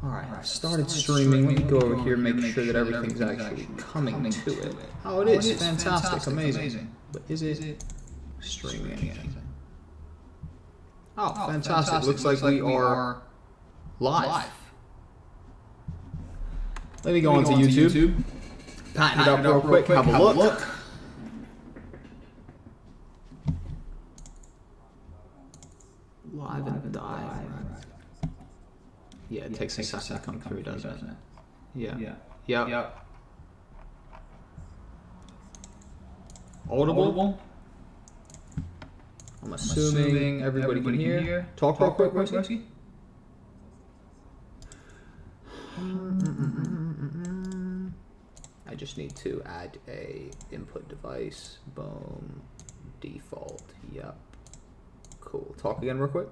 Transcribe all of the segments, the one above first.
Alright, I've started streaming. Let me go over here, make sure that everything's actually coming to it. Oh, it is. Fantastic. Amazing. But is it streaming anything? Oh, fantastic. Looks like we are live. Let me go onto YouTube. Patent it up real quick. Have a look. Live and dive. Yeah, it takes a second to come through, doesn't it? Yeah. Yep. Audible? I'm assuming everybody can hear. Talk real quick, Rusty. I just need to add a input device. Boom. Default. Yep. Cool. Talk again real quick.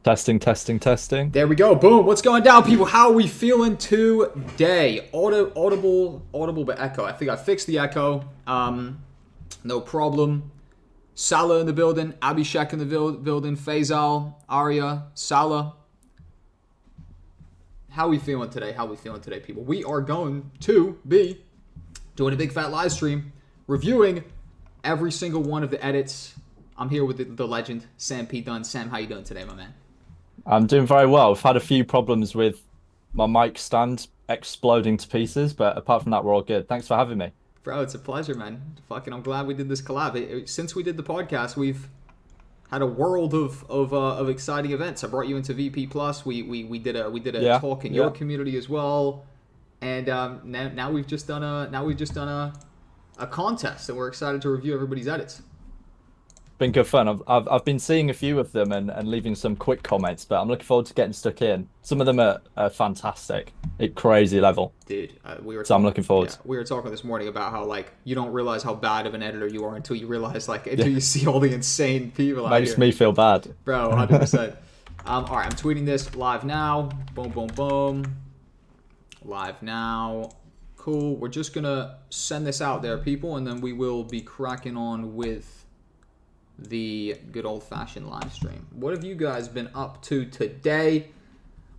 Testing. There we go. Boom. What's going down, people? How are we feeling today? Audible, but echo. I think I fixed the echo. No problem. Salah in the building. Abhishek in the building. Faisal, Arya, Salah. How are we feeling today? People? We are going to be doing a big fat live stream, reviewing every single one of the edits. I'm here with the legend, Sam P. Dunn. Sam, how you doing today, my man? I'm doing very well. I've had a few problems with my mic stand exploding to pieces, but apart from that, we're all good. Thanks for having me. Bro, it's a pleasure, man. I'm glad we did this collab. Since we did the podcast, we've had a world of exciting events. I brought you into VP Plus. We did a talk in your community as well, and now we've just done a contest, and we're excited to review everybody's edits. Been good fun. I've been seeing a few of them and leaving some quick comments, but I'm looking forward to getting stuck in. Some of them are fantastic at crazy level. Dude, I'm looking forward. Yeah, we were talking this morning about how you don't realize how bad of an editor you are until you realize until you see all the insane people out here. Makes me feel bad. Bro, 100%. All right, I'm tweeting this live now. Boom. Live now. Cool. We're just gonna send this out there, people, and then we will be cracking on with the good old-fashioned live stream. What have you guys been up to today?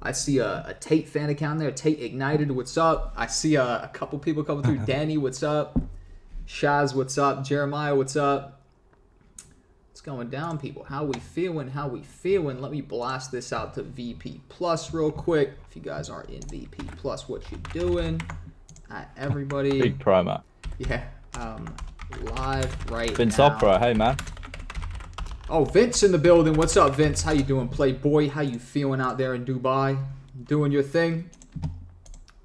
I see a Tate fan account there. Tate Ignited, what's up? I see a couple people coming through. Danny, what's up? Shaz, what's up? Jeremiah, what's up? What's going down, people? How we feeling? Let me blast this out to VP Plus real quick. If you guys aren't in VP Plus, what you doing? Everybody. Big promo. Yeah. Live right Vince now. Opera, hey man. Oh, Vince in the building. What's up, Vince? How you doing, Playboy? How you feeling out there in Dubai? Doing your thing?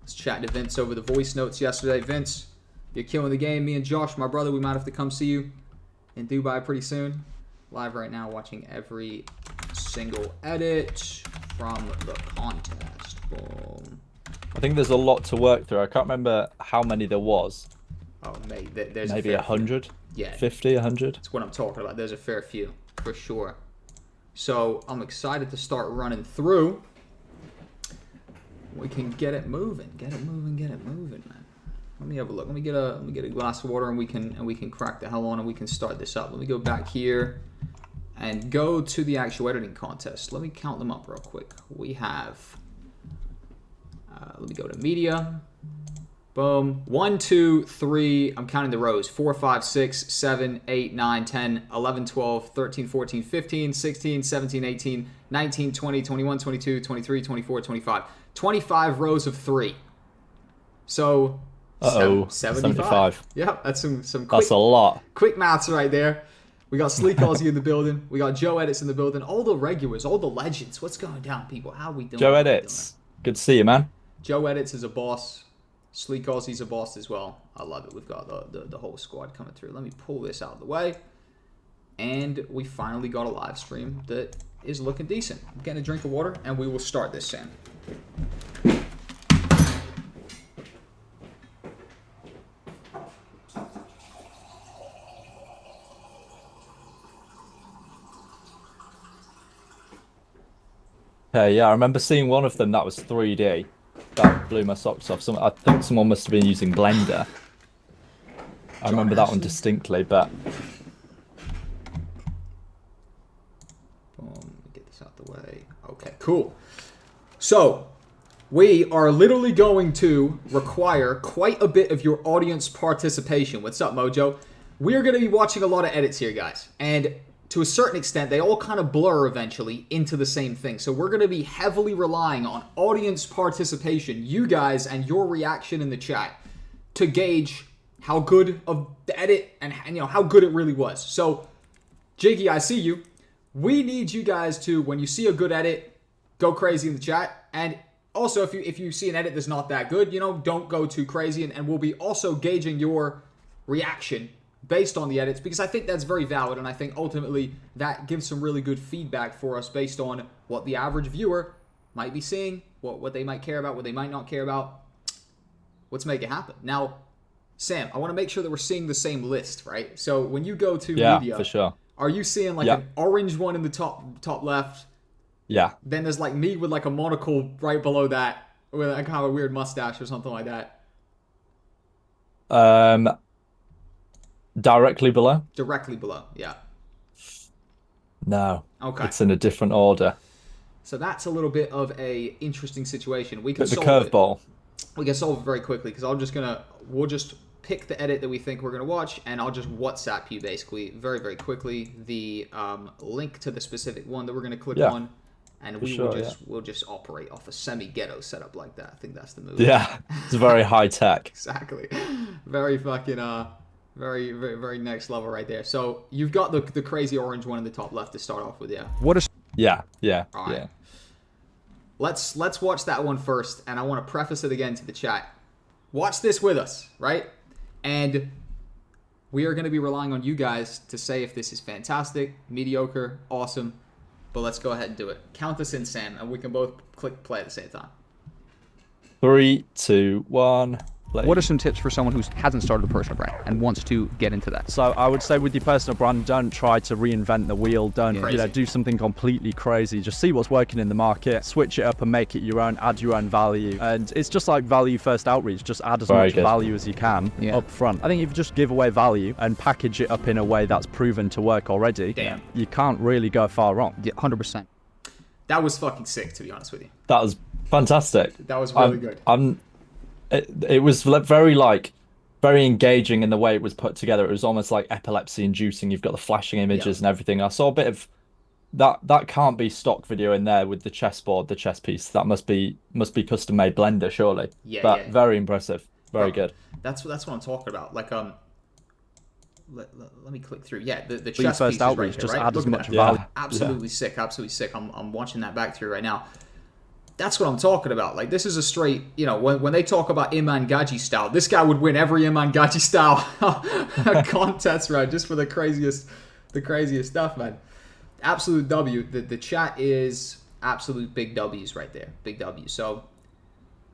Let's chat to Vince over the voice notes yesterday. Vince, you're killing the game. Me and Josh, my brother, we might have to come see you in Dubai pretty soon. Live right now, watching every single edit from the contest. Boom. I think there's a lot to work through. I can't remember how many there was. Oh, mate, there's maybe 100? Yeah. 50, 100? That's what I'm talking about. There's a fair few. For sure. So I'm excited to start running through. We can get it moving, man. Let me have a look. Let me get a glass of water, and we can crack the hell on, and we can start this up. Let me go back here and go to the actual editing contest. Let me count them up real quick. We have. Let me go to media. Boom. 1, 2, 3. I'm counting the rows. 4, 5, 6, 7, 8, 9, 10, 11, 12, 13, 14, 15, 16, 17, 18, 19, 20, 21, 22, 23, 24, 25. 25 rows of 3. So, 75. Yeah, that's some quick, that's a lot. Quick maths right there. We got Sleek Aussie in the building. We got Joe Edits in the building. All the regulars, all the legends. What's going down, people? How we doing? Joe Edits. Good to see you, man. Joe Edits is a boss. Sleek Aussie's a boss as well. I love it. We've got the whole squad coming through. Let me pull this out of the way. And we finally got a live stream that is looking decent. I'm getting a drink of water, and we will start this, Sam. Yeah, I remember seeing one of them that was 3D. That blew my socks off. I think someone must have been using Blender. I remember that one distinctly, but... Boom, get this out the way. Okay, cool. So, we are literally going to require quite a bit of your audience participation. What's up, Mojo? We are going to be watching a lot of edits here, guys. And to a certain extent, they all kind of blur eventually into the same thing. So we're going to be heavily relying on audience participation, you guys, and your reaction in the chat to gauge how good of the edit and you know how good it really was. So, Jiggy, I see you. We need you guys to, when you see a good edit, go crazy in the chat. And also, if you see an edit that's not that good, you know, don't go too crazy. And we'll be also gauging your reaction based on the edits, because I think that's very valid, and I think ultimately that gives some really good feedback for us based on what the average viewer might be seeing, what they might care about, what they might not care about. Let's make it happen. Now, Sam, I want to make sure that we're seeing the same list, right? So when you go to media, for sure. Are you seeing like an orange one in the top left? Yeah. Then there's like me with like a monocle right below that, with a kind of a weird mustache or something like that. Directly below? Directly below, yeah. No. Okay. It's in a different order. So that's a little bit of a interesting situation. We can Bit of a solve curveball. We can solve it very quickly, because we'll just pick the edit that we think we're gonna watch, and I'll just WhatsApp you basically very, very quickly the link to the specific one that we're gonna click on, and we'll just operate off a semi-ghetto setup like that. I think that's the move. Yeah, it's very high tech. Exactly. Very fucking very, very, very next level right there. So you've got the crazy orange one in the top left to start off with, yeah. Yeah. All right. Let's watch that one first, and I want to preface it again to the chat. Watch this with us, right? And we are going to be relying on you guys to say if this is fantastic, mediocre, awesome. But let's go ahead and do it. Count us in, Sam, and we can both click play at the same time. 3, 2, 1. What are some tips for someone who hasn't started a personal brand and wants to get into that? So I would say with your personal brand, don't try to reinvent the wheel. Don't do something completely crazy. Just see what's working in the market, switch it up and make it your own, add your own value. And it's just like value first outreach. Just add as much value as you can up front. I think if you just give away value and package it up in a way that's proven to work already, you can't really go far wrong. Yeah, 100%. That was fucking sick, to be honest with you. That was fantastic. That was really good. It was very engaging in the way it was put together. It was almost like epilepsy inducing. You've got the flashing images and everything. I saw a bit of that can't be stock video in there with the chessboard, the chess piece. That must be custom made Blender, surely. But very impressive. Very good. That's what I'm talking about. Like let me click through. Yeah, the chess first piece outreach, right here, just right? add as much value. value. Absolutely sick. Absolutely sick. I'm watching that back through right now. That's what I'm talking about. Like, this is a straight, you know, when they talk about Iman Gaji style, this guy would win every Iman Gaji style contest, right? Just for the craziest stuff, man. Absolute W. The chat is absolute big W's right there. Big W. So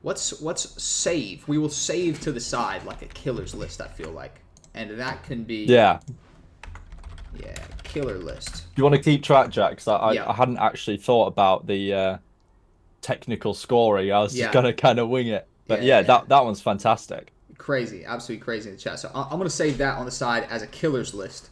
let's save. We will save to the side like a killer's list, I feel like. And that can be killer list. Do you want to keep track, Jack? Because I hadn't actually thought about the technical scoring. I was just gonna kind of wing it, but that one's fantastic. Crazy, absolutely crazy in the chat. So I'm gonna save that on the side as a killer's list,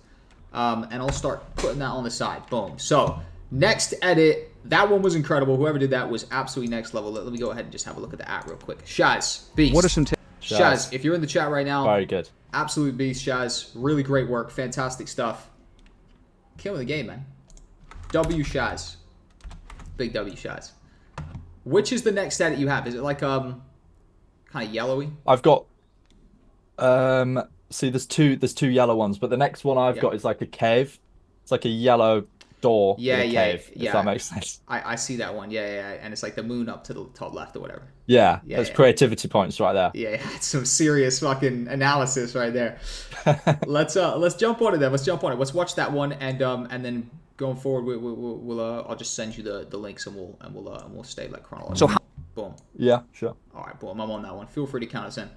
and I'll start putting that on the side. Boom. So next edit, that one was incredible. Whoever did that was absolutely next level. Let me go ahead and just have a look at the app real quick. Shaz, beast. What are some tips? Shaz, if you're in the chat right now, very good. Absolute beast, Shaz. Really great work, fantastic stuff. Killing the game, man. W Shaz, big W Shaz. Which is the next edit you have? Is it like kind of yellowy? I've got see there's two yellow ones, but the next one I've got is like a cave. It's like a yellow door in a cave, if that makes sense. I see that one. Yeah. And it's like the moon up to the top left or whatever. Yeah, there's creativity points right there. Yeah, it's some serious fucking analysis right there. Let's jump on it then. Let's jump on it. Let's watch that one, and then going forward, we'll I'll just send you the links, and we'll stay like chronological. So boom. Yeah, sure. All right, boom. I'm on that one. Feel free to count us in.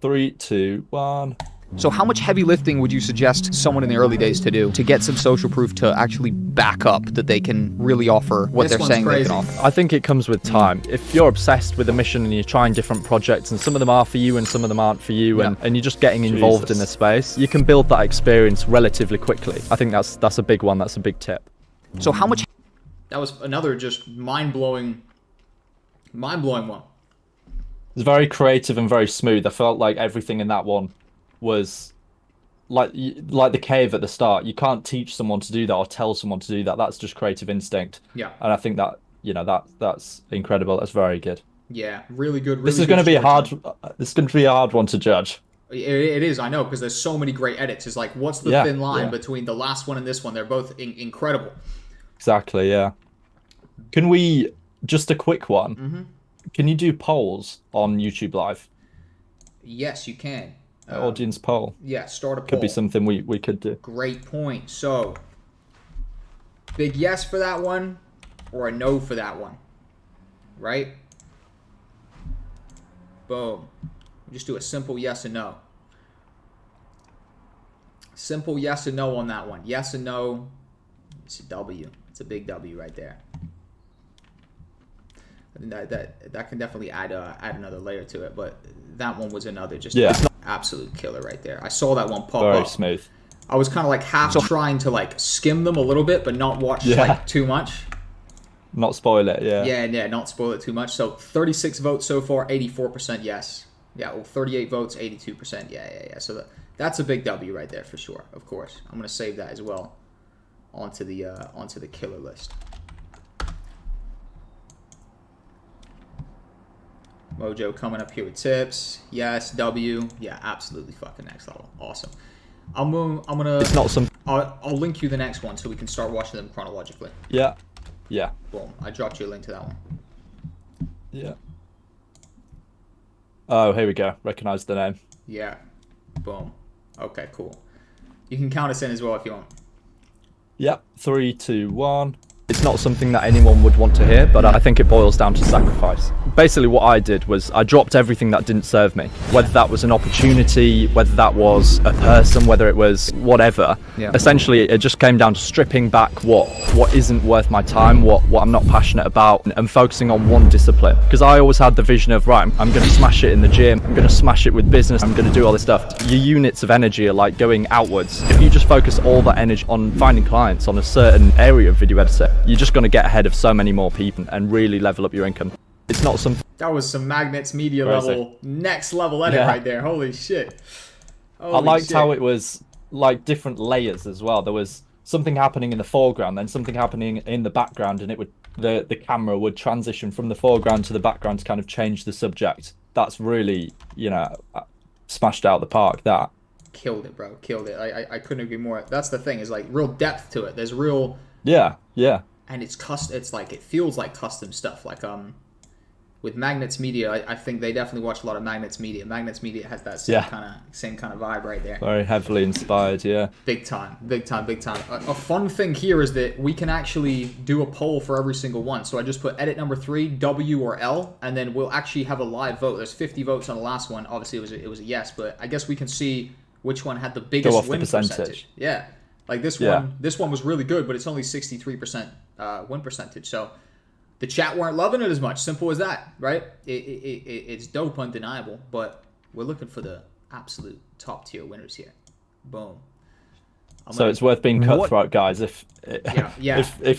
3, 2, 1. So how much heavy lifting would you suggest someone in the early days to do to get some social proof to actually back up that they can really offer what they're saying they can offer? I think it comes with time. If you're obsessed with a mission and you're trying different projects and some of them are for you and some of them aren't for you, and you're just getting involved in the space, you can build that experience relatively quickly. I think that's a big one. That's a big tip. So how much... That was another just mind-blowing Mind-blowing one. It's very creative and very smooth. I felt like everything in that one was like the cave at the start. You can't teach someone to do that or tell someone to do that. That's just creative instinct. Yeah. And I think that, you know, that's incredible. That's very good. Yeah, really good. Really this is going to be a hard. This is going to be a hard one to judge. It is, I know, because there's so many great edits. It's like, what's the thin line between the last one and this one? They're both incredible. Exactly. Yeah. Can we just a quick one? Mm-hmm. Can you do polls on YouTube Live? Yes, you can. Audience poll. Yeah, start a poll. Could be something we could do. Great point. So, big yes for that one, or a no for that one, right? Boom. Just do a simple yes and no. Simple yes and no on that one. Yes and no. It's a W. It's a big W right there. That can definitely add another layer to it, but that one was another just absolute killer right there. I saw that one pop up. Very smooth. I was kind of like half trying to like skim them a little bit, but not watch like too much. Not spoil it, yeah. Yeah, not spoil it too much. So 36 votes so far, 84% yes. Yeah, well, 38 votes, 82%. Yeah. So that's a big W right there for sure. Of course, I'm gonna save that as well onto the killer list. Mojo coming up here with tips. Yes, W. Yeah, absolutely fucking next level. Awesome. I'm gonna. It's not some. I'll link you the next one so we can start watching them chronologically. Yeah. Boom. I dropped you a link to that one. Yeah. Oh, here we go. Recognize the name. Yeah. Boom. Okay, cool. You can count us in as well if you want. Yep. 3, 2, 1. It's not something that anyone would want to hear, but I think it boils down to sacrifice. Basically what I did was I dropped everything that didn't serve me, whether that was an opportunity, whether that was a person, whether it was whatever. Yeah. Essentially it just came down to stripping back what isn't worth my time, what I'm not passionate about, and focusing on one discipline. Because I always had the vision of, right, I'm going to smash it in the gym, I'm going to smash it with business, I'm going to do all this stuff. Your units of energy are like going outwards. If you just focus all that energy on finding clients on a certain area of video editing, you're just going to get ahead of so many more people and really level up your income. It's not something. That was some Magnets Media level, next level edit right there. Holy shit. I liked how it was like different layers as well. There was something happening in the foreground, then something happening in the background, and it would the camera would transition from the foreground to the background to kind of change the subject. That's really, you know, smashed out the park. That killed it, bro. Killed it. I couldn't agree more. That's the thing, is like real depth to it. There's real. Yeah. And it's custom. It's like, it feels like custom stuff. Like with Magnets Media, I think they definitely watch a lot of Magnets Media. Magnets Media has that same kind of vibe right there. Very heavily inspired, yeah. Big time. A fun thing here is that we can actually do a poll for every single one. So I just put edit number 3, W or L, and then we'll actually have a live vote. There's 50 votes on the last one. Obviously, it was a yes, but I guess we can see which one had the biggest win percentage. Yeah. Like this one was really good, but it's only 63% win percentage. So the chat weren't loving it as much. Simple as that, right? It's dope, undeniable, but we're looking for the absolute top tier winners here. Boom. So it's worth being cutthroat, guys. If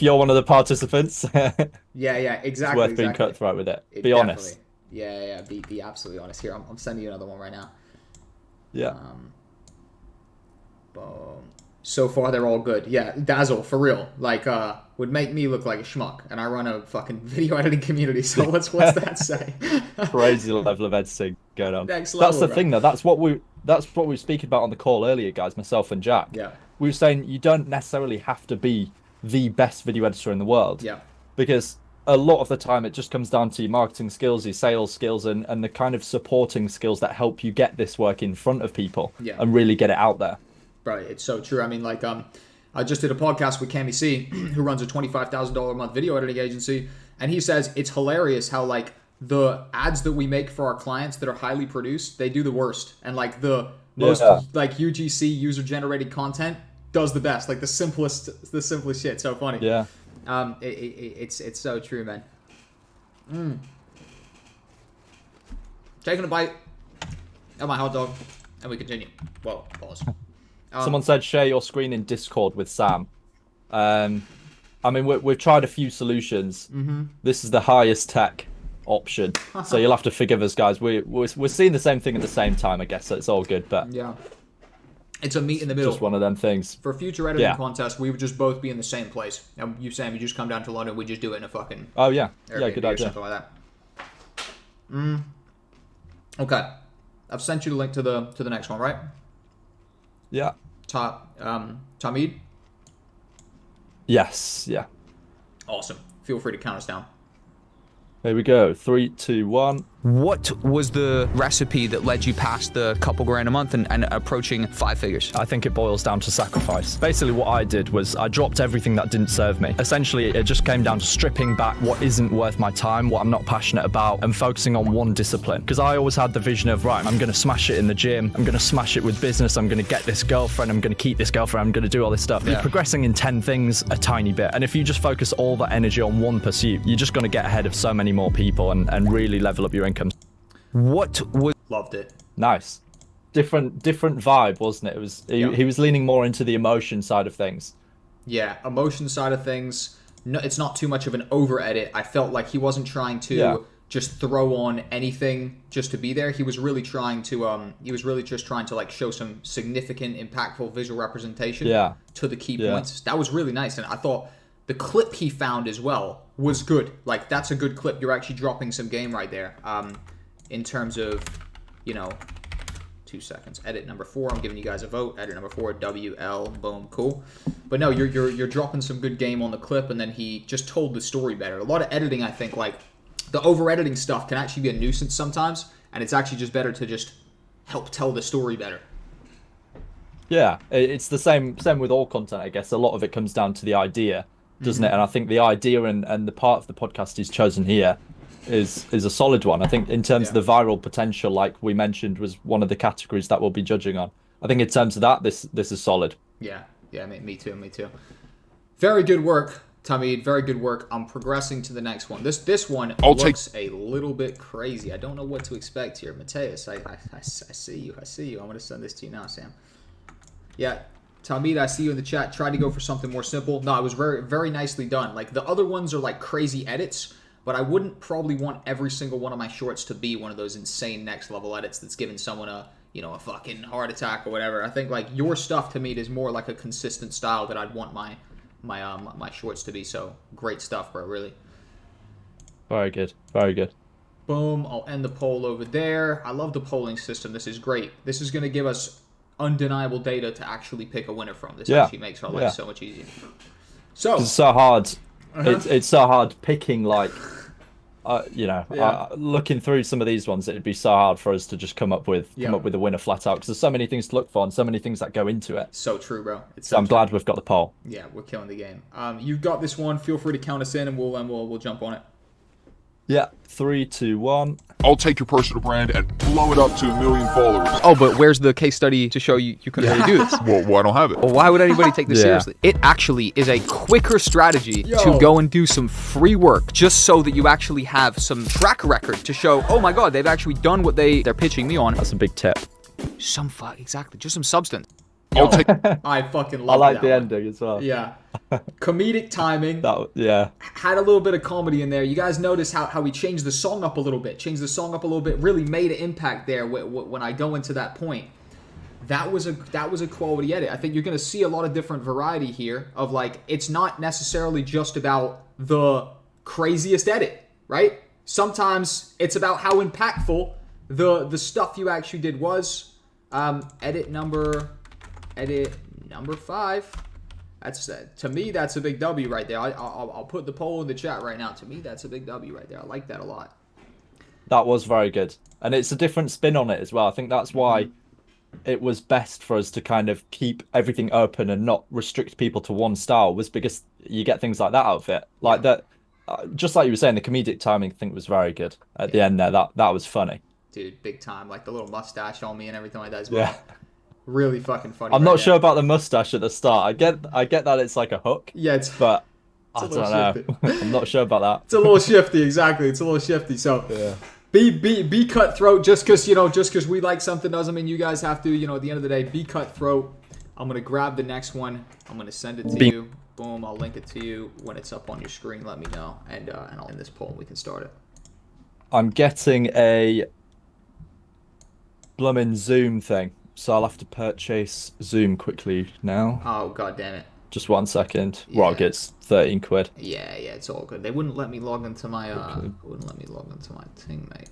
you're one of the participants, yeah, exactly. It's worth being cutthroat with it. Be honest. Yeah. Be absolutely honest here. I'm sending you another one right now. Yeah. Boom. So far, they're all good. Yeah, Dazzle, for real. Like, would make me look like a schmuck. And I run a fucking video editing community, so what's that say? Crazy level of editing going on. Next level, that's the thing, though. That's what we were speaking about on the call earlier, guys, myself and Jack. Yeah. We were saying you don't necessarily have to be the best video editor in the world. Yeah. Because a lot of the time, it just comes down to your marketing skills, your sales skills, and the kind of supporting skills that help you get this work in front of people and really get it out there. Right, it's so true. I mean, like, I just did a podcast with Cami C, who runs a $25,000 a month video editing agency, and he says it's hilarious how, like, the ads that we make for our clients that are highly produced, they do the worst, and like the most like UGC user-generated content does the best, like the simplest shit. So funny. Yeah. It's so true, man. Taking a bite of my hot dog, and we continue. Whoa, pause. Someone said share your screen in Discord with Sam. I mean, we've tried a few solutions. This is the highest tech option. So you'll have to forgive us, guys. We're seeing the same thing at the same time, I guess. So it's all good, but yeah, it's a meet in the middle. Just one of them things. For future editing contests, we would just both be in the same place. And you, Sam, you just come down to London. We just do it in a fucking Airbnb good or idea. something like that. Okay, I've sent you the link to the next one, right? Yeah. Tamid. Yes. Yeah. Awesome. Feel free to count us down. Here we go. 3, 2, 1. What was the recipe that led you past the couple grand a month and approaching 5 figures? I think it boils down to sacrifice. Basically, what I did was I dropped everything that didn't serve me. Essentially, it just came down to stripping back what isn't worth my time, what I'm not passionate about, and focusing on one discipline. Because I always had the vision of, right, I'm going to smash it in the gym. I'm going to smash it with business. I'm going to get this girlfriend. I'm going to keep this girlfriend. I'm going to do all this stuff. You're progressing in 10 things a tiny bit. And if you just focus all that energy on one pursuit, you're just going to get ahead of so many more people and really level up your income. Loved it. Nice. Different vibe, wasn't it? It was he was leaning more into the emotion side of things. Yeah, emotion side of things. No, it's not too much of an over edit. I felt like he wasn't trying to just throw on anything just to be there. He was really trying to just trying to like show some significant, impactful visual representation to the key points. That was really nice, and I thought the clip he found as well was good. Like, that's a good clip. You're actually dropping some game right there. In terms of, 2 seconds. Edit number 4. I'm giving you guys a vote. Edit number 4. WL. Boom. Cool. But no, you're dropping some good game on the clip, and then he just told the story better. A lot of editing, I think, like the over editing stuff can actually be a nuisance sometimes, and it's actually just better to just help tell the story better. Yeah, it's the same with all content, I guess. A lot of it comes down to the idea, doesn't it? And I think the idea and the part of the podcast he's chosen here is a solid one. I think in terms of the viral potential, like we mentioned, was one of the categories that we'll be judging on. I think in terms of that, this is solid. Yeah, me too. Very good work, Tamid. Very good work. I'm progressing to the next one. This one looks a little bit crazy. I don't know what to expect here. Mateus, I see you. I'm going to send this to you now, Sam. Yeah, Tamid, I see you in the chat. Try to go for something more simple. No, it was very, very nicely done. Like, the other ones are like crazy edits, but I wouldn't probably want every single one of my shorts to be one of those insane next level edits that's giving someone a fucking heart attack or whatever. I think like your stuff to me is more like a consistent style that I'd want my shorts to be. So great stuff, bro. Really. Very good. Very good. Boom. I'll end the poll over there. I love the polling system. This is great. This is going to give us undeniable data to actually pick a winner from. This actually makes our life so much easier. So it's so hard. It's so hard picking, like, looking through some of these ones. It'd be so hard for us to just come up with a winner flat out, because there's so many things to look for and so many things that go into it. So true, bro. So I'm glad we've got the poll. Yeah, we're killing the game. You've got this one. Feel free to count us in, and we'll jump on it. Yeah, 3, 2, 1. I'll take your personal brand and blow it up to 1 million followers. Oh, but where's the case study to show you can really do this? Well, I don't have it. Well, why would anybody take this seriously? It actually is a quicker strategy to go and do some free work, just so that you actually have some track record to show, oh my god, they've actually done what they're pitching me on. That's a big tip. Exactly, just some substance. I'll take. I fucking love I like that the one. ending as well. Yeah. Comedic timing. That had a little bit of comedy in there. You guys notice how he changed the song up a little bit. Really made an impact there when I go into that point. That was a quality edit. I think you're going to see a lot of different variety here of, like, it's not necessarily just about the craziest edit, right? Sometimes it's about how impactful the stuff you actually did was. Edit number 5. That's to me, that's a big W right there. I'll put the poll in the chat right now. To me, that's a big W right there. I like that a lot. That was very good, and it's a different spin on it as well. I think that's why it was best for us to kind of keep everything open and not restrict people to one style, was because you get things like that out of it, like that. Just like you were saying, the comedic timing, I think, was very good at the end there. That was funny, dude. Big time, like the little mustache on me and everything like that as well. Yeah. Really fucking funny. I'm not sure about the mustache at the start. I get that it's like a hook. Yeah, but I don't know. I'm not sure about that. It's a little shifty, exactly. It's a little shifty. So be cutthroat. Just because we like something doesn't mean you guys have to. At the end of the day, be cutthroat. I'm gonna grab the next one. I'm gonna send it to you. Boom. I'll link it to you when it's up on your screen. Let me know, and I'll end this poll. We can start it. I'm getting a blooming Zoom thing, so I'll have to purchase Zoom quickly now. Oh, god damn it. Just 1 second. Yeah. Well, it's 13 quid. Yeah, it's all good. They wouldn't let me log into my thing, mate.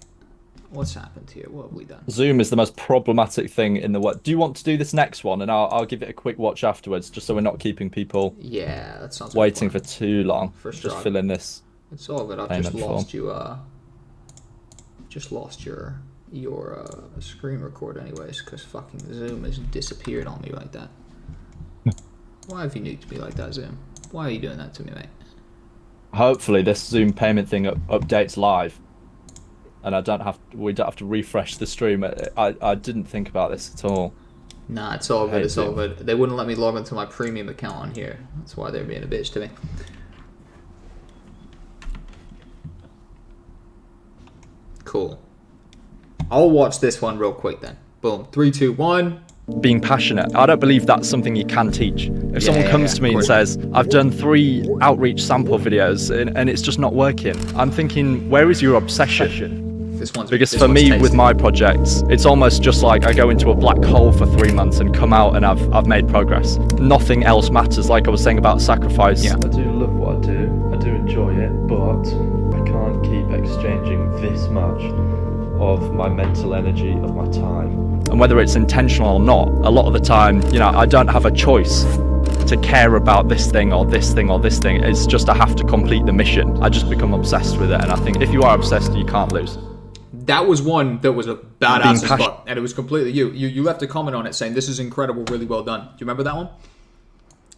What's happened here? What have we done? Zoom is the most problematic thing in the world. Do you want to do this next one, and I'll give it a quick watch afterwards, just so we're not keeping people that sounds waiting for too long. For sure. Just fill in this. It's all good. I've just lost you. Just lost your screen record, anyways, because fucking Zoom has disappeared on me like that. Why have you nuked me like that, Zoom? Why are you doing that to me, mate? Hopefully, this Zoom payment thing updates live, and we don't have to refresh the stream. I didn't think about this at all. Nah, it's all good. It's all good. They wouldn't let me log into my premium account on here. That's why they're being a bitch to me. Cool. I'll watch this one real quick then. Boom. 3, 2, 1. Being passionate. I don't believe that's something you can teach. If someone comes to me and says, I've done 3 outreach sample videos and it's just not working, I'm thinking, where is your obsession? Because for me, with my projects, it's almost just like I go into a black hole for 3 months and come out and I've made progress. Nothing else matters, like I was saying about sacrifice. Yeah. I do love what I do. I do enjoy it, but I can't keep exchanging this much of my mental energy, of my time. And whether it's intentional or not, a lot of the time, I don't have a choice to care about this thing or this thing or this thing. It's just I have to complete the mission. I just become obsessed with it, and I think if you are obsessed, you can't lose. That was one that was a badass spot, and it was completely you. You left a comment on it saying, "This is incredible, really well done." Do you remember that one?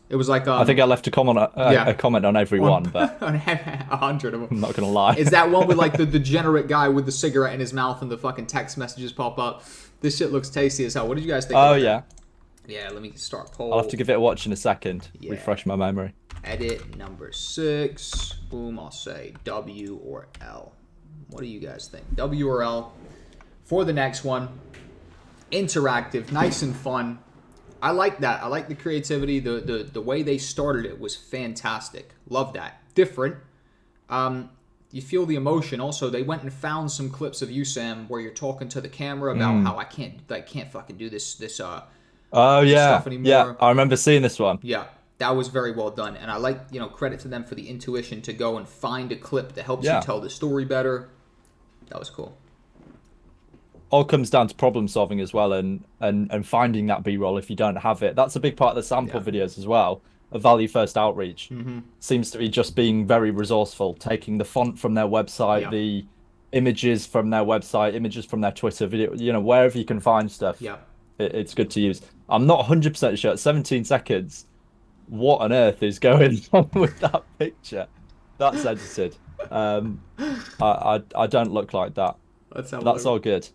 It was like I think I left a comment on every one, but on 100 of them. I'm not gonna lie. Is that one with like the degenerate guy with the cigarette in his mouth and the fucking text messages pop up? This shit looks tasty as hell. What did you guys think? Oh yeah. Yeah, let me start poll. I'll have to give it a watch in a second. Yeah. Refresh my memory. Edit number 6. Boom. I'll say W or L. What do you guys think? W or L for the next one. Interactive, nice and fun. I like that. I like the creativity. The way they started it was fantastic. Love that. Different. You feel the emotion. Also, they went and found some clips of you, Sam, where you're talking to the camera about how I can't fucking do this stuff anymore. Yeah, I remember seeing this one. Yeah, that was very well done, and I like credit to them for the intuition to go and find a clip that helps you tell the story better. That was cool. All comes down to problem solving as well, and finding that B-roll if you don't have it. That's a big part of the sample videos as well. A value first outreach seems to be just being very resourceful, taking the font from their website, the images from their website, images from their Twitter video, wherever you can find stuff. Yeah, it's good to use. I'm not 100% sure. 17 seconds. What on earth is going on with that picture? That's edited. I don't look like that. That's all good.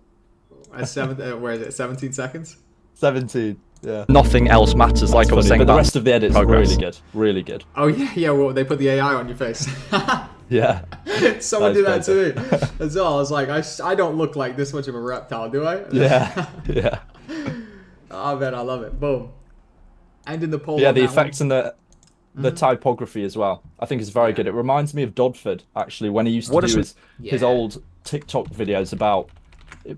Where is it? 17 seconds? 17. Yeah. Nothing else matters. Like I was saying, but the rest of the edit's really good. Really good. Oh yeah. Well, they put the AI on your face. Yeah. Someone did that to me as well. I was like, I don't look like this much of a reptile, do I? Yeah. Yeah. Oh man, I love it. Boom. And in the poll. Yeah, the effects and the typography as well. I think is very good. It reminds me of Dodford actually when he used to do his old TikTok videos about.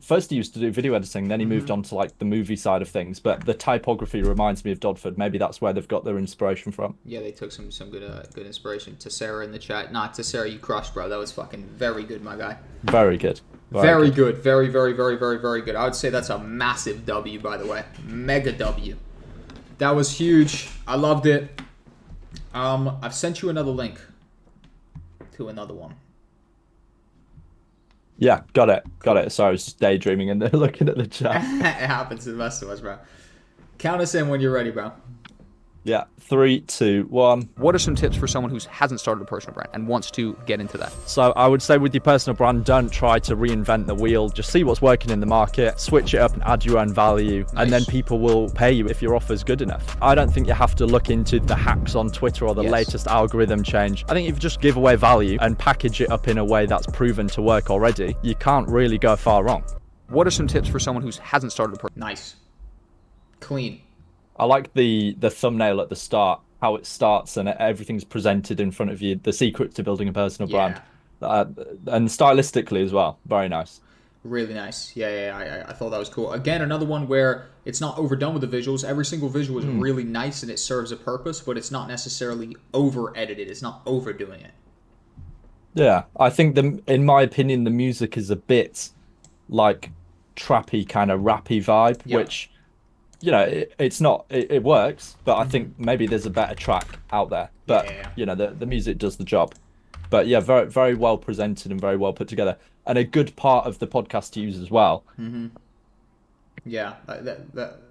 First he used to do video editing, then he moved on to like the movie side of things. But the typography reminds me of Dodford. Maybe that's where they've got their inspiration from. Yeah, they took some good inspiration. To Sarah in the chat, to Sarah, you crushed, bro. That was fucking very good, my guy. Very good. Very good. Very, very, very, very, very good. I would say that's a massive W, by the way. Mega W. That was huge. I loved it. I've sent you another link to another one. Yeah, got it. Sorry, I was just daydreaming and looking at the chat. It happens to the best of us, bro. Count us in when you're ready, bro. Yeah, 3, 2, 1. What are some tips for someone who hasn't started a personal brand and wants to get into that? So I would say with your personal brand, don't try to reinvent the wheel. Just see what's working in the market, switch it up and add your own value. Nice. And then people will pay you if your offer's good enough. I don't think you have to look into the hacks on Twitter or the latest algorithm change. I think if you just give away value and package it up in a way that's proven to work already, you can't really go far wrong. What are some tips for someone who hasn't started a personal brand? Nice. Clean. I like the thumbnail at the start, how it starts and everything's presented in front of you. The secret to building a personal brand. And stylistically as well, very nice. Really nice. Yeah. I thought that was cool. Again, another one where it's not overdone with the visuals. Every single visual is really nice and it serves a purpose, but it's not necessarily over edited. It's not overdoing it. Yeah, I think in my opinion, the music is a bit like trappy kind of rappy vibe, which, you know, it's not, it works, but I think maybe there's a better track out there. But, you know, the music does the job. But yeah, very, very well presented and very well put together. And a good part of the podcast to use as well. Yeah,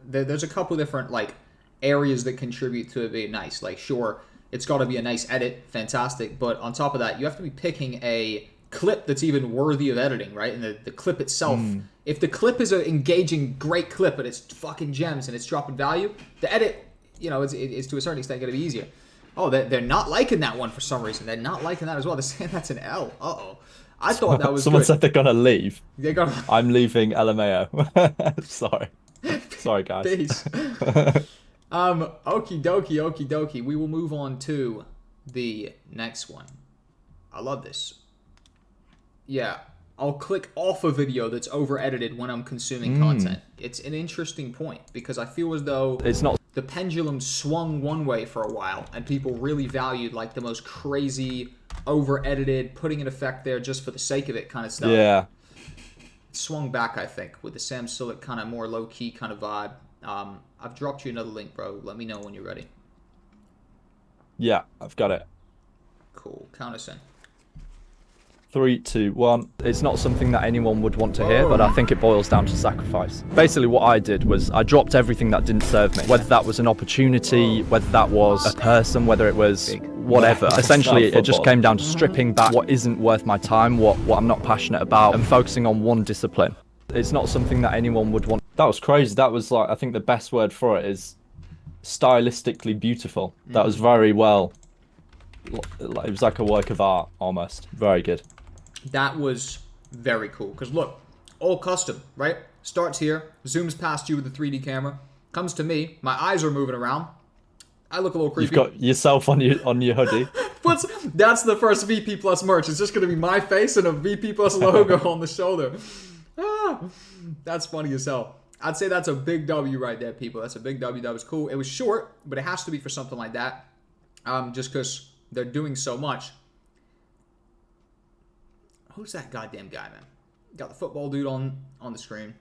there's a couple different like areas that contribute to it being nice. Like, sure, it's got to be a nice edit, fantastic. But on top of that, you have to be picking a clip that's even worthy of editing, right? And the clip itself, if the clip is an engaging, great clip, but it's fucking gems and it's dropping value, the edit, you know, is to a certain extent going to be easier. Oh, they're not liking that one for some reason. They're not liking that as well. They're saying that's an L. Uh-oh. I thought that was Someone good. said they're gonna leave. They're gonna... I'm leaving LMAO. Sorry guys. Peace. Okie dokie. We will move on to the next one. I love this. Yeah, I'll click off a video that's over edited when I'm consuming content. It's an interesting point because I feel as though it's not. The pendulum swung one way for a while, and people really valued like the most crazy, over-edited, putting an effect there just for the sake of it kind of stuff. Yeah. It swung back, I think, with the Sam Sulek kind of more low-key kind of vibe. I've dropped you another link, bro. Let me know when you're ready. Yeah, I've got it. Cool. Count us in. 3, 2, 1. It's not something that anyone would want to hear, but I think it boils down to sacrifice. Basically, what I did was I dropped everything that didn't serve me. Whether that was an opportunity, whether that was a person, whether it was whatever. Essentially, it just came down to stripping back what isn't worth my time, what I'm not passionate about, and focusing on one discipline. It's not something that anyone would want. That was crazy. That was like, I think the best word for it is stylistically beautiful. That was very well. It was like a work of art almost. Very good. That was very cool. Because look, all custom, right? Starts here, zooms past you with the 3D camera, comes to me, my eyes are moving around. I look a little creepy. You've got yourself on your hoodie. That's the first VP Plus merch. It's just going to be my face and a VP Plus logo on the shoulder. That's funny as hell. I'd say that's a big W right there, people. That's a big W. That was cool. It was short, but it has to be for something like that. Just because they're doing so much. Who's that goddamn guy, man? Got the football dude on the screen.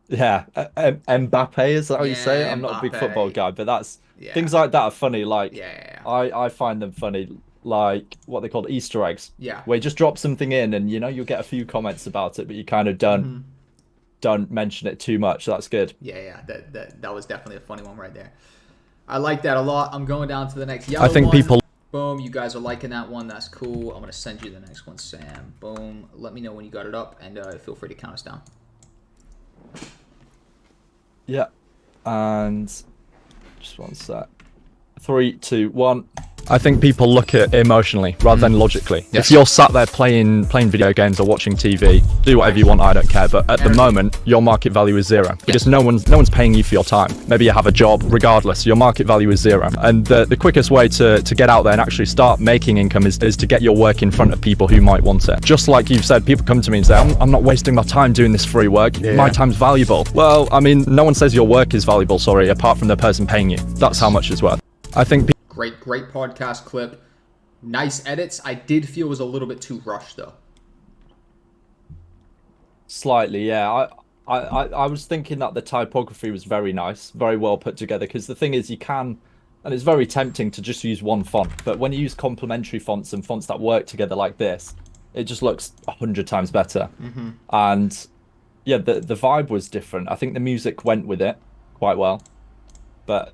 Yeah, Mbappe, is that how you say it? I'm not a big football guy, but that's things like that are funny. Like, I find them funny, like what they call Easter eggs. Yeah, where you just drop something in, and you know you'll get a few comments about it, but you kind of don't mention it too much. So that's good. Yeah, that was definitely a funny one right there. I like that a lot. I'm going down to the next yellow I think one. people. Boom, you guys are liking that one. That's cool. I'm going to send you the next one, Sam. Boom. Let me know when you got it up, and feel free to count us down. Yeah. And just one sec. 3, 2, 1. I think people look at it emotionally rather than logically. Yes. If you're sat there playing video games or watching TV, do whatever you want, I don't care. But at the moment, your market value is zero because no one's paying you for your time. Maybe you have a job, regardless, your market value is zero. And the quickest way to get out there and actually start making income is to get your work in front of people who might want it. Just like you've said, people come to me and say, I'm not wasting my time doing this free work. My time's valuable. Well, I mean, no one says your work is valuable, sorry, apart from the person paying you. That's how much it's worth. I think Great podcast clip. Nice edits. I did feel it was a little bit too rushed, though. Slightly, yeah. I was thinking that the typography was very nice, very well put together, because the thing is you can, and it's very tempting to just use one font, but when you use complementary fonts and fonts that work together like this, it just looks 100 times better. And yeah, the vibe was different. I think the music went with it quite well. But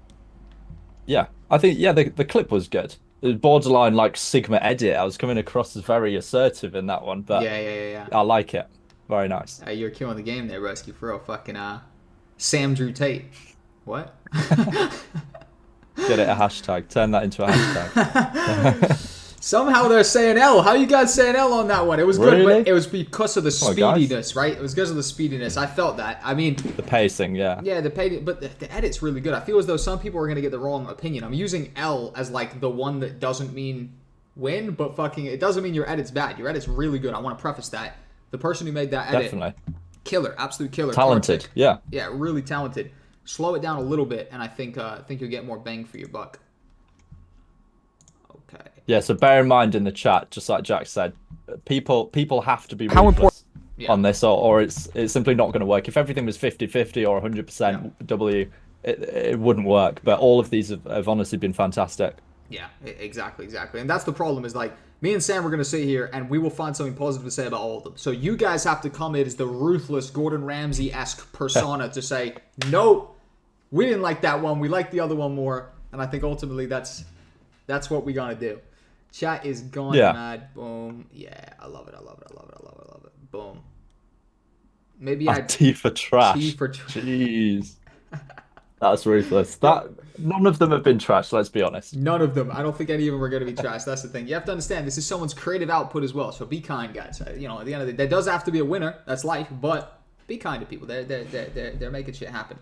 yeah, I think, yeah, the clip was good. It was borderline like Sigma edit. I was coming across as very assertive in that one, but yeah. I like it. Very nice. You're killing the game there, Rescue, for real. Fucking Sam Drew Tate. What? Get it a hashtag. Turn that into a hashtag. Somehow they're saying L. How you guys saying L on that one? It was good, really? but it was because of the speediness, right? It was because of the speediness. I felt that. I mean, the pacing, yeah. Yeah, but the edit's really good. I feel as though some people are going to get the wrong opinion. I'm using L as like the one that doesn't mean win, but fucking it doesn't mean your edit's bad. Your edit's really good. I want to preface that. The person who made that edit, Definitely. killer, absolute killer. Talented, Kartik. yeah. Yeah, really talented. Slow it down a little bit, and I think you'll get more bang for your buck. Okay. Yeah, so bear in mind in the chat, just like Jack said, people have to be How ruthless Yeah. on this, or it's simply not going to work. If everything was 50-50 or 100% W, it wouldn't work. But all of these have honestly been fantastic. Yeah, exactly. And that's the problem is like me and Sam are going to sit here and we will find something positive to say about all of them. So you guys have to come in as the ruthless Gordon Ramsay-esque persona to say, nope, we didn't like that one. We like the other one more. And I think ultimately that's what we're going to do. Chat is gone mad. Boom. Yeah, I love it. Boom. Maybe T for trash. T for trash. Jeez. That's ruthless. None of them have been trash, let's be honest. None of them. I don't think any of them are going to be trash. That's the thing. You have to understand, this is someone's creative output as well. So be kind, guys. At the end of the day, there does have to be a winner. That's life. But be kind to people. They're making shit happen.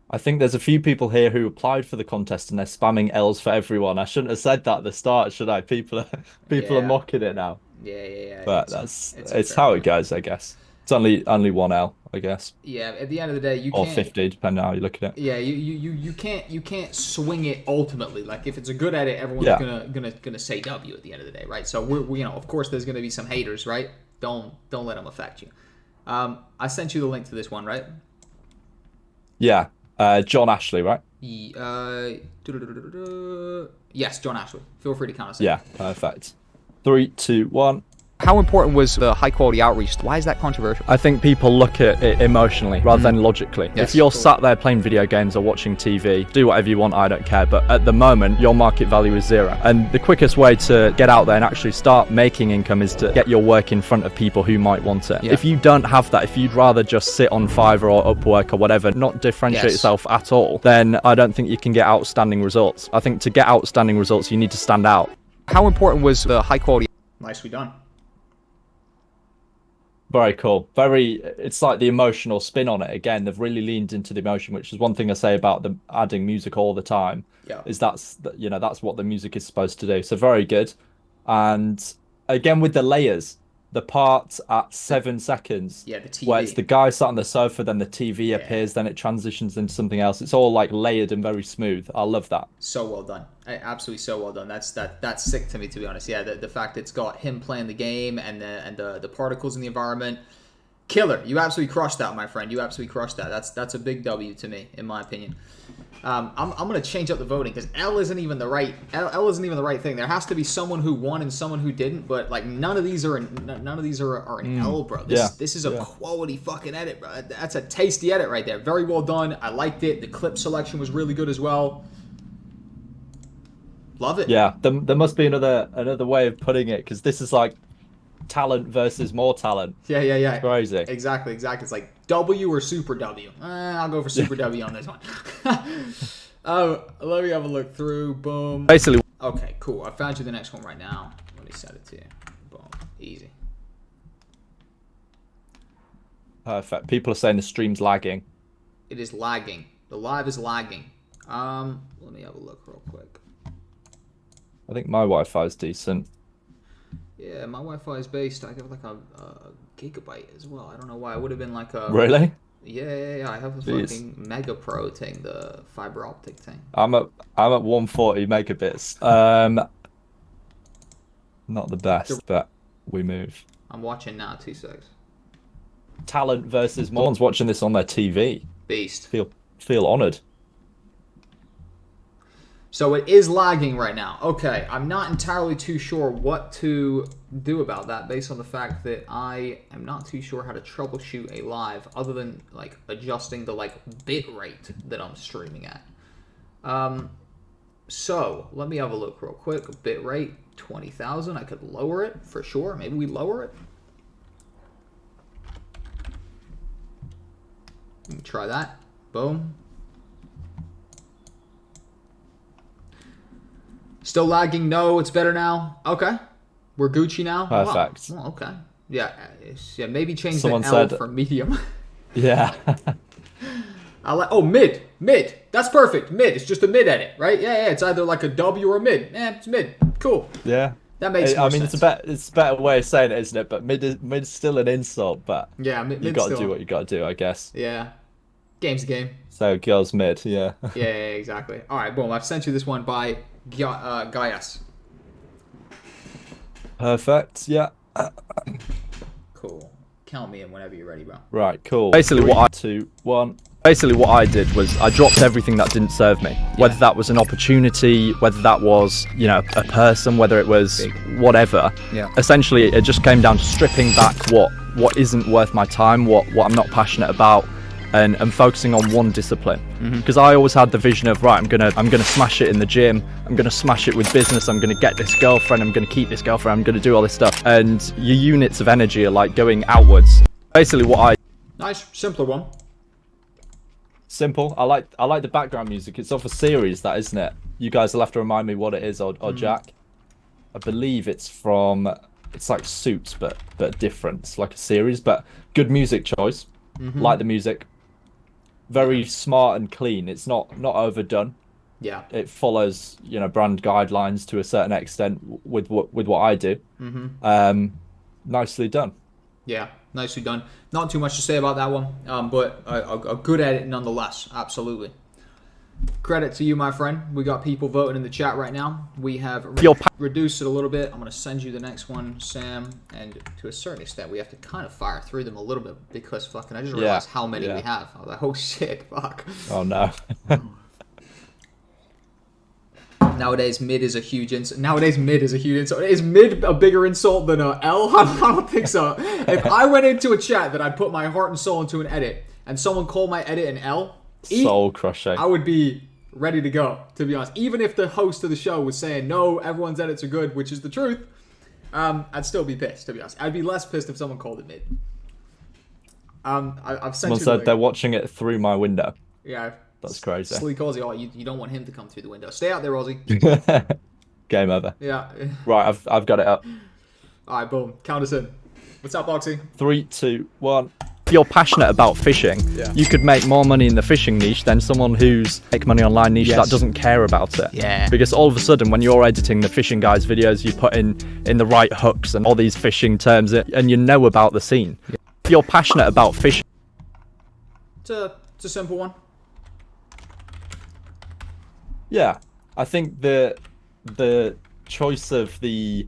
I think there's a few people here who applied for the contest and they're spamming L's for everyone. I shouldn't have said that at the start, should I? People are mocking it now. Yeah. But it's how it goes, I guess. It's only one L, I guess. Yeah, at the end of the day, you or can't... 50, depending on how you look at it. Yeah, you can't swing it ultimately. Like if it's a good edit, everyone's gonna say W at the end of the day, right? So we of course there's gonna be some haters, right? Don't let them affect you. I sent you the link to this one, right? Yeah, John Ashley, right? Yes, John Ashley. Feel free to count us in. Yeah, perfect. 3, 2, 1. How important was the high quality outreach? Why is that controversial? I think people look at it emotionally rather than logically. Yes, if you're sat there playing video games or watching TV, do whatever you want, I don't care. But at the moment, your market value is 0. And the quickest way to get out there and actually start making income is to get your work in front of people who might want it. Yeah. If you don't have that, if you'd rather just sit on Fiverr or Upwork or whatever, not differentiate yourself at all, then I don't think you can get outstanding results. I think to get outstanding results, you need to stand out. How important was the high quality? Nicely done. Very cool. It's like the emotional spin on it. Again, they've really leaned into the emotion, which is one thing I say about them adding music all the time. Yeah. Is that's what the music is supposed to do. So very good. And again, with the layers, the part at 7 seconds. Yeah, the TV. Where it's the guy sat on the sofa, then the TV appears, then it transitions into something else. It's all like layered and very smooth. I love that. So well done. Absolutely so well done. That's sick to me, to be honest. Yeah, the fact it's got him playing the game and the particles in the environment. Killer. You absolutely crushed that, my friend. You absolutely crushed that. That's a big W to me, in my opinion. I'm gonna change up the voting because L isn't even the right thing. There has to be someone who won and someone who didn't, but like none of these are an L, bro. This is a quality fucking edit, bro. That's a tasty edit right there. Very well done. I liked it. The clip selection was really good as well. Love it. Yeah, there must be another way of putting it, because this is like talent versus more talent. Yeah. It's crazy. Exactly. It's like W or Super W. I'll go for Super W on this one. Let me have a look through. Boom. Basically. Okay, cool. I found you the next one right now. Let me set it to you. Boom. Easy. Perfect. People are saying the stream's lagging. It is lagging. The live is lagging. Let me have a look real quick. I think my Wi-Fi is decent. Yeah, my Wi-Fi is based. I have like a gigabyte as well. I don't know why. It would have been like a... Really? Yeah. I have a fucking Mega Pro thing, the fiber optic thing. I'm at 140 megabits. Not the best, but we move. I'm watching now. 2 seconds. Talent versus more. Someone's watching this on their TV. Beast. Feel honoured. So it is lagging right now. Okay, I'm not entirely too sure what to do about that based on the fact that I am not too sure how to troubleshoot a live other than like adjusting the like bit rate that I'm streaming at. So let me have a look real quick. Bit rate 20,000. I could lower it for sure. Maybe we lower it. Try that. Boom. Still lagging? No, it's better now. Okay. We're Gucci now? Perfect. Wow. Oh, okay. Yeah, maybe change Someone the L said, for medium. Yeah. Oh, mid. That's perfect. Mid. It's just a mid edit, right? Yeah. It's either like a W or a mid. It's mid. Cool. Yeah. That makes more sense. It's a better way of saying it, isn't it? But mid's still an insult, but yeah, you got to do what you got to do, I guess. Yeah. Game's a game. So girls mid, yeah. yeah, exactly. All right, boom. I've sent you this one by Gaius. Perfect. Yeah. Cool. Count me in whenever you're ready, bro. Right. Cool. Basically, 3, 2, 1. Basically, what I did was I dropped everything that didn't serve me. Whether that was an opportunity, whether that was, a person, whether it was whatever. Yeah. Essentially, it just came down to stripping back what isn't worth my time, what I'm not passionate about, and focusing on one discipline. Because I always had the vision of, right, I'm gonna smash it in the gym. I'm gonna smash it with business. I'm gonna get this girlfriend. I'm gonna keep this girlfriend. I'm gonna do all this stuff. And your units of energy are like going outwards. Basically, nice, simpler one. Simple. I like the background music. It's off a series, that, isn't it? You guys will have to remind me what it is, or Jack. I believe it's like Suits, but different. It's like a series, but good music choice. Like the music. Very smart and clean. It's not overdone. Yeah. It follows, brand guidelines to a certain extent with what I do. Nicely done. Yeah, nicely done. Not too much to say about that one, but a good edit nonetheless. Absolutely. Credit to you, my friend. We got people voting in the chat right now. We have reduced it a little bit. I'm going to send you the next one, Sam. And to a certain extent, we have to kind of fire through them a little bit because fucking I just realized how many we have. I was like, oh shit, fuck. Oh no. Nowadays, mid is a huge insult. Is mid a bigger insult than a L? I don't think so. If I went into a chat that I put my heart and soul into an edit, and someone called my edit an L, soul crushing, I would be ready to go, to be honest. Even if the host of the show was saying, no, everyone's edits are good, which is the truth, I'd still be pissed, to be honest. I'd be less pissed if someone called it mid. I've sent someone said they're watching it through my window. Yeah. That's crazy. Sleek Aussie, you don't want him to come through the window. Stay out there, Aussie. Game over. Yeah. Right, I've got it up. All right, boom. Count us in. What's up, Boxy? 3, 2, 1. If you're passionate about fishing, you could make more money in the fishing niche than someone who's make money online niche that doesn't care about it. Yeah. Because all of a sudden, when you're editing the fishing guys' videos, you put in the right hooks and all these fishing terms, and you know about the scene. Yeah. If you're passionate about fishing, it's a simple one. Yeah, I think the choice of the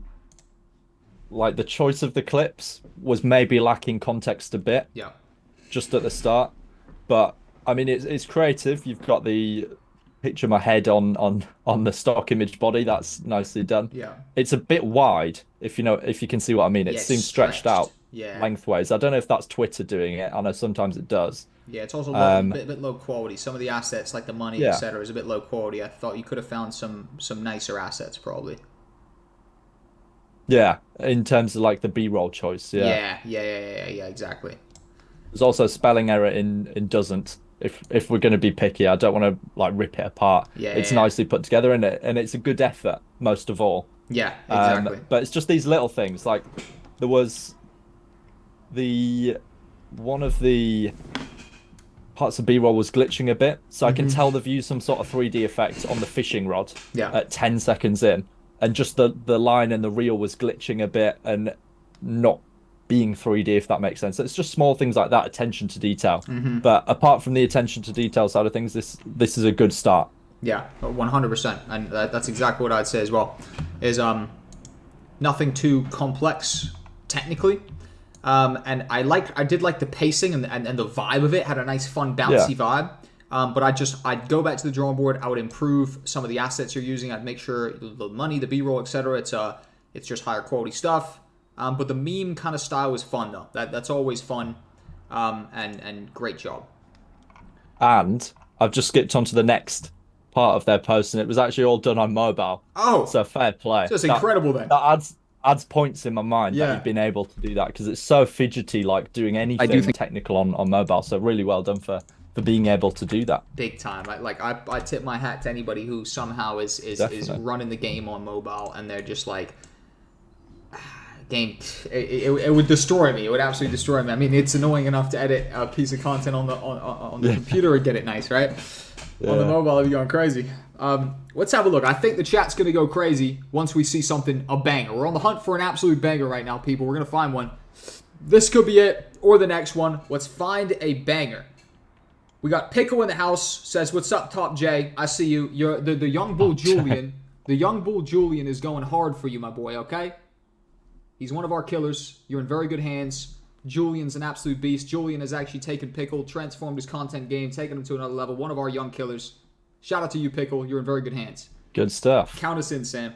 clips was maybe lacking context a bit. Yeah. Just at the start, but I mean it's creative. You've got the picture of my head on the stock image body. That's nicely done. Yeah. It's a bit wide, if you can see what I mean. It seems stretched out lengthways. I don't know if that's Twitter doing it. I know sometimes it does. Yeah, it's also a bit low quality. Some of the assets, like the money, etc., is a bit low quality. I thought you could have found some nicer assets, probably. Yeah, in terms of like the B-roll choice. Yeah, exactly. There's also a spelling error in doesn't. If we're going to be picky, I don't want to like rip it apart. Yeah, it's nicely put together, and it's a good effort most of all. Yeah, exactly. But it's just these little things. Like there was one of the parts of B-roll was glitching a bit, so I can tell they've used some sort of 3D effect on the fishing rod at 10 seconds in, and just the line and the reel was glitching a bit and not being 3D, if that makes sense. It's just small things like that, attention to detail. But apart from the attention to detail side of things, this is a good start. Yeah, 100%, and that's exactly what I'd say as well. Is nothing too complex technically. And I did like the pacing and the vibe of it. Had a nice, fun, bouncy vibe. But I'd go back to the drawing board. I would improve some of the assets you're using. I'd make sure the money, the B-roll, etc. It's just higher quality stuff. But the meme kind of style is fun though. That's always fun. And great job. And I've just skipped on to the next part of their post, and it was actually all done on mobile. Oh, so fair play. So it's incredible then. That adds points in my mind that you've been able to do that, because it's so fidgety, like doing anything technical on mobile. So really well done for being able to do that. Big time. I tip my hat to anybody who somehow is running the game on mobile, and they're just like game, it would destroy me. It would absolutely destroy me. I mean, it's annoying enough to edit a piece of content on the computer and get it nice, right? On the mobile, I'd be going crazy. Let's have a look. I think the chat's going to go crazy once we see something, a banger. We're on the hunt for an absolute banger right now, people. We're going to find one. This could be it, or the next one. Let's find a banger. We got Pickle in the house, says, what's up, Top J? I see you. You're the young bull Julian. The young bull Julian is going hard for you, my boy, okay? He's one of our killers. You're in very good hands. Julian's an absolute beast. Julian has actually taken Pickle, transformed his content game, taken him to another level. One of our young killers. Shout out to you, Pickle. You're in very good hands. Good stuff. Count us in, Sam.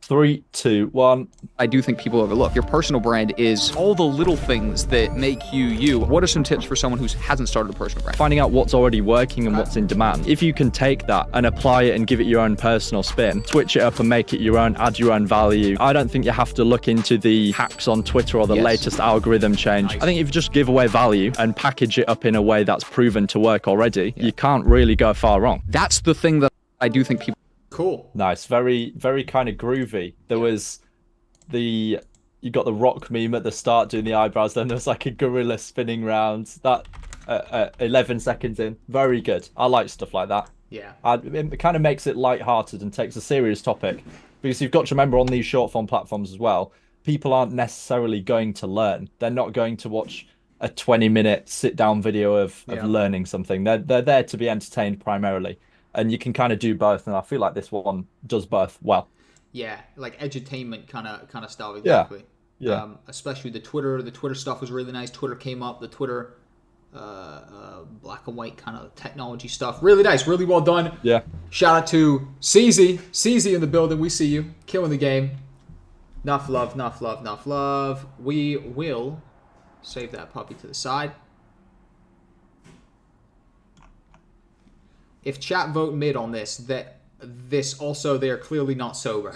3, 2, 1. I do think people overlook. Your personal brand is all the little things that make you you. What are some tips for someone who hasn't started a personal brand? Finding out what's already working and what's in demand. If you can take that and apply it and give it your own personal spin, switch it up and make it your own, add your own value. I don't think you have to look into the hacks on Twitter or the latest algorithm change. Nice. I think if you just give away value and package it up in a way that's proven to work already, you can't really go far wrong. That's the thing that I do think people... Cool. Nice. Very, very kind of groovy. There was you got the rock meme at the start doing the eyebrows, then there was like a gorilla spinning round. That 11 seconds in. Very good. I like stuff like that. Yeah. It kind of makes it light-hearted and takes a serious topic. Because you've got to remember on these short-form platforms as well, people aren't necessarily going to learn. They're not going to watch a 20-minute sit-down video of learning something. They're there to be entertained primarily. And you can kind of do both, and I feel like this one does both well. Yeah, like edutainment kind of style, exactly. Yeah. Especially the Twitter stuff was really nice. Twitter came up, the Twitter black and white kind of technology stuff. Really nice, really well done. Yeah. Shout out to CZ in the building. We see you, killing the game. Enough love. We will save that puppy to the side. If chat vote mid on this, this also, they are clearly not sober.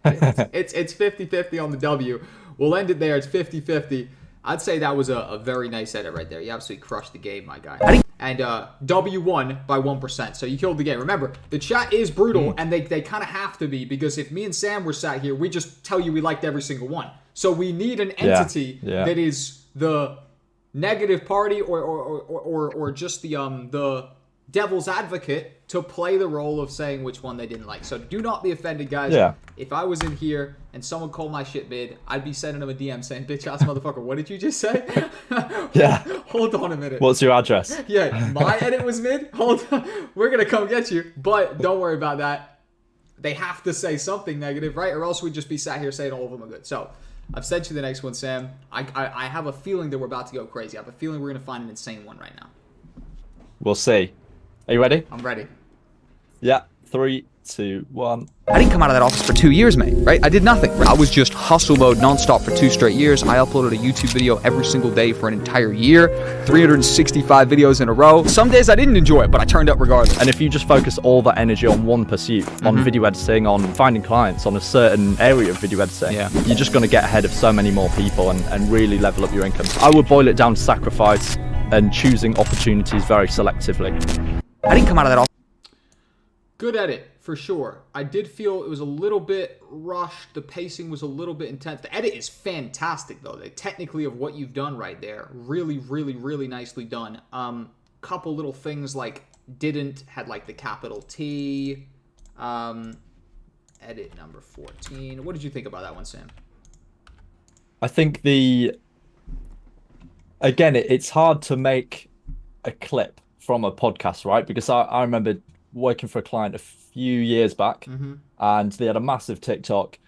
it's 50-50 on the W. We'll end it there. It's 50-50. I'd say that was a very nice edit right there. You absolutely crushed the game, my guy. And W won by 1%. So you killed the game. Remember, the chat is brutal, and they kind of have to be, because if me and Sam were sat here, we just tell you we liked every single one. So we need an entity that is the negative party or just the devil's advocate to play the role of saying which one they didn't like. So do not be offended, guys. Yeah. If I was in here and someone called my shit mid, I'd be sending them a DM saying, bitch ass motherfucker, what did you just say? Yeah. Hold on a minute. What's your address? Yeah, my edit was mid? Hold on. We're going to come get you. But don't worry about that. They have to say something negative, right? Or else we'd just be sat here saying all of them are good. So I've sent you the next one, Sam. I have a feeling that we're about to go crazy. I have a feeling we're going to find an insane one right now. We'll see. Are you ready? I'm ready. Yeah. 3, 2, 1. I didn't come out of that office for 2 years, mate, right? I did nothing. I was just hustle mode nonstop for 2 straight years. I uploaded a YouTube video every single day for an entire year, 365 videos in a row. Some days I didn't enjoy it, but I turned up regardless. And if you just focus all that energy on one pursuit, on video editing, on finding clients, on a certain area of video editing, you're just going to get ahead of so many more people and really level up your income. I would boil it down to sacrifice and choosing opportunities very selectively. I didn't come out of that office. Good edit, for sure. I did feel it was a little bit rushed. The pacing was a little bit intense. The edit is fantastic, though. Technically, of what you've done right there. Really, really, really nicely done. Couple little things like had like the capital T. Edit number 14. What did you think about that one, Sam? I think again, it's hard to make a clip from a podcast, right? Because I remember working for a client a few years back, and they had a massive TikTok,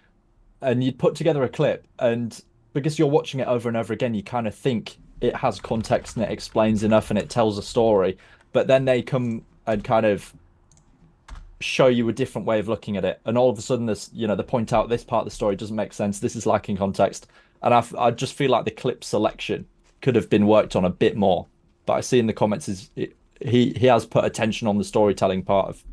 and you'd put together a clip, and because you're watching it over and over again, you kind of think it has context and it explains enough and it tells a story, but then they come and kind of show you a different way of looking at it, and all of a sudden they point out this part of the story doesn't make sense, this is lacking context, and I just feel like the clip selection could have been worked on a bit more. But I see in the comments he has put attention on the storytelling part of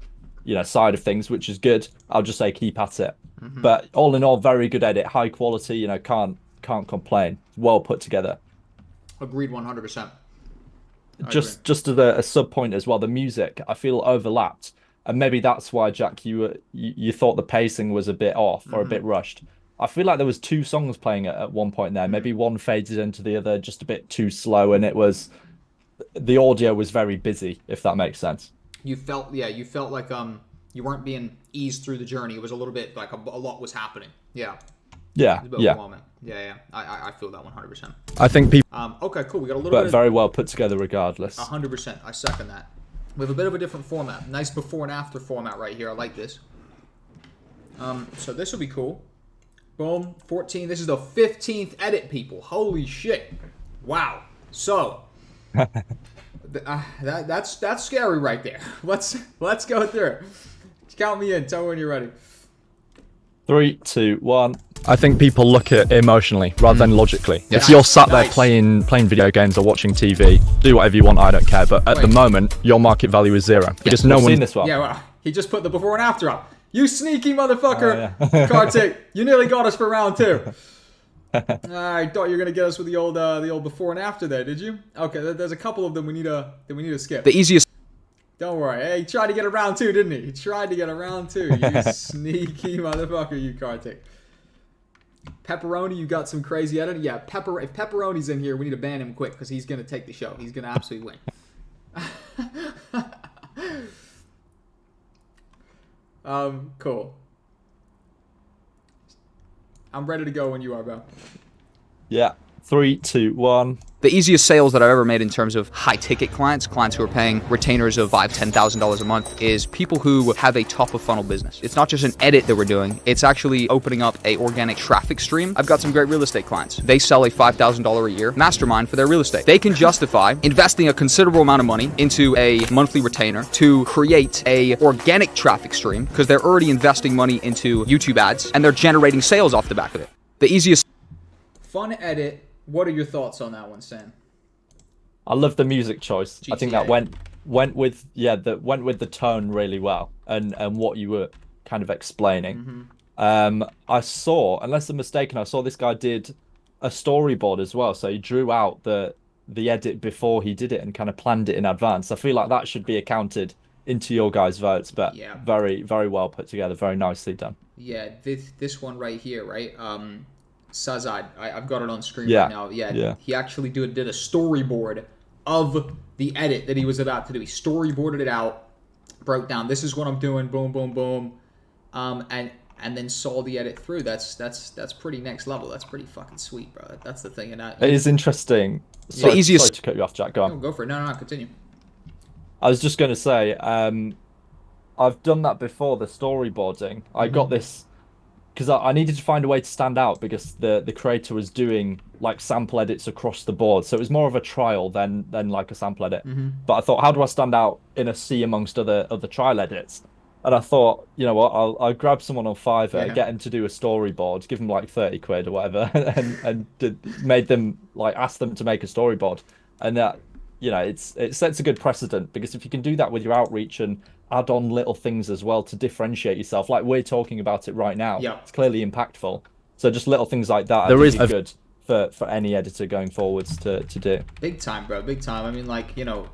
side of things, which is good. I'll just say keep at it. But all in all, very good edit, high quality. Can't complain. Well put together. Agreed, 100%. Just as a sub point as well, the music I feel overlapped, And maybe that's why, Jack, you thought the pacing was a bit off or a bit rushed. I feel like there was 2 songs playing at one point there. Maybe one faded into the other just a bit too slow, and the audio was very busy, if that makes sense. You felt like you weren't being eased through the journey. It was a little bit like a lot was happening. Yeah. Yeah. Yeah. Yeah. I feel that 100%. I think people. Okay, cool. We got a little bit. Very well put together, regardless. 100%. I second that. We have a bit of a different format. Nice before and after format right here. I like this. So this will be cool. Boom. 14. This is the 15th edit, people. Holy shit. Wow. So that's scary right there. Let's go through it. Count me in. Tell me when you're ready. 3, 2, 1. I think people look at it emotionally rather than logically. Yeah. If you're sat there playing video games or watching TV, do whatever you want, I don't care. But at the moment, your market value is 0. Because no one's seen this one. Yeah, well, he just put the before and after up. You sneaky motherfucker. Kartik, you nearly got us for round 2. I thought you were gonna get us with the old before and after there, did you? Okay, there's a couple of them we need to skip. The easiest. Don't worry. Hey, he tried to get a round 2, didn't he? He tried to get a round 2. You sneaky motherfucker, you Kartik. Pepperoni, you got some crazy editing. Yeah, if Pepperoni's in here, we need to ban him quick because he's gonna take the show. He's gonna absolutely win. Cool. I'm ready to go when you are, bro. Yeah. 3, 2, 1. The easiest sales that I've ever made in terms of high-ticket clients who are paying retainers of $5,000, $10,000 a month, is people who have a top-of-funnel business. It's not just an edit that we're doing. It's actually opening up a organic traffic stream. I've got some great real estate clients. They sell a $5,000 a year mastermind for their real estate. They can justify investing a considerable amount of money into a monthly retainer to create a organic traffic stream because they're already investing money into YouTube ads and they're generating sales off the back of it. The easiest... Fun edit. What are your thoughts on that one, Sam? I love the music choice. GTA. I think that went with the tone really well and what you were kind of explaining. I saw, unless I'm mistaken, I saw this guy did a storyboard as well. So he drew out the edit before he did it and kind of planned it in advance. I feel like that should be accounted into your guys' votes, but yeah. Very, very well put together, very nicely done. Yeah, this one right here, right? Sazad, I've got it on screen right now. Yeah, he actually did a storyboard of the edit that he was about to do. He storyboarded it out, broke down, this is what I'm doing, boom, boom, boom, and then saw the edit through. That's pretty next level. That's pretty fucking sweet, bro. That's the thing. And it is interesting. Sorry to cut you off, Jack. Go on. Go for it. No, continue. I was just going to say, I've done that before, the storyboarding. I got this because I needed to find a way to stand out because the creator was doing like sample edits across the board. So it was more of a trial than like a sample edit. But I thought, how do I stand out in a sea amongst other trial edits? And I thought, you know what, I'll grab someone on Fiverr, get him to do a storyboard, give him like 30 quid or whatever, and made them, like, ask them to make a storyboard. And that, you know, it sets a good precedent, because if you can do that with your outreach and add on little things as well to differentiate yourself, like we're talking about it right now, it's clearly impactful. So just little things like that, I think is good for any editor going forwards to do. Big time, bro, big time. I mean, like, you know,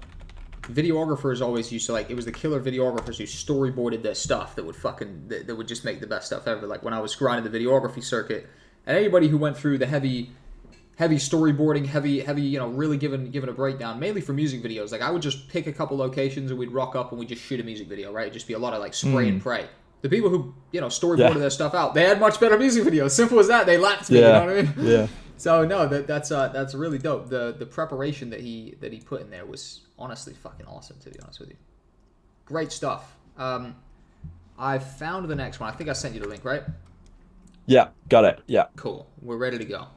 videographers always used to, like, it was the killer videographers who storyboarded their stuff that would just make the best stuff ever. Like when I was grinding the videography circuit, and anybody who went through the heavy storyboarding, heavy, you know, really giving a breakdown, mainly for music videos. Like I would just pick a couple locations and we'd rock up and we'd just shoot a music video, right? It'd just be a lot of like spray and pray. The people who, you know, storyboarded their stuff out, they had much better music videos. Simple as that. They lapped me, you know what I mean? Yeah. So no, that's really dope. The preparation that he put in there was honestly fucking awesome, to be honest with you. Great stuff. I found the next one. I think I sent you the link, right? Yeah, got it. Yeah. Cool. We're ready to go.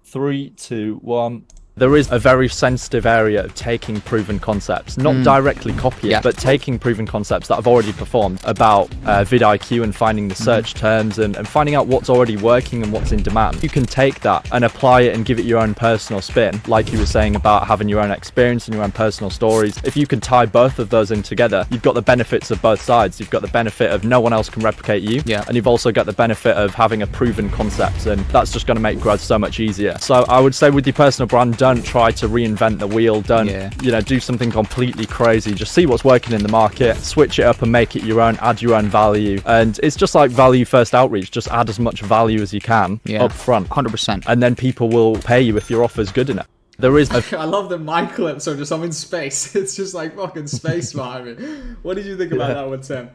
3, 2, 1. There is a very sensitive area of taking proven concepts, not directly copying, but taking proven concepts that have already performed about vidIQ and finding the search terms and finding out what's already working and what's in demand. You can take that and apply it and give it your own personal spin, like you were saying about having your own experience and your own personal stories. If you can tie both of those in together, you've got the benefits of both sides. You've got the benefit of no one else can replicate you, and you've also got the benefit of having a proven concept, and that's just going to make growth so much easier. So I would say with your personal brand, Don't try to reinvent the wheel. Don't, you know, do something completely crazy. Just see what's working in the market, switch it up and make it your own, add your own value. And it's just like value first outreach. Just add as much value as you can up front. 100%. And then people will pay you if your offer's good enough. There is I love that my clips are just, I'm in space. It's just like fucking space behind me. What did you think about that one, Sam?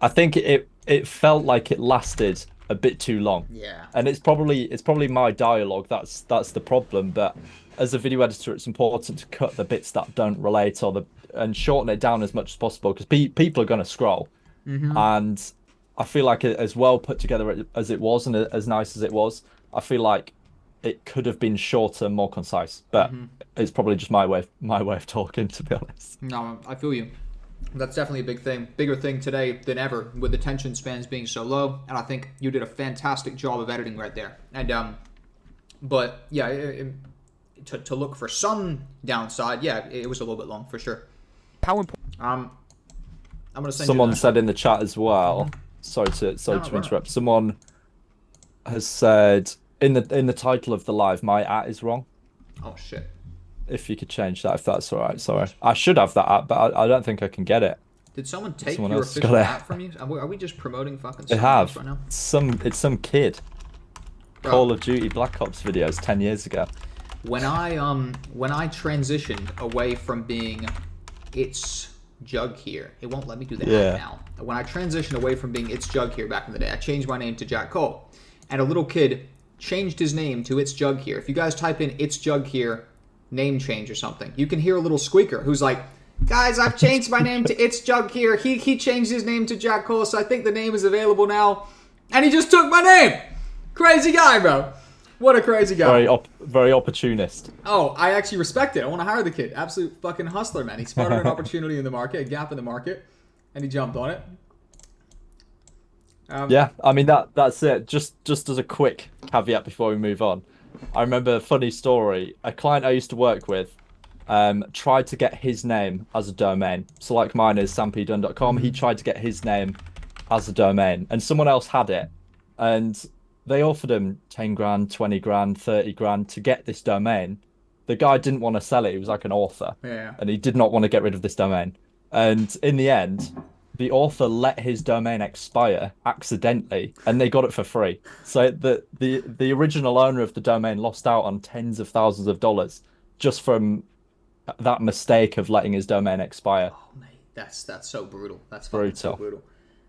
I think it felt like it lasted a bit too long. Yeah. And it's probably my dialogue that's the problem. But as a video editor, it's important to cut the bits that don't relate and shorten it down as much as possible, because people are going to scroll. And I feel like as well put together as it was and as nice as it was, I feel like it could have been shorter, more concise. But it's probably just my way of talking, to be honest. No, I feel you. That's definitely a big thing, bigger thing today than ever, with attention spans being so low. And I think you did a fantastic job of editing right there. And but yeah, to look for some downside, yeah, it was a little bit long for sure. How important? I'm gonna send Someone you said in the chat as well. Sorry to interrupt. Someone has said in the title of the live, my @ is wrong. Oh shit. If you could change that, if that's all right. Sorry, I should have that @ but I don't think I can get it. Did someone take Someone your else official got it. @ from you? Are we just promoting fucking? They have. right now? It's some kid. Bro. Call of Duty Black Ops videos 10 years ago. When I transitioned away from being It's Jug Here, it won't let me do that now. When I transitioned away from being It's Jug Here back in the day, I changed my name to Jack Cole, and a little kid changed his name to It's Jug Here. If you guys type in It's Jug Here name change or something, you can hear a little squeaker who's like, guys, I've changed my name to It's Jug Here. He changed his name to Jack Cole, so I think the name is available now. And he just took my name. Crazy guy, bro. What a crazy guy. Very opportunist. Oh, I actually respect it. I want to hire the kid. Absolute fucking hustler, man. He spotted an opportunity in the market, a gap in the market, and he jumped on it. Yeah, I mean that's it. Just as a quick caveat before we move on, I remember a funny story. A client I used to work with tried to get his name as a domain. So like mine is sampdunn.com. He tried to get his name as a domain, and someone else had it, and they offered him 10 grand, 20 grand, 30 grand to get this domain. The guy didn't want to sell it. He was like an author, and he did not want to get rid of this domain. And in the end, the author let his domain expire accidentally, and they got it for free. So the original owner of the domain lost out on tens of thousands of dollars just from that mistake of letting his domain expire. Oh, mate, that's so brutal. That's fucking so brutal.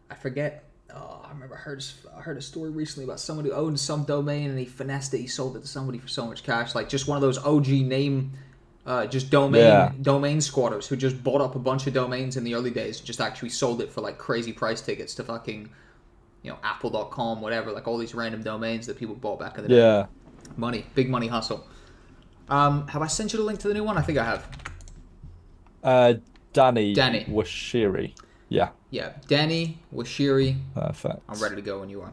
I forget. Oh, I remember I heard a story recently about someone who owned some domain and he finessed it. He sold it to somebody for so much cash, like just one of those OG name. Just domain squatters who just bought up a bunch of domains in the early days, just actually sold it for like crazy price tickets to fucking, apple.com, whatever, like all these random domains that people bought back in the day. Yeah. Money, big money hustle. Have I sent you the link to the new one? I think I have. Danny Washiri. Yeah. Yeah, Danny Washiri. Perfect. I'm ready to go when you are.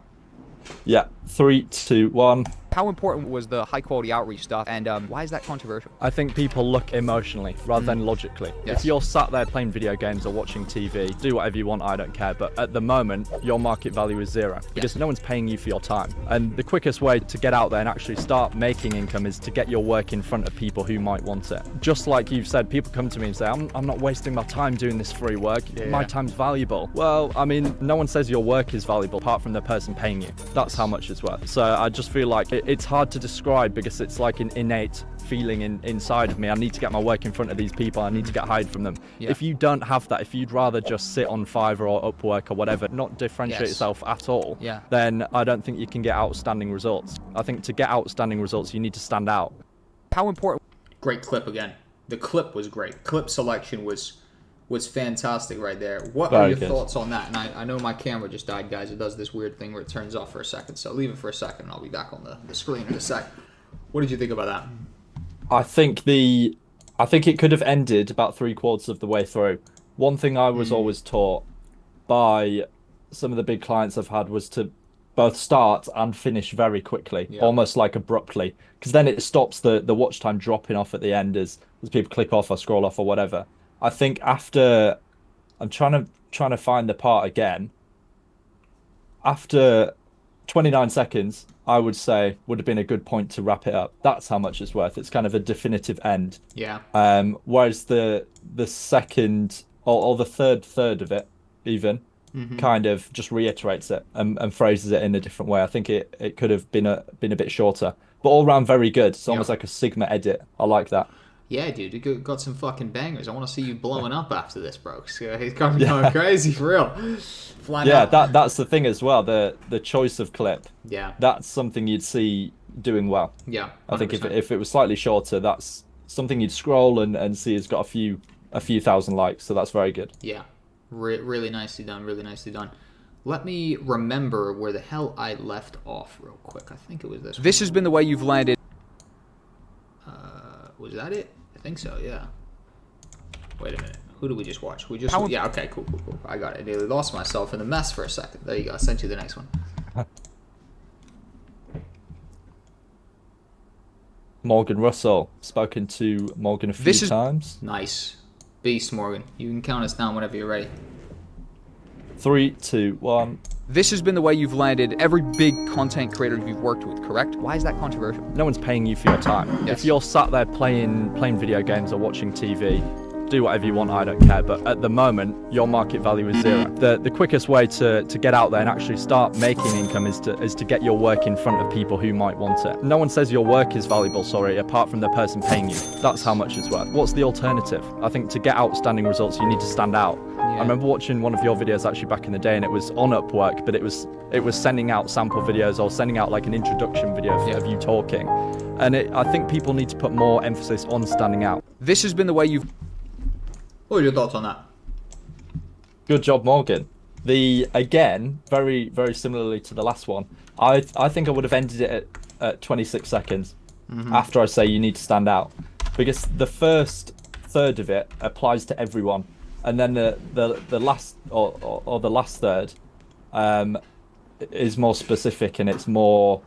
Yeah, 3, 2, 1. How important was the high quality outreach stuff, and why is that controversial? I think people look emotionally rather than logically. Yes. If you're sat there playing video games or watching TV, do whatever you want, I don't care. But at the moment, your market value is zero because no one's paying you for your time. And the quickest way to get out there and actually start making income is to get your work in front of people who might want it. Just like you've said, people come to me and say, I'm not wasting my time doing this free work. My time's valuable. Well, I mean, no one says your work is valuable apart from the person paying you. That's how much it's worth. So I just feel like it's hard to describe because it's like an innate feeling inside of me. I need to get my work in front of these people. I need to get hired from them. If you don't have that, if you'd rather just sit on Fiverr or Upwork or whatever, not differentiate yourself at all, then I don't think you can get outstanding results. I think to get outstanding results, you need to stand out. How important? Great clip again. The clip was great. Clip selection was fantastic right there. What are your thoughts on that? And I know my camera just died, guys. It does this weird thing where it turns off for a second. So leave it for a second and I'll be back on the screen in a sec. What did you think about that? I think it could have ended about 3/4 of the way through. One thing I was always taught by some of the big clients I've had was to both start and finish very quickly, almost like abruptly, because then it stops the watch time dropping off at the end as people click off or scroll off or whatever. I think after, I'm trying to find the part again. After 29 seconds, I would say, would have been a good point to wrap it up. That's how much it's worth. It's kind of a definitive end. Yeah. Whereas the second or the third of it, even, kind of just reiterates it and phrases it in a different way. I think it could have been a bit shorter, but all around very good. It's almost like a Sigma edit. I like that. Yeah, dude, you got some fucking bangers. I want to see you blowing up after this, bro. He's going crazy for real. That's the thing as well. The choice of clip. Yeah. That's something you'd see doing well. Yeah. 100%. I think if it was slightly shorter, that's something you'd scroll and see it's got a few thousand likes. So that's very good. Yeah. Really nicely done. Really nicely done. Let me remember where the hell I left off real quick. I think it was this. This has been the way you've landed. Was that it? I think so, yeah. Wait a minute. Who did we just watch? Yeah, okay, cool. I got it. I nearly lost myself in the mess for a second. There you go. I sent you the next one. Morgan Russell. Spoken to Morgan a few times. Nice. Beast, Morgan. You can count us down whenever you're ready. 3, 2, 1. This has been the way you've landed every big content creator you've worked with, correct? Why is that controversial? No one's paying you for your time. Yes. If you're sat there playing video games or watching TV, do whatever you want, I don't care. But at the moment, your market value is zero. The quickest way to get out there and actually start making income is to get your work in front of people who might want it. No one says your work is valuable, apart from the person paying you. That's how much it's worth. What's the alternative? I think to get outstanding results, you need to stand out. I remember watching one of your videos actually back in the day, and it was on Upwork, but it was sending out sample videos or sending out like an introduction video of you talking. And I think people need to put more emphasis on standing out. This has been the way you've... What are your thoughts on that? Good job, Morgan. Again, very, very similarly to the last one, I think I would have ended it at 26 seconds after I say you need to stand out. Because the first third of it applies to everyone. And then the last or the last third is more specific, and it's more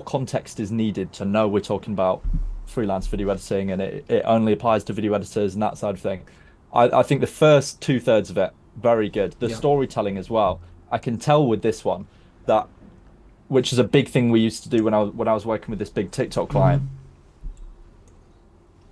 context is needed to know we're talking about freelance video editing, and it only applies to video editors and that side of thing. I think the first 2/3 of it, very good. The storytelling as well. I can tell with this one that, which is a big thing we used to do when I was working with this big TikTok client,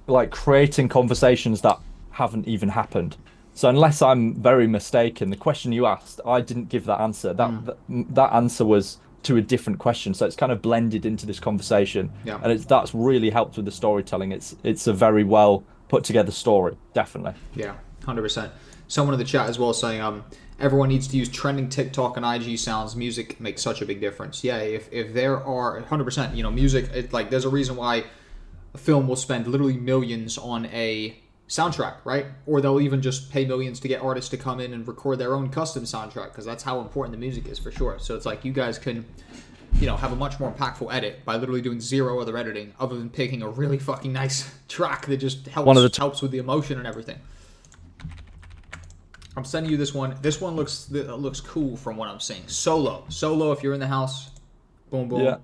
like creating conversations that haven't even happened. So unless I'm very mistaken, the question you asked, I didn't give that answer. That answer was to a different question. So it's kind of blended into this conversation, and that's really helped with the storytelling. It's a very well put together story, definitely. Yeah, 100%. Someone in the chat as well saying, everyone needs to use trending TikTok and IG sounds. Music makes such a big difference. Yeah, if there are 100%, music. It's like there's a reason why a film will spend literally millions on a soundtrack, right? Or they'll even just pay millions to get artists to come in and record their own custom soundtrack, because that's how important the music is for sure. So it's like you guys can, have a much more impactful edit by literally doing zero other editing other than picking a really fucking nice track that just helps with the emotion and everything. I'm sending you this one. This one looks cool from what I'm seeing. Solo, if you're in the house, boom, boom. Yeah.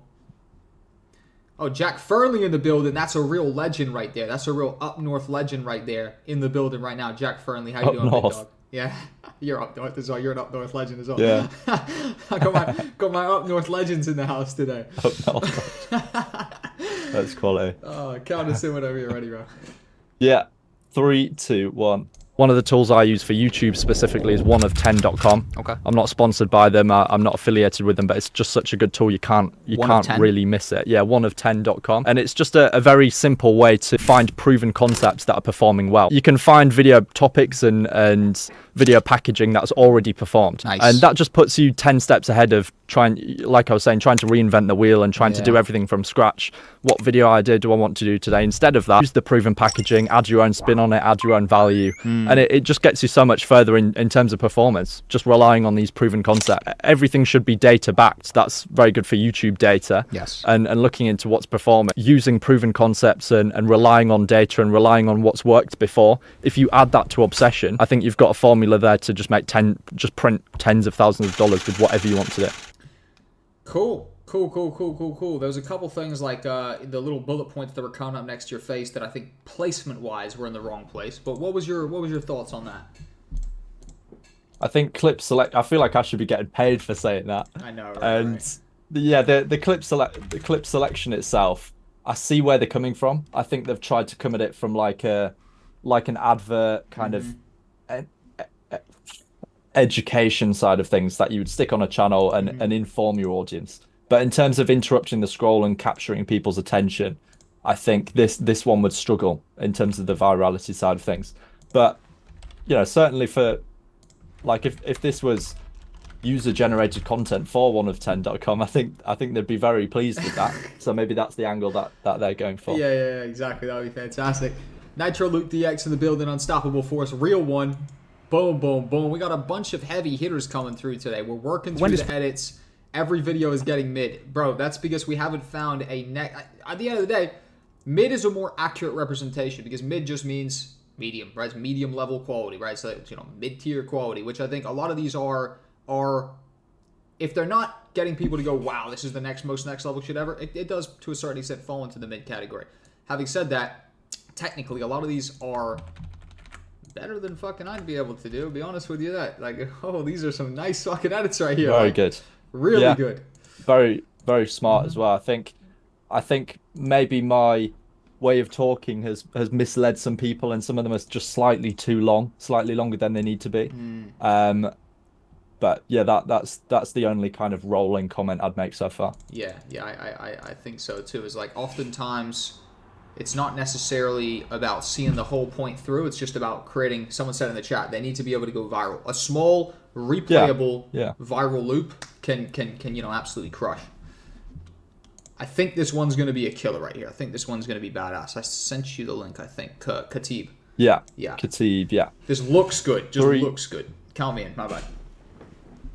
Oh, Jack Fernley in the building. That's a real legend right there. That's a real up north legend right there in the building right now. Jack Fernley, how you doing, big dog? Yeah, you're up north as well. You're an up north legend as well. Yeah. I got my up north legends in the house today. That's quality. Oh, count us in whenever you're ready, bro. Yeah, 3, 2, 1. One of the tools I use for YouTube specifically is oneof10.com. Okay. I'm not sponsored by them. I'm not affiliated with them, but it's just such a good tool. You can't really miss it. Yeah, oneof10.com. And it's just a very simple way to find proven concepts that are performing well. You can find video topics and video packaging that's already performed. Nice. And that just puts you 10 steps ahead of trying to reinvent the wheel and trying to do everything from scratch. What video idea do I want to do today? Instead of that, use the proven packaging, add your own spin on it, add your own value. And it just gets you so much further in terms of performance, just relying on these proven concepts. Everything should be data backed. That's very good for YouTube data. Yes. And looking into what's performing, using proven concepts and relying on data and relying on what's worked before. If you add that to obsession, I think you've got a formula there to just print tens of thousands of dollars with whatever you want to do. Cool. There was a couple things like the little bullet points that were coming up next to your face that I think placement-wise were in the wrong place. But what was your thoughts on that? I think clip select. I feel like I should be getting paid for saying that. I know, right? And the clip selection itself, I see where they're coming from. I think they've tried to come at it from like an advert kind of education side of things that you would stick on a channel and inform your audience. But in terms of interrupting the scroll and capturing people's attention, I think this one would struggle in terms of the virality side of things. But certainly for like if this was user generated content for 1of10.com, I think they'd be very pleased with that. So maybe that's the angle that they're going for. Yeah, exactly. That would be fantastic. Nitro Luke DX in the building, Unstoppable Force, real one. Boom, boom, boom. We got a bunch of heavy hitters coming through today. We're working through the edits. Every video is getting mid. Bro, that's because we haven't found a at the end of the day, mid is a more accurate representation because mid just means medium, right? It's medium level quality, right? So it's, mid-tier quality, which I think a lot of these are if they're not getting people to go, wow, this is the next level shit ever, it does to a certain extent fall into the mid category. Having said that, technically a lot of these are better than fucking I'd be able to do, to be honest with you. That these are some nice fucking edits right here. Very good. Really good. Very, very smart as well. I think maybe my way of talking has misled some people, and some of them are just slightly too long, slightly longer than they need to be. But yeah, that's the only kind of rolling comment I'd make so far. Yeah, I think so too. Is like oftentimes it's not necessarily about seeing the whole point through. It's just about creating. Someone said in the chat they need to be able to go viral. A small replayable viral loop can absolutely crush. I think this one's going to be a killer right here. I think this one's going to be badass. I sent you the link, I think. Khatib. Yeah. Khatib, yeah. This looks good. Looks good. Count me in. My bad.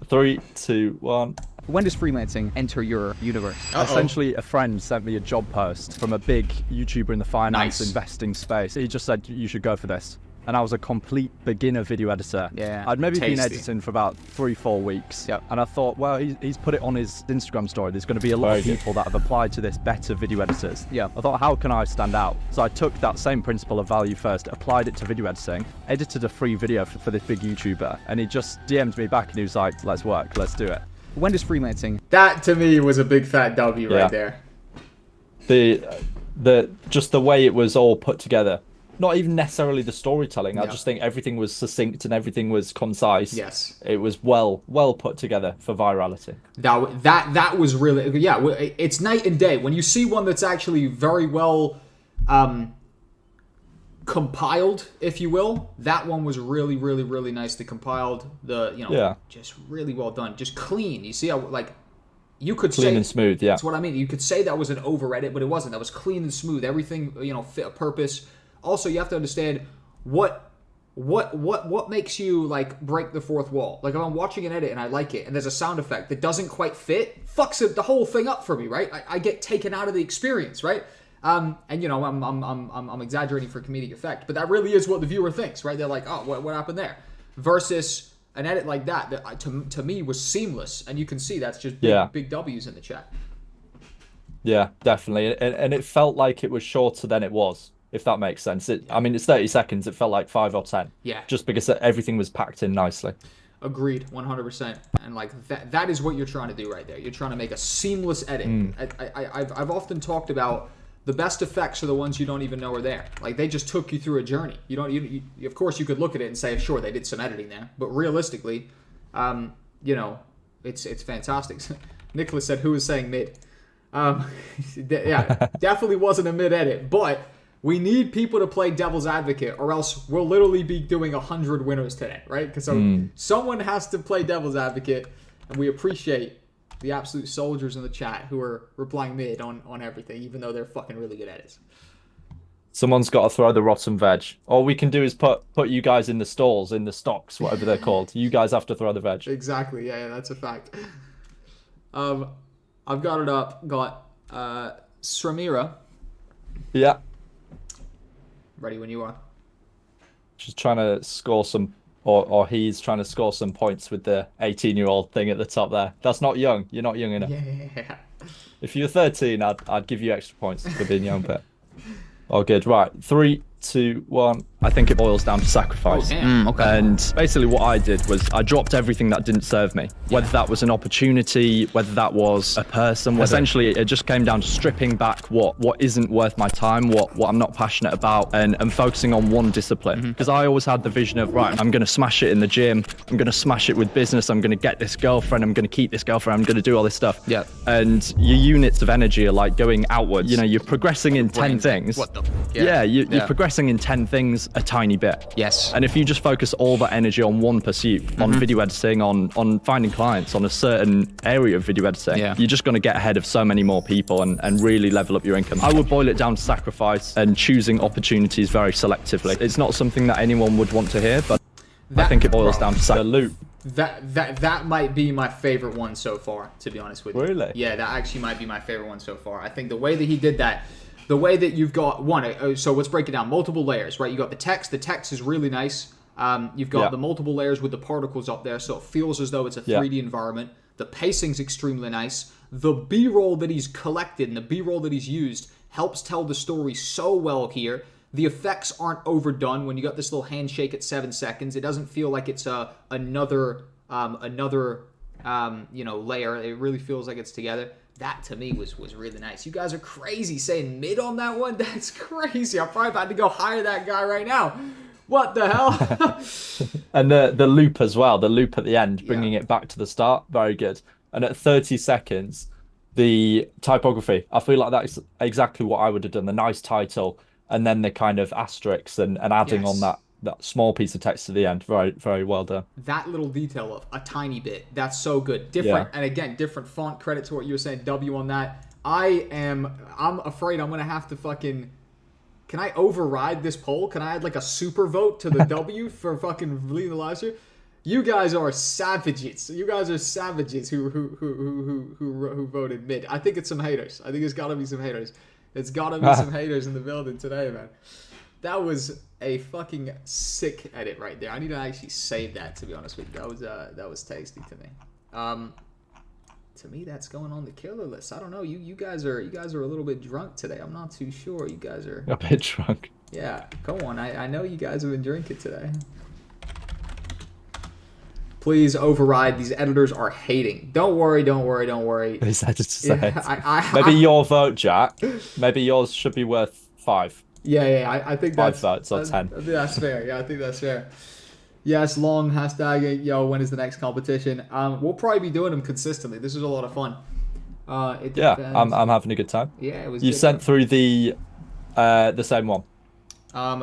3, 2, 1. When does freelancing enter your universe? Essentially, a friend sent me a job post from a big YouTuber in the finance investing space. He just said, you should go for this. And I was a complete beginner video editor. Yeah, I'd maybe been editing for about 3-4 weeks. Yep. And I thought, well, he's put it on his Instagram story. There's going to be a lot of people that have applied to this, better video editors. Yeah. I thought, how can I stand out? So I took that same principle of value first, applied it to video editing, edited a free video for this big YouTuber, and he just DM'd me back and he was like, let's work, let's do it. When does freelancing? That to me was a big fat W right there. Just the way it was all put together. Not even necessarily the storytelling. I just think everything was succinct and everything was concise. Yes, it was well put together for virality. That was really It's night and day when you see one that's actually very well compiled, if you will. That one was really, really, really nicely compiled. Just really well done, just clean. You see how you could clean and smooth. Yeah, that's what I mean. You could say that was an over edit, but it wasn't. That was clean and smooth. Everything fit a purpose. Also, you have to understand what makes you break the fourth wall. Like if I'm watching an edit and I like it, and there's a sound effect that doesn't quite fit, fucks the whole thing up for me, right? I get taken out of the experience, right? I'm exaggerating for comedic effect, but that really is what the viewer thinks, right? They're like, oh, what happened there? Versus an edit like that to me was seamless, and you can see that's just big W's in the chat. Yeah, definitely, and it felt like it was shorter than it was. If that makes sense. I mean, it's 30 seconds. It felt like 5 or 10. Yeah. Just because everything was packed in nicely. Agreed, 100%. And that is what you're trying to do right there. You're trying to make a seamless edit. I've often talked about the best effects are the ones you don't even know are there. Like they just took you through a journey. Of course you could look at it and say, sure, they did some editing there, but realistically, it's fantastic. Nicholas said, who is saying mid? Definitely wasn't a mid edit, but we need people to play devil's advocate, or else we'll literally be doing 100 winners today, right? Because someone has to play devil's advocate, and we appreciate the absolute soldiers in the chat who are replying mid on everything, even though they're fucking really good edits. Someone's got to throw the rotten veg. All we can do is put you guys in the stalls, in the stocks, whatever they're called. You guys have to throw the veg. Exactly. Yeah, that's a fact. I've got it up. Got Sramira. Yeah. Ready when you are. She's trying to score some, or he's trying to score some points with the 18-year-old thing at the top there. That's not young. You're not young enough. Yeah. If you're 13, I'd give you extra points for being young, but all good. Right, 3, 2, 1. I think it boils down to sacrifice. Okay. And basically what I did was I dropped everything that didn't serve me, whether that was an opportunity, whether that was a person. Essentially, it just came down to stripping back what isn't worth my time, what I'm not passionate about, and focusing on one discipline. Because I always had the vision of, right, I'm going to smash it in the gym, I'm going to smash it with business, I'm going to get this girlfriend, I'm going to keep this girlfriend, I'm going to do all this stuff. Yeah. And your units of energy are like going outwards. You know, you're progressing in 10 things. What the? You're progressing in 10 things a tiny bit. Yes. And if you just focus all that energy on one pursuit, on video editing, on finding clients, on a certain area of video editing, you're just going to get ahead of so many more people and really level up your income. I would boil it down to sacrifice and choosing opportunities very selectively. It's not something that anyone would want to hear, but I think it boils down to the loop. That might be my favorite one so far, to be honest with you. Really? Yeah, that actually might be my favorite one so far. I think the way that he did that, the way that you've got so let's break it down. Multiple layers, right? You got the text. The text is really nice. You've got the multiple layers with the particles up there, so it feels as though it's a 3D environment. The pacing's extremely nice. The B-roll that he's collected and the B-roll that he's used helps tell the story so well here. The effects aren't overdone. When you got this little handshake at 7 seconds, it doesn't feel like it's another layer. It really feels like it's together. That to me was really nice. You guys are crazy saying mid on that one. That's crazy. I'm probably about to go hire that guy right now. What the hell? And the loop as well. The loop at the end, bringing it back to the start. Very good. And at 30 seconds, the typography. I feel like that's exactly what I would have done. The nice title, and then the kind of asterisks and adding on that small piece of text to the end. Very, very well done. That little detail of a tiny bit. That's so good. Different, and again, different font. Credit to what you were saying, W on that. I'm afraid I'm going to have to fucking... Can I override this poll? Can I add like a super vote to the W for fucking leading the live stream? You guys are savages. You guys are savages who voted mid. I think it's some haters. I think it's got to be some haters. It's got to be some haters in the building today, man. That was a fucking sick edit right there. I need to actually save that, to be honest with you. That was tasty to me. To me, that's going on the killer list. I don't know. You guys are a little bit drunk today. I'm not too sure. You guys are a bit drunk. Yeah, come on. I know you guys have been drinking today. Please override. These editors are hating. Don't worry. These editors say maybe your vote, Jack. Maybe yours should be worth 5. Yeah. I think that's 5 votes or 10. I think that's fair. Yeah, I think that's fair. Yes, long hashtag. Yo, when is the next competition? We'll probably be doing them consistently. This is a lot of fun. I'm having a good time. Yeah, it was. You sent through the same one.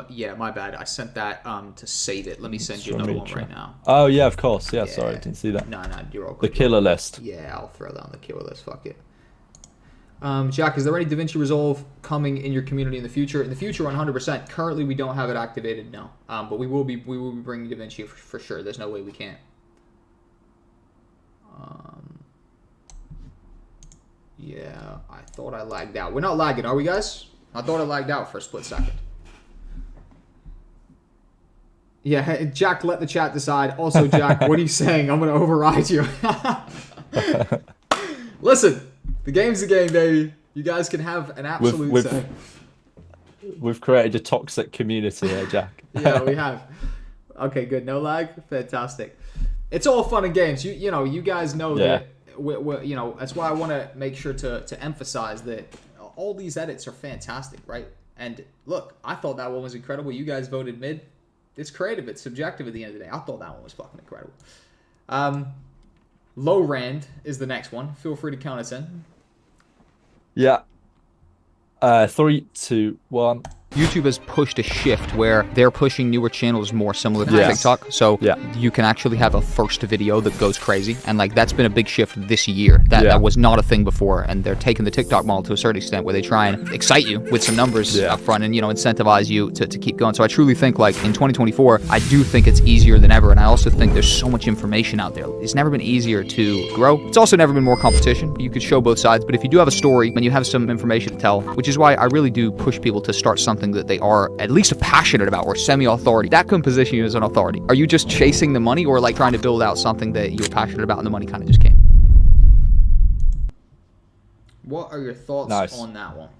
Yeah, my bad. I sent that to save it. Let me send you another one right now. Oh yeah, of course. Yeah, sorry, I didn't see that. No, you're all good. The killer list. Yeah, I'll throw that on the killer list. Fuck it. Jack, is there any DaVinci Resolve coming in your community in the future? In the future, 100%. Currently, we don't have it activated, no. But we will be bringing DaVinci for sure. There's no way we can't. Yeah, I thought I lagged out. We're not lagging, are we, guys? I thought I lagged out for a split second. Yeah, Jack, let the chat decide. Also, Jack, what are you saying? I'm going to override you. Listen. The game's the game, baby. You guys can have an absolute say. We've created a toxic community here, Jack. Yeah, we have. Okay, good. No lag? Fantastic. It's all fun and games. You guys know that, that's why I want to make sure to emphasize that all these edits are fantastic, right? And look, I thought that one was incredible. You guys voted mid. It's creative. It's subjective at the end of the day. I thought that one was fucking incredible. Low Rand is the next one. Feel free to count us in. Yeah. 3, 2, 1. YouTube has pushed a shift where they're pushing newer channels more similar to TikTok. So you can actually have a first video that goes crazy. And like that's been a big shift this year. That was not a thing before. And they're taking the TikTok model to a certain extent where they try and excite you with some numbers up front and, incentivize you to keep going. So I truly think like in 2024, I do think it's easier than ever. And I also think there's so much information out there. It's never been easier to grow. It's also never been more competition. You could show both sides. But if you do have a story and you have some information to tell, which is why I really do push people to start something that they are at least passionate about or semi-authority, that can position you as an authority. Are you just chasing the money or like trying to build out something that you're passionate about and the money kind of just came? What are your thoughts on that one?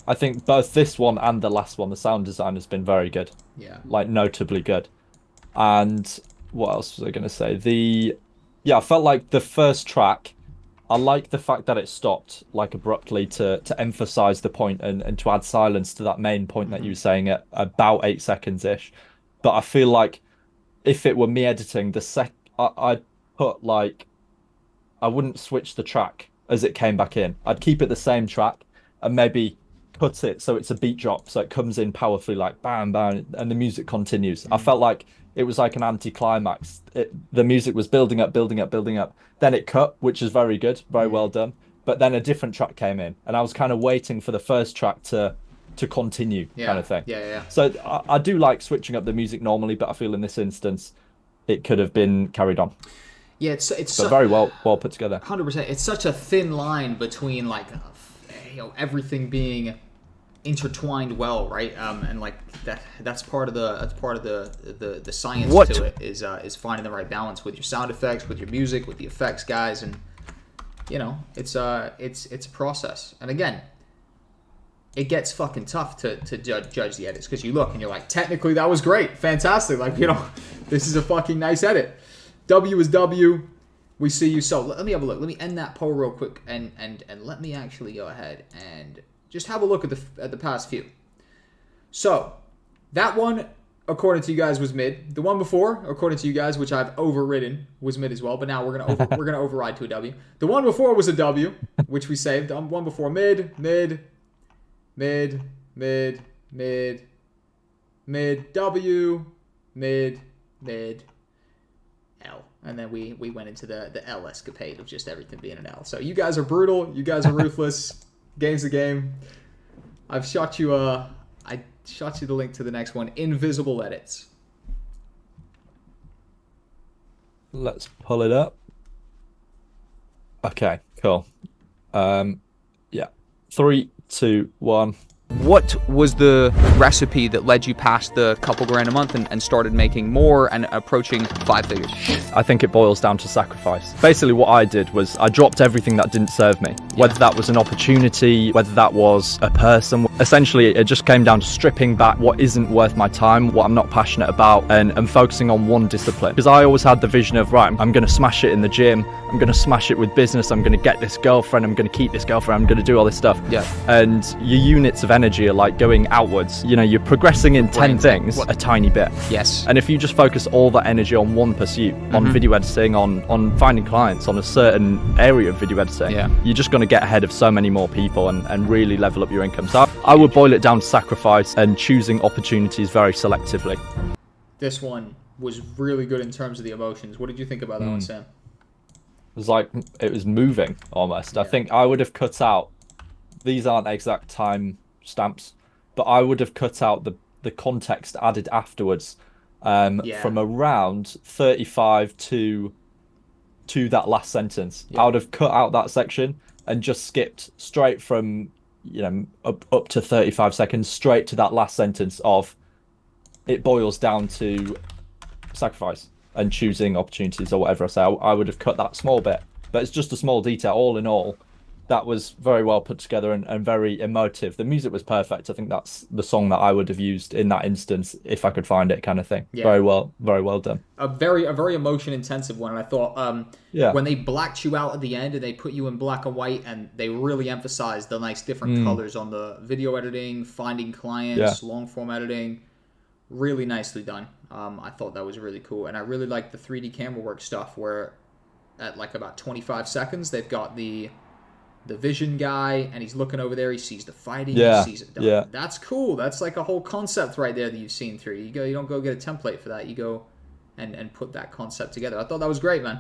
I think both this one and the last one, the sound design has been very good. Yeah. Like, notably good. And what else was I going to say? Yeah, I felt like the first track, I like the fact that it stopped, like, abruptly to emphasize the point and to add silence to that main point that you were saying at about 8 seconds-ish. But I feel like if it were me editing, I'd put, like, I wouldn't switch the track as it came back in. I'd keep it the same track and maybe cut it so it's a beat drop, so it comes in powerfully, like bam, bam, and the music continues. I felt like it was like an anticlimax. The music was building up, building up, building up. Then it cut, which is very good, very well done. But then a different track came in, and I was kind of waiting for the first track to continue, kind of thing. Yeah. So I do like switching up the music normally, but I feel in this instance, it could have been carried on. Yeah, it's so very well put together. 100%. It's such a thin line between like, everything being intertwined well, right? And like that's part of the science to it is finding the right balance with your sound effects, with your music, with the effects guys, and it's a process. And again, it gets fucking tough to judge the edits because you look and you're like, technically that was great, fantastic, like this is a fucking nice edit. W is W. We see you. So let me have a look. Let me end that poll real quick and let me actually go ahead and just have a look at the past few. So that one, according to you guys, was mid. The one before, according to you guys, which I've overridden, was mid as well. But now we're gonna override to a W. The one before was a W, which we saved. One before mid, W, mid, L. And then we went into the L escapade of just everything being an L. So you guys are brutal. You guys are ruthless. Game's the game. I've shot you the link to the next one. Invisible edits. Let's pull it up. Okay, cool. Yeah. 3, 2, 1. What was the recipe that led you past the couple grand a month and started making more and approaching 5 figures? I think it boils down to sacrifice. Basically what I did was I dropped everything that didn't serve me, whether that was an opportunity, whether that was a person. Essentially it just came down to stripping back what isn't worth my time, what I'm not passionate about, and focusing on one discipline. Because I always had the vision of, right, I'm going to smash it in the gym, I'm going to smash it with business, I'm going to get this girlfriend, I'm going to keep this girlfriend, I'm going to do all this stuff. Yeah. And your units of energy are like going outwards. You're progressing in 10 things a tiny bit. Yes. And if you just focus all that energy on one pursuit, on video editing, on finding clients, on a certain area of video editing, you're just going to get ahead of so many more people and really level up your income. So I would boil it down to sacrifice and choosing opportunities very selectively. This one was really good in terms of the emotions. What did you think about that one, Sam? It was like, it was moving almost. I think I would have cut out, these aren't exact time stamps, but I would have cut out the context added afterwards from around 35 to that last sentence. I would have cut out that section and just skipped straight from up to 35 seconds straight to that last sentence of, it boils down to sacrifice and choosing opportunities or whatever I say. I would have cut that small bit, but it's just a small detail. All in all, that was very well put together and very emotive. The music was perfect. I think that's the song that I would have used in that instance if I could find it, kind of thing. Very well done. A very emotion intensive one. And I thought when they blacked you out at the end and they put you in black and white and they really emphasized the nice different colors on the video editing, finding clients, long form editing, really nicely done. I thought that was really cool. And I really like the 3D camera work stuff where at like about 25 seconds they've got the vision guy and he's looking over there, he sees the fighting, he sees it done. That's cool. That's like a whole concept right there that you've seen through. You don't go get a template for that. You go and put that concept together. I thought that was great, man.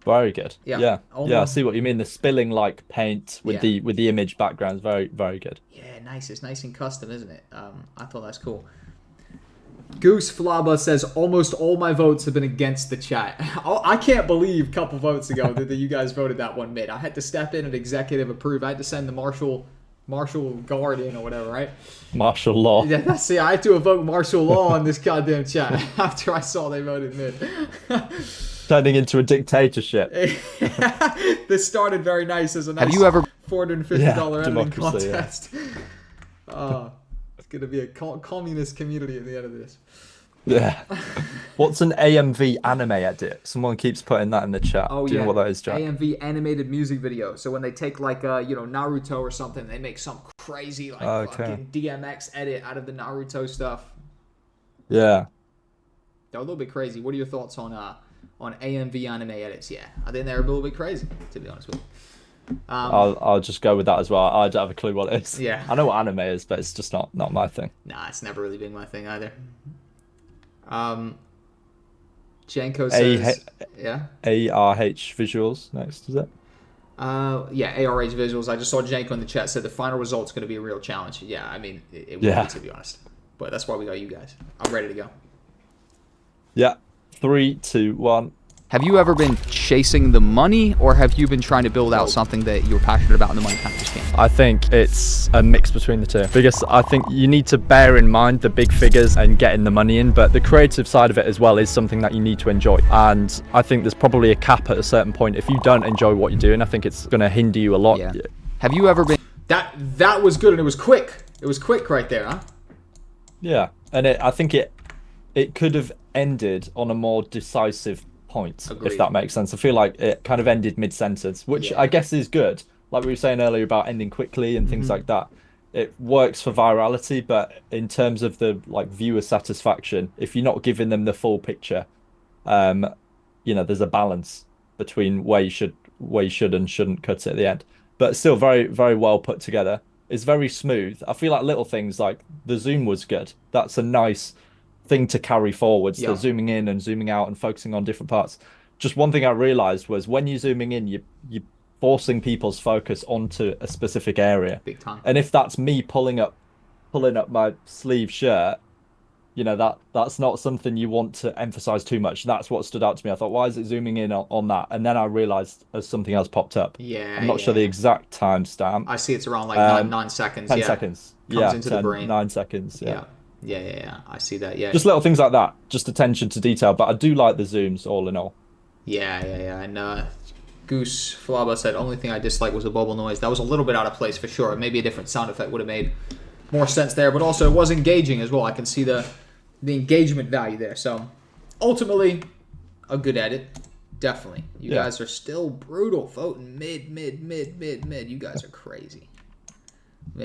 Very good. Yeah. I see what you mean. The spilling like paint with the image background is very, very good. Yeah, nice. It's nice and custom, isn't it? I thought that's cool. Goose Flaba says, almost all my votes have been against the chat. I can't believe a couple votes ago that you guys voted that one mid. I had to step in and executive approve. I had to send the martial guard in or whatever, right? Martial law. Yeah, see, I had to evoke martial law on this goddamn chat after I saw they voted mid. Turning into a dictatorship. This started very nice as a nice Have you ever $450 editing democracy, contest. It's gonna be a communist community at the end of this. Yeah. What's an AMV anime edit? Someone keeps putting that in the chat. Oh, Do you know what that is, Jack? AMV animated music video. So when they take like Naruto or something, they make some crazy fucking DMX edit out of the Naruto stuff. Yeah. They're a little bit crazy. What are your thoughts on AMV anime edits? Yeah, I think they're a little bit crazy, to be honest with you. I'll just go with that as well. I don't have a clue what it is. Yeah. I know what anime is, but it's just not my thing. Nah, it's never really been my thing either. Janko says, ARH visuals next, is it? Yeah, ARH visuals. I just saw Janko in the chat said the final result's going to be a real challenge. Yeah, I mean, it will be, to be honest. But that's why we got you guys. I'm ready to go. Yeah. 3, 2, 1. Have you ever been chasing the money, or have you been trying to build out something that you're passionate about and the money kind of just came? I think it's a mix between the two, because I think you need to bear in mind the big figures and getting the money in, but the creative side of it as well is something that you need to enjoy. And I think there's probably a cap at a certain point. If you don't enjoy what you're doing, I think it's going to hinder you a lot. Yeah. Have you ever been... That was good, and it was quick. It was quick right there, huh? Yeah, and I think it could have ended on a more decisive point. Agreed. If that makes sense. I feel like it kind of ended mid-sentence, which I guess is good. Like we were saying earlier about ending quickly and things like that. It works for virality, but in terms of the viewer satisfaction, if you're not giving them the full picture, there's a balance between where you should and shouldn't cut it at the end. But still very, very well put together. It's very smooth. I feel like little things like the zoom was good. That's a nice thing to carry forwards. The zooming in and zooming out and focusing on different parts. Just one thing I realized was when you're zooming in, you're forcing people's focus onto a specific area. Big time. And if that's me pulling up my sleeve shirt, that's not something you want to emphasize too much. That's what stood out to me. I thought, why is it zooming in on that? And then I realized as something else popped up. Yeah. I'm not sure the exact timestamp. I see it's around 9 seconds. 10 seconds. Comes into the brain. 9 seconds. Yeah. I see that. Yeah. Just little things like that. Just attention to detail. But I do like the zooms all in all. Yeah. And Goose Flaba said, only thing I disliked was the bubble noise. That was a little bit out of place for sure. Maybe a different sound effect would have made more sense there. But also it was engaging as well. I can see the engagement value there. So ultimately, a good edit. Definitely. You guys are still brutal. Voting mid. You guys are crazy.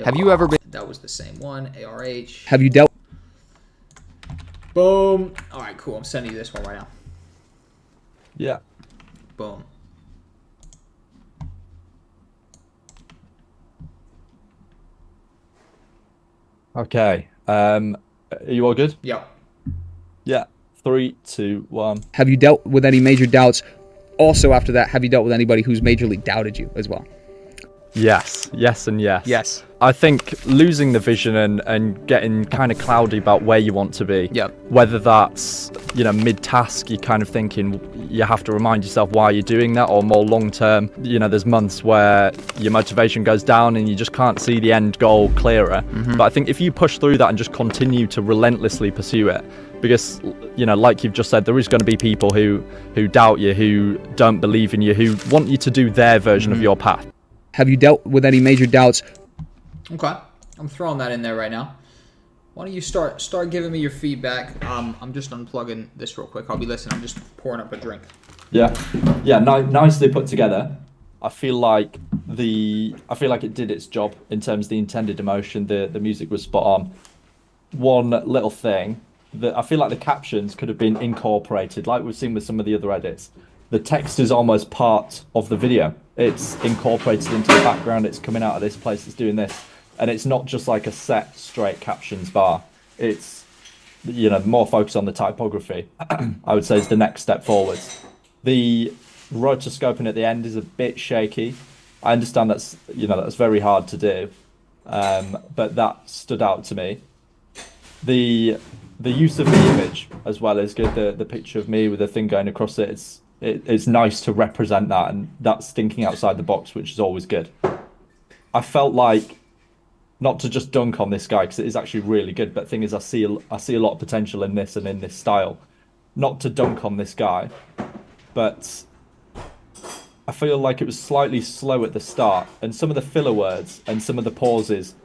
Have you ever been... That was the same one. ARH. Have you dealt... Boom. All right, cool. I'm sending you this one right now. Yeah. Boom. Okay. Are you all good? Yep. Yeah. 3, 2, 1. Have you dealt with any major doubts? Also, after that, have you dealt with anybody who's majorly doubted you as well? Yes, and yes. Yes. I think losing the vision and getting kind of cloudy about where you want to be. Yep. Whether that's, mid-task, you're kind of thinking you have to remind yourself why you're doing that, or more long-term, there's months where your motivation goes down and you just can't see the end goal clearer. But I think if you push through that and just continue to relentlessly pursue it, because, like you've just said, there is going to be people who doubt you, who don't believe in you, who want you to do their version of your path. Have you dealt with any major doubts? Okay, I'm throwing that in there right now. Why don't you start giving me your feedback? I'm just unplugging this real quick. I'll be listening. I'm just pouring up a drink. Yeah, nicely put together. I feel like it did its job in terms of the intended emotion. The music was spot on. One little thing that I feel like the captions could have been incorporated, like we've seen with some of the other edits. The text is almost part of the video. It's incorporated into the background. It's coming out of this place. It's doing this. And it's not just like a set straight captions bar. It's, more focus on the typography, I would say, is the next step forwards. The rotoscoping at the end is a bit shaky. I understand that's very hard to do. But that stood out to me. The use of the image as well is good. The picture of me with a thing going across it. It's nice to represent that, and that's thinking outside the box, which is always good. I felt like, not to just dunk on this guy because it is actually really good, but the thing is I see a lot of potential in this and in this style. Not to dunk on this guy, but I feel like it was slightly slow at the start, and some of the filler words and some of the pauses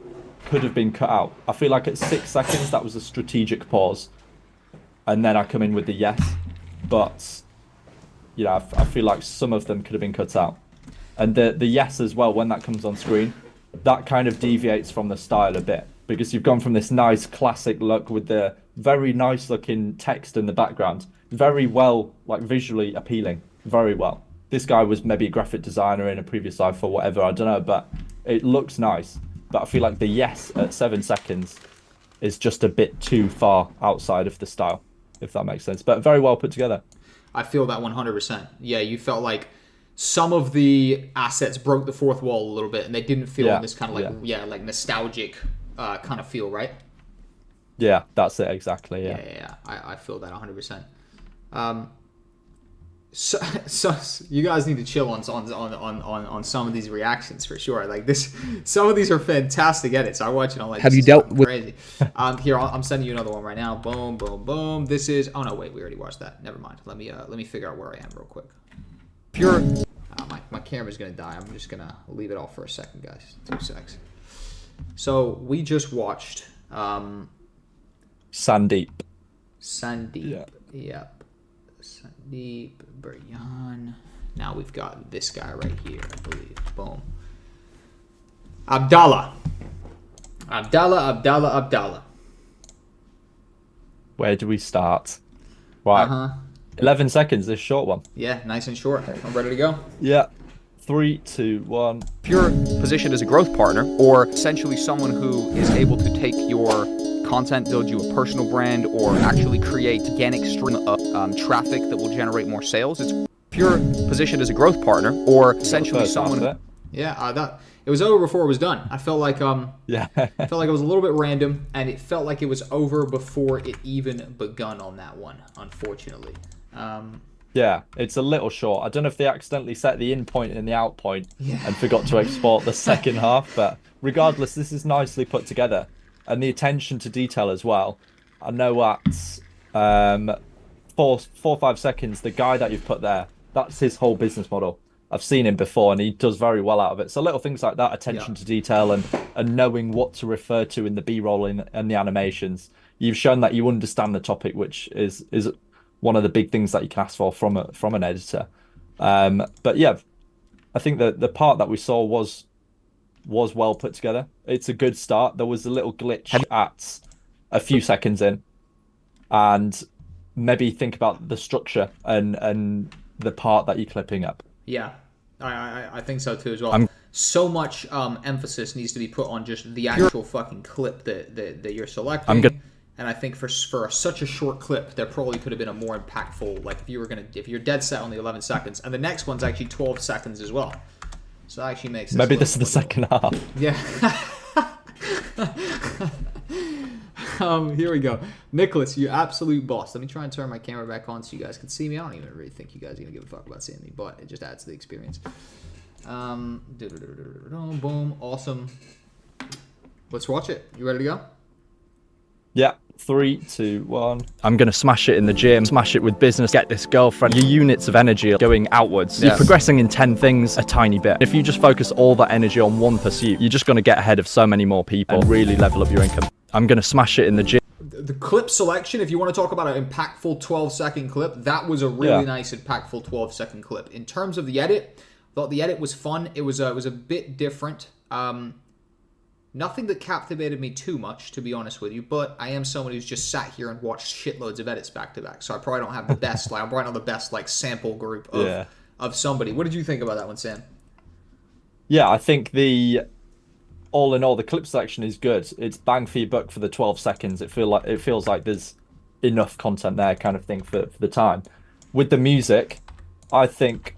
could have been cut out. I feel like at 6 seconds that was a strategic pause, and then I come in with the yes, but I feel like some of them could have been cut out, and the yes as well when that comes on screen, that kind of deviates from the style a bit because you've gone from this nice classic look with the very nice looking text in the background, very well like visually appealing, very well. This guy was maybe a graphic designer in a previous life or whatever, I don't know, but it looks nice. But I feel like the yes at 7 seconds is just a bit too far outside of the style, if that makes sense. But very well put together. I feel that 100%. Yeah, you felt like some of the assets broke the fourth wall a little bit, and they didn't feel in this kind of like nostalgic kind of feel, right? Yeah, that's it exactly. Yeah. I feel that 100%. So you guys need to chill on some of these reactions for sure. Like this, some of these are fantastic edits. I watch it. I'm like, have you dealt with crazy? Here, I'm sending you another one right now. Boom, boom, boom. This is. Oh no, wait, we already watched that. Never mind. Let me figure out where I am real quick. pure? My camera's gonna die. I'm just gonna leave it off for a second, guys. 2 seconds. So we just watched Sandeep. Sandeep. Yeah. Yep. Sandeep, Buryan. Now we've got this guy right here, I believe. Boom. Abdallah. Where do we start? Right. 11 seconds, this short one. Yeah, nice and short. I'm ready to go. Yeah. 3, 2, 1. You're positioned as a growth partner, or essentially someone who is able to take your content, build you a personal brand, or actually create organic stream of traffic that will generate more sales. It's pure positioned as a growth partner, or essentially someone. Yeah, that it was over before it was done. I felt like I felt like it was a little bit random, and it felt like it was over before it even begun on that one. Unfortunately. Yeah, it's a little short. I don't know if they accidentally set the in point and the out point and forgot to export the second half, but regardless, this is nicely put together. And the attention to detail as well. I know at 4 or 5 seconds, the guy that you've put there, that's his whole business model. I've seen him before and he does very well out of it. So little things like that, attention to detail and knowing what to refer to in the B-roll and the animations. You've shown that you understand the topic, which is one of the big things that you can ask for from an editor. But yeah, I think that the part that we saw was well put together. It's a good start. There was a little glitch at a few seconds in, and maybe think about the structure and the part that you're clipping up. Yeah, I think so too as well. So much emphasis needs to be put on just the actual fucking clip that you're selecting. And I think for such a short clip, there probably could have been a more impactful, like if you're dead set on the 11 seconds, and the next one's actually 12 seconds as well. So that actually makes sense. Maybe this is the second half. Yeah. Here we go. Nicholas, you absolute boss. Let me try and turn my camera back on so you guys can see me. I don't even really think you guys are going to give a fuck about seeing me, but it just adds to the experience. Boom. Awesome. Let's watch it. You ready to go? Yeah. 3, 2, 1. I'm going to smash it in the gym, smash it with business, get this girlfriend. Your units of energy are going outwards. You're progressing in 10 things a tiny bit. If you just focus all that energy on one pursuit, you're just going to get ahead of so many more people and really level up your income. I'm going to smash it in the gym. The clip selection, if you want to talk about an impactful 12-second clip, that was a really nice, impactful 12-second clip. In terms of the edit, I thought the edit was fun. It was a bit different. Nothing that captivated me too much, to be honest with you, but I am someone who's just sat here and watched shitloads of edits back to back, so I probably don't have the best, I'm probably not the best, sample group of somebody. What did you think about that one, Sam? Yeah, I think all in all, the clip selection is good. It's bang for your buck for the 12 seconds. It feels like there's enough content there, kind of thing, for the time. With the music, I think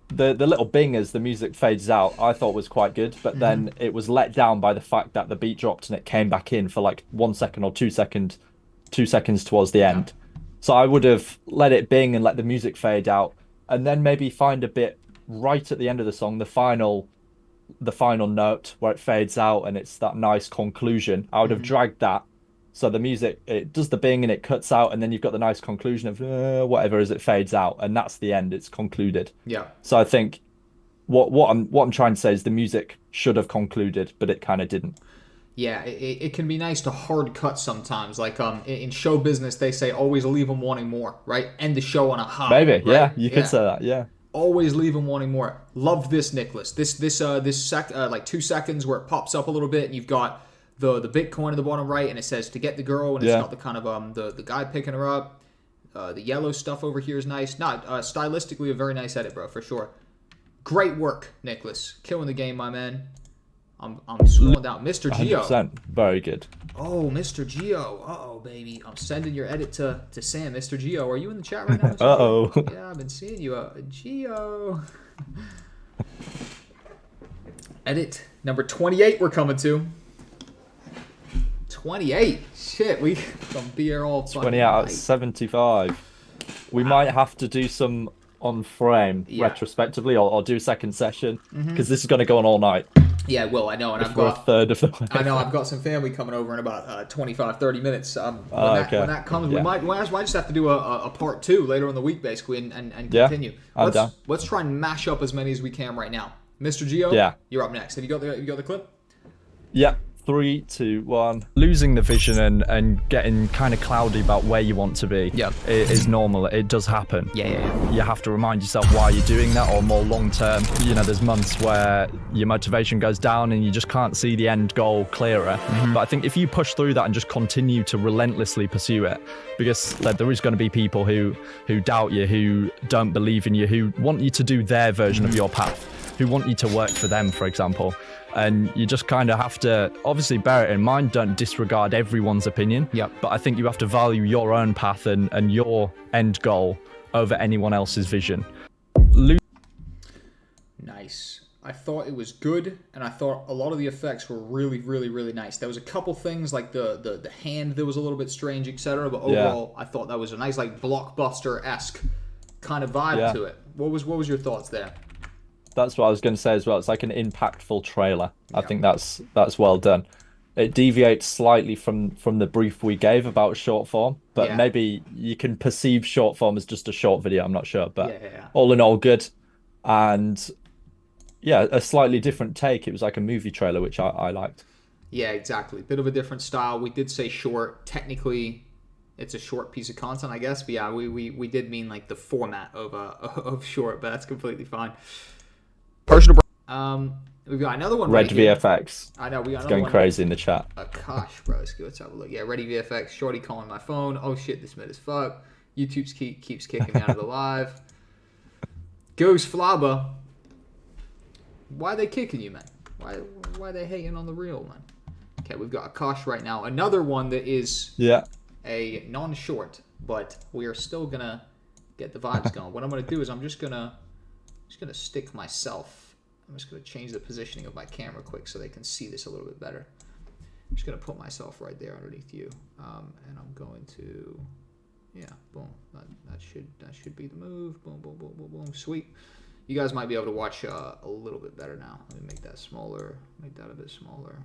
the little bing as the music fades out, I thought was quite good, but then it was let down by the fact that the beat dropped and it came back in for 1 second or 2 seconds towards the end. So I would have let it bing and let the music fade out, and then maybe find a bit right at the end of the song, the final note where it fades out and it's that nice conclusion. I would have dragged that. So the music, it does the bing and it cuts out, and then you've got the nice conclusion of whatever as it fades out, and that's the end. It's concluded. Yeah. So I think what I'm trying to say is the music should have concluded, but it kind of didn't. Yeah, it can be nice to hard cut sometimes. Like in show business, they say always leave them wanting more, right? End the show on a high. Maybe, right? yeah, you could say that, yeah. Always leave them wanting more. Love this, Nicholas. This like 2 seconds where it pops up a little bit, and you've got the Bitcoin at the bottom right, and it says to get the girl, and it's got the kind of the guy picking her up. The yellow stuff over here is nice. Stylistically a very nice edit, bro, for sure. Great work, Nicholas. Killing the game, my man. I'm scrolling down. Mr. Geo. 100%. Very good. Oh, Mr. Geo. Uh-oh, baby. I'm sending your edit to Sam. Mr. Geo, are you in the chat right now? Uh-oh. Yeah, I've been seeing you. Geo. Edit number 28 we're coming to. 28. Shit, we gonna be here all 20 out of 75. We might have to do some on frame retrospectively, or do a second session, because this is going to go on all night. Yeah, well, I know, and I've got a third of the way. I know, I've got some family coming over in about 25, 30 minutes. When that comes, we might just have to do a part 2 later in the week, basically, and continue. I'm down. Let's try and mash up as many as we can right now. Mr. Geo, you're up next. Have you got the clip? Yeah. 3, 2, 1. Losing the vision and getting kind of cloudy about where you want to be is normal. It does happen. Yeah. You have to remind yourself why you're doing that, or more long term. You know, there's months where your motivation goes down and you just can't see the end goal clearer. But I think if you push through that and just continue to relentlessly pursue it, because there is going to be people who doubt you, who don't believe in you, who want you to do their version of your path, who want you to work for them, for example. And you just kind of have to obviously bear it in mind. Don't disregard everyone's opinion. But I think you have to value your own path and your end goal over anyone else's vision. Nice. I thought it was good, and I thought a lot of the effects were really, really, really nice. There was a couple things like the hand that was a little bit strange, etc. But overall, I thought that was a nice, like, blockbuster-esque kind of vibe to it. What was your thoughts there? That's what I was going to say as well. It's like an impactful trailer. I think that's well done. It deviates slightly from the brief we gave about short form, but maybe you can perceive short form as just a short video. I'm not sure, but all in all, good. And yeah, a slightly different take. It was like a movie trailer, which I liked. Yeah, exactly. Bit of a different style. We did say short. Technically, it's a short piece of content, I guess. But yeah, we did mean like the format of short, but that's completely fine. Personal. We've got another one. Red VFX. I know we got it's going crazy in the chat. Gosh, bro, let's have a look. Yeah, Ready VFX. Shorty calling my phone. Oh shit, this mid as fuck. YouTube keeps kicking me out of the live. Goes Flabba. Why are they kicking you, man? Why are they hating on the real, man? Okay, we've got Akash right now. Another one that is a non-short, but we are still gonna get the vibes going. What I'm gonna do is I'm just gonna stick myself. I'm just gonna change the positioning of my camera quick so they can see this a little bit better. I'm just gonna put myself right there underneath you, and I'm going to, boom. That should be the move. Boom, boom, boom, boom, boom. Sweet. You guys might be able to watch a little bit better now. Let me make that smaller. Make that a bit smaller.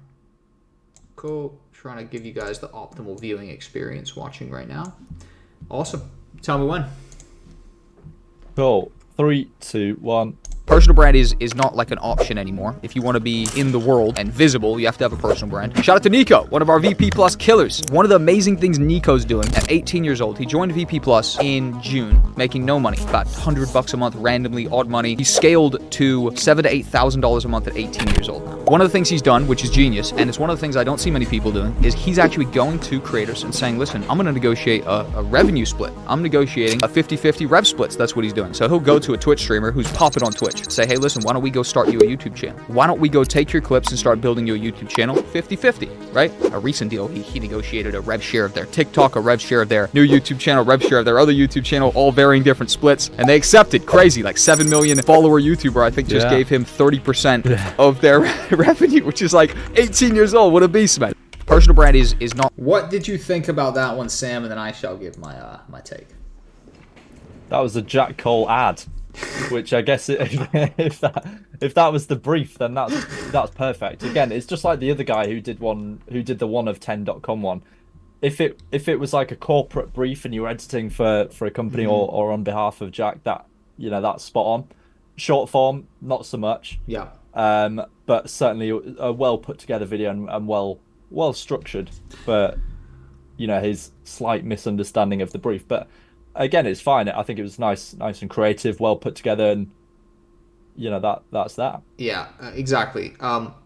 Cool. Trying to give you guys the optimal viewing experience watching right now. Awesome. Tell me when. Cool. 3, 2, 1. Personal brand is not like an option anymore. If you want to be in the world and visible, you have to have a personal brand. Shout out to Nico, one of our VP Plus killers. One of the amazing things Nico's doing at 18 years old, he joined VP Plus in June, making no money, about $100 a month, randomly odd money. He scaled to $7,000 to $8,000 a month at 18 years old now. One of the things he's done, which is genius, and it's one of the things I don't see many people doing, is he's actually going to creators and saying, listen, I'm going to negotiate a revenue split. I'm negotiating a 50-50 rev splits. That's what he's doing. So he'll go to a Twitch streamer who's popping on Twitch. Say, hey, listen, why don't we go start you a YouTube channel? Why don't we go take your clips and start building you a YouTube channel 50-50, right? A recent deal, he negotiated a rev share of their TikTok, a rev share of their new YouTube channel, rev share of their other YouTube channel, all varying different splits, and they accepted. Crazy, like 7 million follower YouTuber, I think, just gave him 30% of their revenue, which is like 18 years old. What a beast, man. Personal brand is not. What did you think about that one, Sam? And then I shall give my my take. That was a Jack Cole ad. Which I guess if that was the brief, then that's perfect. Again, it's just like the other guy who did the one of 10.com one. If it was like a corporate brief and you were editing for a company or on behalf of Jack, that that's spot on. Short form, not so much. Yeah. But certainly a well put together video and well structured for, his slight misunderstanding of the brief. But again, it's fine. I think it was nice and creative, well put together, and that's that. Yeah, exactly.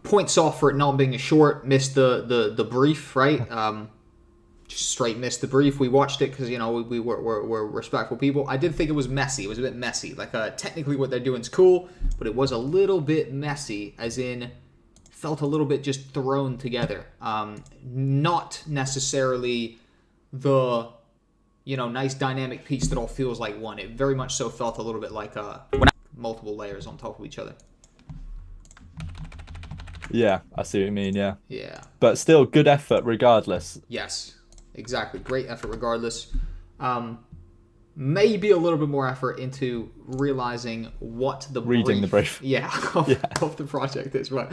Points off for it not being a short. Missed the brief, right? Just straight missed the brief. We watched it because we're respectful people. I did think it was messy. It was a bit messy. Like technically what they're doing is cool, but it was a little bit messy, as in felt a little bit just thrown together. Not necessarily the nice dynamic piece that all feels like one. It very much so felt a little bit like multiple layers on top of each other. Yeah, I see what you mean. Yeah. Yeah. But still, good effort regardless. Yes. Exactly. Great effort regardless. Maybe a little bit more effort into realizing what the reading the brief. Yeah, of the project is. But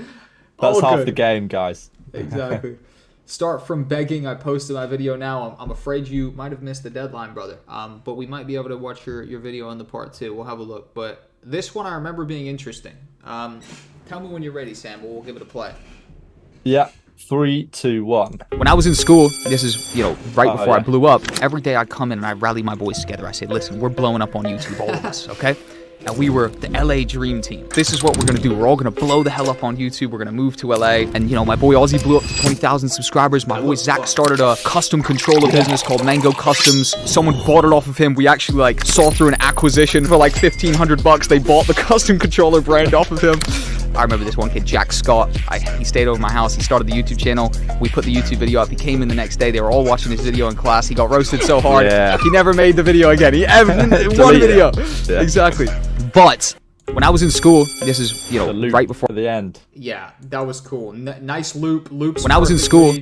that's half the game, guys. Exactly. Start from begging. I posted my video now. I'm afraid you might have missed the deadline, brother. But we might be able to watch your video on the part 2. We'll have a look. But this one I remember being interesting. Tell me when you're ready, Sam. We'll give it a play. Yeah. 3, 2, 1. When I was in school, this is, right before I blew up, every day I'd come in and I'd rally my boys together. I said, listen, we're blowing up on YouTube, all of us, okay? And we were the LA Dream Team. This is what we're going to do. We're all going to blow the hell up on YouTube. We're going to move to LA. And, my boy Ozzy blew up to 20,000 subscribers. My boy Zach started a custom controller business called Mango Customs. Someone bought it off of him. We actually, saw through an acquisition for, $1,500. They bought the custom controller brand off of him. I remember this one kid, Jack Scott. He stayed over my house. He started the YouTube channel. We put the YouTube video up. He came in the next day. They were all watching his video in class. He got roasted so hard. Yeah. He never made the video again. He ever one video. Yeah. Exactly. But when I was in school, this is, right before the end. Yeah, that was cool. Nice loops. When I was in school,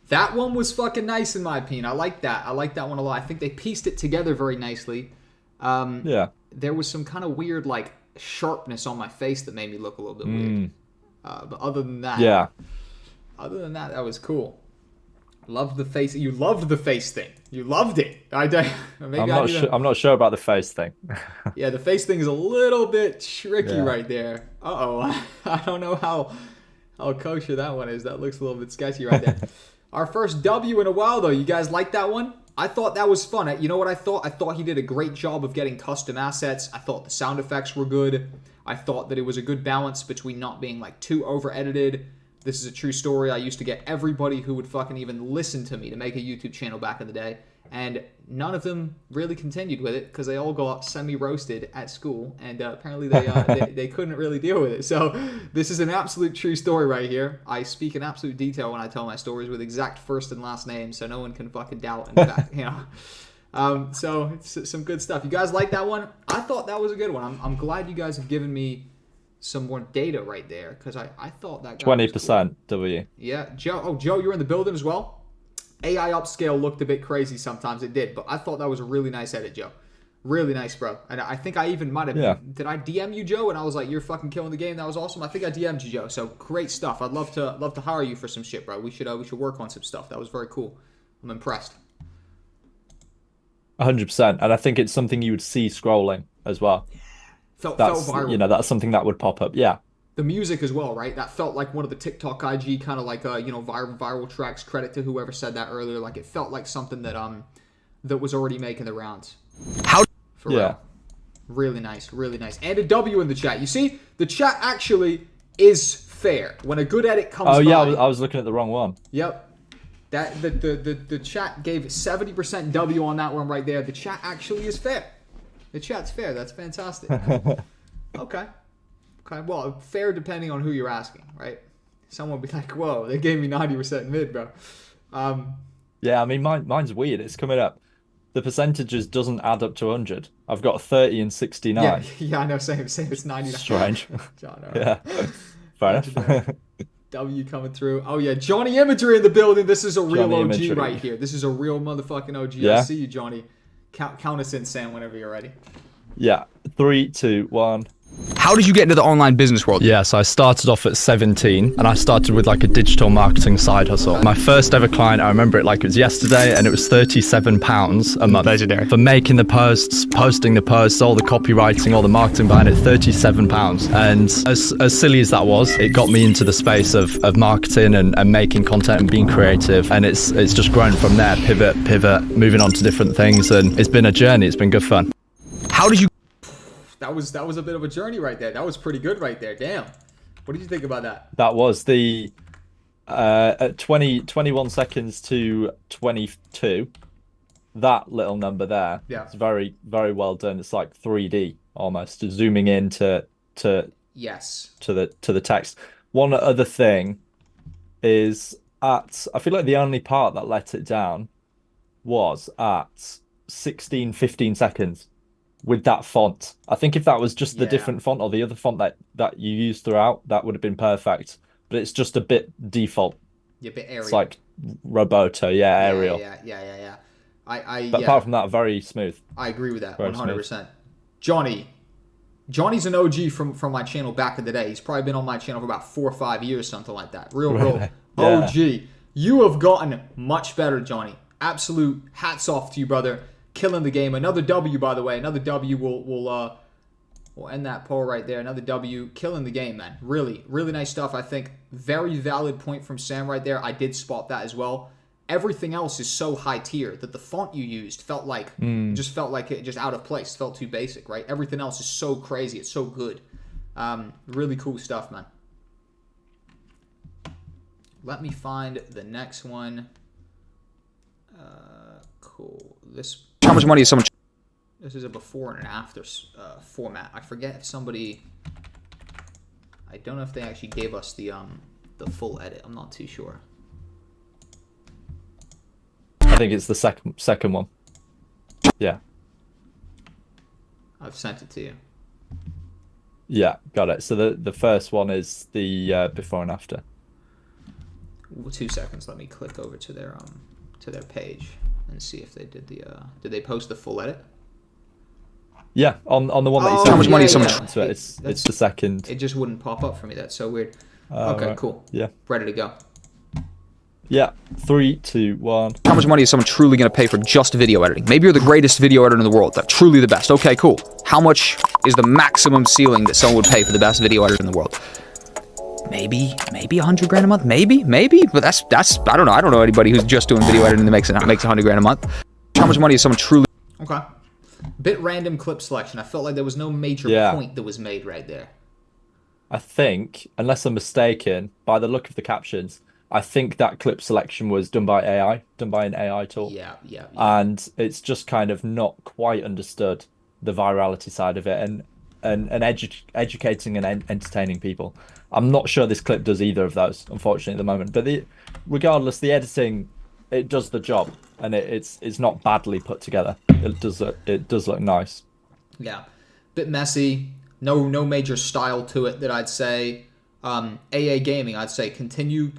that one was fucking nice in my opinion. I like that. I like that one a lot. I think they pieced it together very nicely. Yeah. There was some kind of weird, sharpness on my face that made me look a little bit weird. But other than that, that was cool. Loved the face. You loved the face thing. You loved it. I'm not sure about the face thing. Yeah, the face thing is a little bit tricky right there. I don't know how kosher that one is. That looks a little bit sketchy right there. Our first W in a while, though. You guys like that one? I thought that was fun. You know what I thought? I thought he did a great job of getting custom assets. I thought the sound effects were good. I thought that it was a good balance between not being too over-edited. This is a true story. I used to get everybody who would fucking even listen to me to make a YouTube channel back in the day. And none of them really continued with it because they all got semi-roasted at school. And apparently they couldn't really deal with it. So this is an absolute true story right here. I speak in absolute detail when I tell my stories with exact first and last names so no one can fucking doubt. In fact, so it's some good stuff. You guys like that one? I thought that was a good one. I'm glad you guys have given me some more data right there because I thought that guy 20% cool. W. Yeah, Joe. Oh, Joe, you're in the building as well. AI upscale looked a bit crazy sometimes. It did, but I thought that was a really nice edit, Joe. Really nice, bro. And I think I even might have. Yeah. Did I DM you, Joe? And I was like, "You're fucking killing the game." That was awesome. I think I DM'd you, Joe. So great stuff. I'd love to hire you for some shit, bro. We should work on some stuff. That was very cool. I'm impressed. 100%, and I think it's something you would see scrolling as well. Felt viral. That's something that would pop up. Yeah. The music as well, right? That felt like one of the TikTok IG kind of viral tracks. Credit to whoever said that earlier. It felt like something that was already making the rounds. For real. Really nice, really nice. And a W in the chat. You see, the chat actually is fair. When a good edit comes by. I was looking at the wrong one. Yep. That the chat gave 70% W on that one right there. The chat actually is fair. The chat's fair. That's fantastic. Okay. Well, fair depending on who you're asking, right? Someone will be like, "Whoa, they gave me 90% mid, bro." Yeah, I mean, mine's weird. It's coming up. The percentages doesn't add up to 100. I've got 30 and 69. Yeah, I know. Same. It's 99. Strange. John, yeah. Fair enough. W coming through. Oh yeah, Johnny Imagery in the building. This is a real Johnny OG Imagery. right here. This is a real motherfucking OG. Yeah. I see you, Johnny. Count us in, Sam, whenever you're ready. Yeah. 3, 2, 1. How did you get into the online business world? Yeah, so I started off at 17 and I started with like a digital marketing side hustle. My first ever client, I remember it like it was yesterday, and it was £37 a month. Legendary. For making the posts, posting the posts, all the copywriting, all the marketing behind it, £37. And as silly as that was, it got me into the space of marketing and making content and being creative. And it's just grown from there, pivot, moving on to different things. And it's been a journey, it's been good fun. How did you... That was a bit of a journey right there. That was pretty good right there. Damn. What did you think about that? That was the at 21 seconds to 22. That little number there. Yeah. It's very, very well done. It's like 3D almost, zooming in to yes, to the text. One other thing is I feel like the only part that let it down was at 15 seconds. With that font. I think if that was just the different font or the other font that you used throughout, that would have been perfect. But it's just a bit default. Yeah, a bit Arial. It's like Roboto, Arial. Yeah. But apart from that, very smooth. I agree with that, very 100%. Smooth. Johnny's an OG from my channel back in the day. He's probably been on my channel for about 4 or 5 years, something like that. Real OG. You have gotten much better, Johnny. Absolute hats off to you, brother. Killing the game. Another W, by the way. Another W will end that poll right there. Another W. Killing the game, man. Really, really nice stuff. I think very valid point from Sam right there. I did spot that as well. Everything else is so high tier that the font you used felt like just out of place. Felt too basic, right? Everything else is so crazy. It's so good. Really cool stuff, man. Let me find the next one. Cool. How much money is someone... This is a before and an after format. I forget if somebody... I don't know if they actually gave us the full edit. I'm not too sure. I think it's the second one. Yeah. I've sent it to you. Yeah, got it. So the first one is the before and after. 2 seconds. Let me click over to their page and see if they did did they post the full edit? Yeah, on the one that you sent. How much money is someone... It's the second. It just wouldn't pop up for me. That's so weird. Okay, right. cool. Yeah. Ready to go. Yeah, 3, 2, 1. How much money is someone truly going to pay for just video editing? Maybe you're the greatest video editor in the world. Like, truly the best. Okay, cool. How much is the maximum ceiling that someone would pay for the best video editor in the world? Maybe 100 grand a month. Maybe. But that's I don't know. I don't know anybody who's just doing video editing that makes 100 grand a month. How much money is someone truly... Okay. Bit random clip selection. I felt like there was no major point that was made right there. I think, unless I'm mistaken, by the look of the captions, I think that clip selection was done by AI, done by an AI tool. Yeah. And it's just kind of not quite understood the virality side of it and educating and entertaining people. I'm not sure this clip does either of those, unfortunately, at the moment. But regardless, the editing, it does the job, and it's not badly put together. It does look nice. Yeah, bit messy. No major style to it that I'd say. AA Gaming, I'd say continue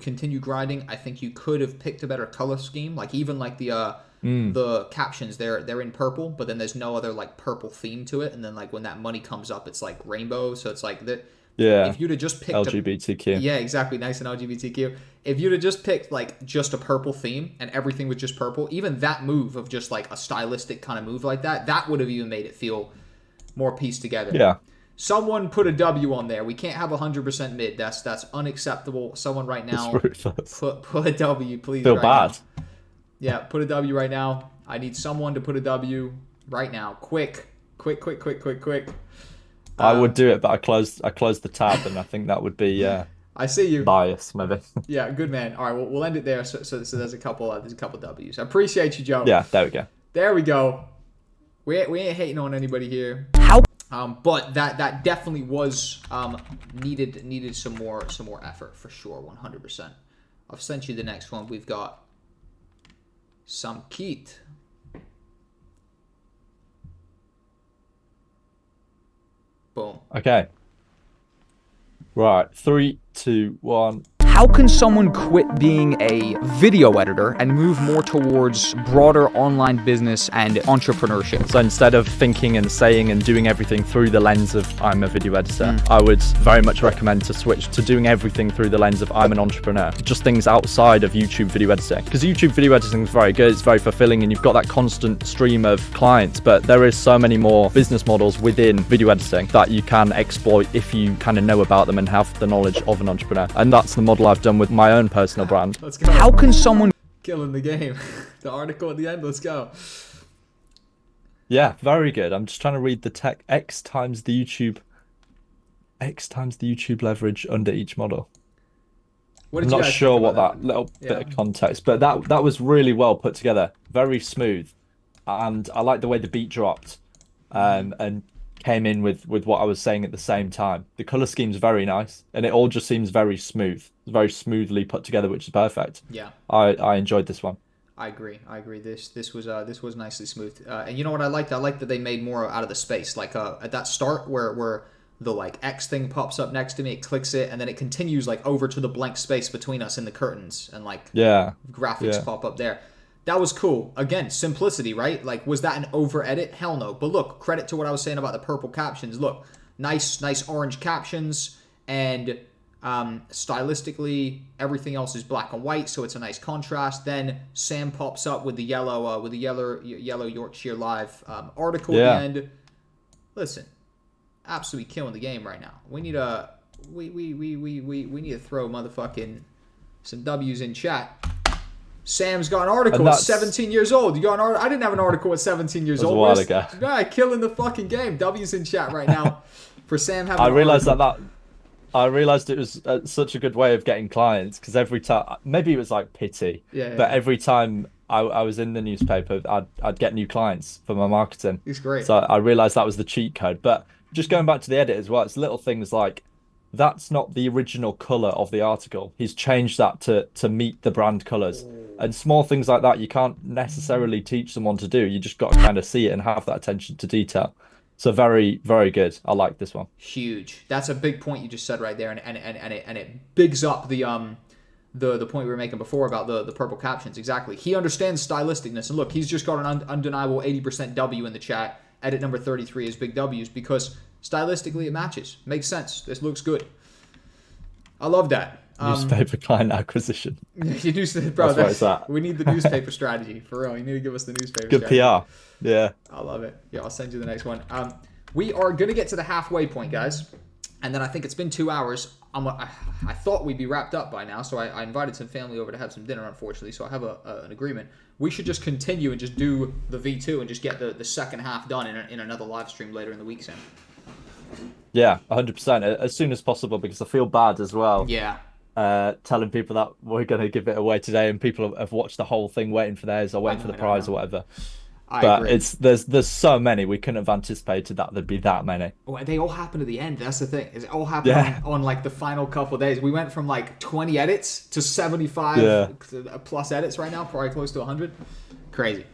grinding. I think you could have picked a better color scheme. Like even like the captions, they're in purple, but then there's no other like purple theme to it. And then like when that money comes up, it's like rainbow. So it's like that. Yeah. If you'd have just picked LGBTQ. Yeah, exactly. Nice and LGBTQ. If you'd have just picked like just a purple theme and everything was just purple, even that move of just like a stylistic kind of move like that would have even made it feel more pieced together. Yeah. Someone put a W on there. We can't have 100% mid. That's unacceptable. Someone right now put a W, please. Feel right bad. Now. Yeah, put a W right now. I need someone to put a W right now. Quick. I would do it, but I closed the tab, and I think that would be I see you. bias, maybe. Yeah, good man. All right, well, we'll end it there. So there's a couple W's. I appreciate you, Joe. Yeah, there we go. There we go. We ain't hating on anybody here. How... But that definitely was needed some more effort for sure, 100%. I've sent you the next one. We've got some Keat. Boom. Okay. Right, 3, 2, 1. How can someone quit being a video editor and move more towards broader online business and entrepreneurship? So instead of thinking and saying and doing everything through the lens of I'm a video editor, I would very much recommend to switch to doing everything through the lens of I'm an entrepreneur. Just things outside of YouTube video editing. Because YouTube video editing is very good, it's very fulfilling, and you've got that constant stream of clients, but there is so many more business models within video editing that you can exploit if you kind of know about them and have the knowledge of an entrepreneur. And that's the model I've done with my own personal brand. Let's go. How can someone... Killing the game. The article at the end, let's go. Yeah, very good. I'm just trying to read the tech. X times the YouTube leverage under each model. I'm not sure what that little bit of context, but that was really well put together. Very smooth. And I like the way the beat dropped and came in with what I was saying at the same time. The color scheme's very nice, and it all just seems very smooth. Very smoothly put together, which is perfect. Yeah. I enjoyed this one. I agree. This was nicely smooth. And you know what I liked? I liked that they made more out of the space. Like at that start where the like X thing pops up next to me, it clicks it, and then it continues like over to the blank space between us in the curtains, and like graphics pop up there. That was cool. Again, simplicity, right? Like, was that an over edit? Hell no. But look, credit to what I was saying about the purple captions. Look, nice orange captions, and stylistically everything else is black and white, so it's a nice contrast. Then Sam pops up with the yellow Yorkshire Live article at the end. Listen, absolutely killing the game right now. We need to throw motherfucking some W's in chat. Sam's got an article at 17 years old. You got an article? I didn't have an article at 17 years old. A while ago. Guy killing the fucking game. W's in chat right now for Sam having. I realized it was such a good way of getting clients, because every time, maybe it was like pity, but every time I was in the newspaper, I'd get new clients for my marketing. It's great. So I realized that was the cheat code. But just going back to the edit as well, it's little things like, that's not the original color of the article. He's changed that to meet the brand colors. And small things like that you can't necessarily teach someone to do. You just got to kind of see it and have that attention to detail. So very, very good. I like this one. Huge. That's a big point you just said right there, and it bigs up the point we were making before about the purple captions. Exactly. He understands stylisticness, and look, he's just got an undeniable 80% W in the chat. Edit number 33 is big W's because stylistically it matches. Makes sense. This looks good. I love that. Newspaper client acquisition. Bro, that's where it's at. We need the newspaper strategy for real. You need to give us the newspaper. Good strategy. PR. Yeah. I love it. Yeah, I'll send you the next one. We are gonna get to the halfway point, guys, and then I think it's been 2 hours. I thought we'd be wrapped up by now, so I invited some family over to have some dinner. Unfortunately, so I have an agreement. We should just continue and just do the V2 and just get the second half done in another live stream later in the week, Sam. Yeah, 100%. As soon as possible, because I feel bad as well. Yeah. Telling people that we're going to give it away today, and people have watched the whole thing waiting for theirs or waiting for the prize or whatever. I agree. There's so many, we couldn't have anticipated that there'd be that many. Oh, they all happen at the end. That's the thing. It all happened on like the final couple of days. We went from like 20 edits to 75 plus edits right now, probably close to 100. Crazy.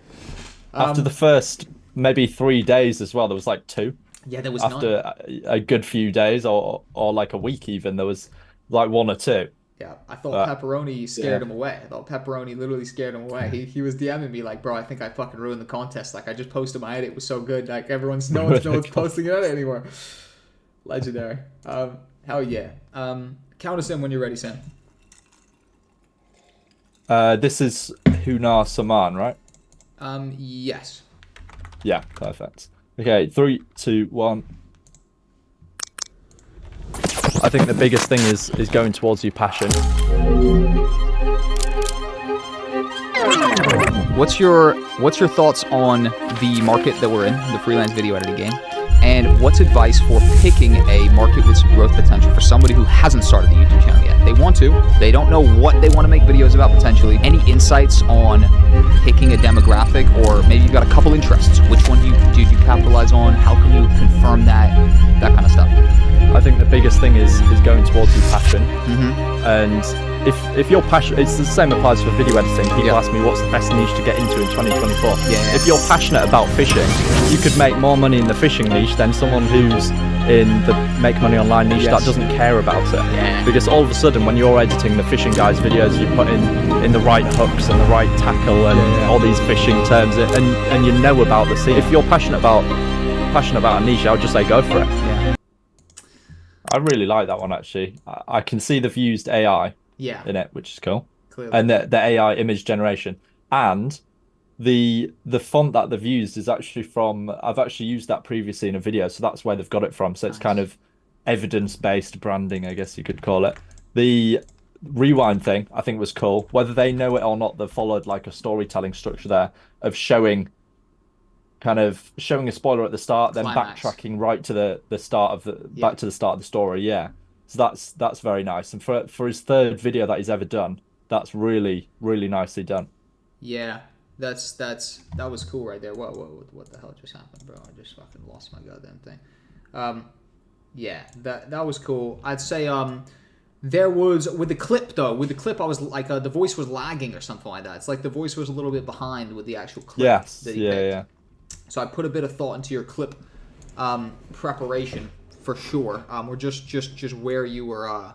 After the first maybe 3 days as well, there was like 2. Yeah, there was after none. A good few days or like a week even, there was like 1 or 2. Yeah, I thought Pepperoni scared him away. I thought Pepperoni literally scared him away. He was DMing me like, bro, I think I fucking ruined the contest. Like, I just posted my edit. It was so good. Like, no one's posting an edit anymore. Legendary. Hell yeah. Count us in when you're ready, Sam. This is Hunar Saman, right? Yes. Yeah, perfect. Okay, 3, 2, 1. I think the biggest thing is going towards your passion. What's your thoughts on the market that we're in, the freelance video editing game? And what's advice for picking a market with some growth potential for somebody who hasn't started the YouTube channel yet? They want to, they don't know what they want to make videos about potentially. Any insights on picking a demographic, or maybe you've got a couple interests? Which one do you capitalize on? How can you confirm that kind of stuff? I think the biggest thing is going towards your passion. And if you're passionate, it's the same applies for video editing. People ask me what's the best niche to get into in 2024. If you're passionate about fishing, you could make more money in the fishing niche than someone who's in the make money online niche that doesn't care about it. Yeah. Because all of a sudden, when you're editing the fishing guys videos, you put in the right hooks and the right tackle and all these fishing terms, and you know about the scene. If you're passionate about a niche, I would just say go for it. Yeah. I really like that one, actually. I can see they've used AI in it, which is cool. Clearly. And the AI image generation. And the font that they've used is actually from... I've actually used that previously in a video, so that's where they've got it from. So it's kind of evidence-based branding, I guess you could call it. The rewind thing, I think, was cool. Whether they know it or not, they've followed like a storytelling structure there of showing a spoiler at the start, then backtracking right to the start of back to the start of the story. Yeah, so that's very nice. And for his third video that he's ever done, that's really nicely done. Yeah, that was cool right there. What the hell just happened, bro? I just fucking lost my goddamn thing. Yeah, that was cool. I'd say there was with the clip though. With the clip, I was like the voice was lagging or something like that. It's like the voice was a little bit behind with the actual clip. Yes. That he picked. So I put a bit of thought into your clip preparation for sure. Or just where you were.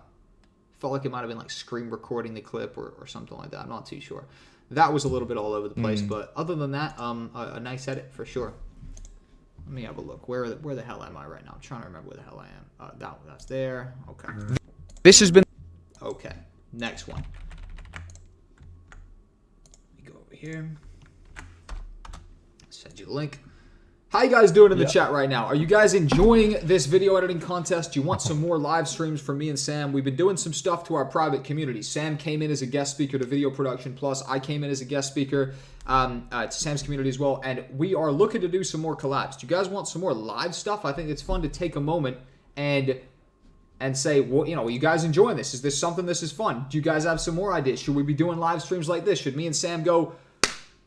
Felt like it might have been like screen recording the clip or something like that. I'm not too sure. That was a little bit all over the place, but other than that, a nice edit for sure. Let me have a look. Where the hell am I right now? I'm trying to remember where the hell I am. That's there. Okay. This has been... Okay. Next one. Let me go over here. Send you a link. How you guys doing in the chat right now? Are you guys enjoying this video editing contest? Do you want some more live streams from me and Sam? We've been doing some stuff to our private community. Sam came in as a guest speaker to Video Production Plus. I came in as a guest speaker to Sam's community as well. And we are looking to do some more collabs. Do you guys want some more live stuff? I think it's fun to take a moment and say, well, are you guys enjoying this? Is this something this is fun? Do you guys have some more ideas? Should we be doing live streams like this? Should me and Sam go...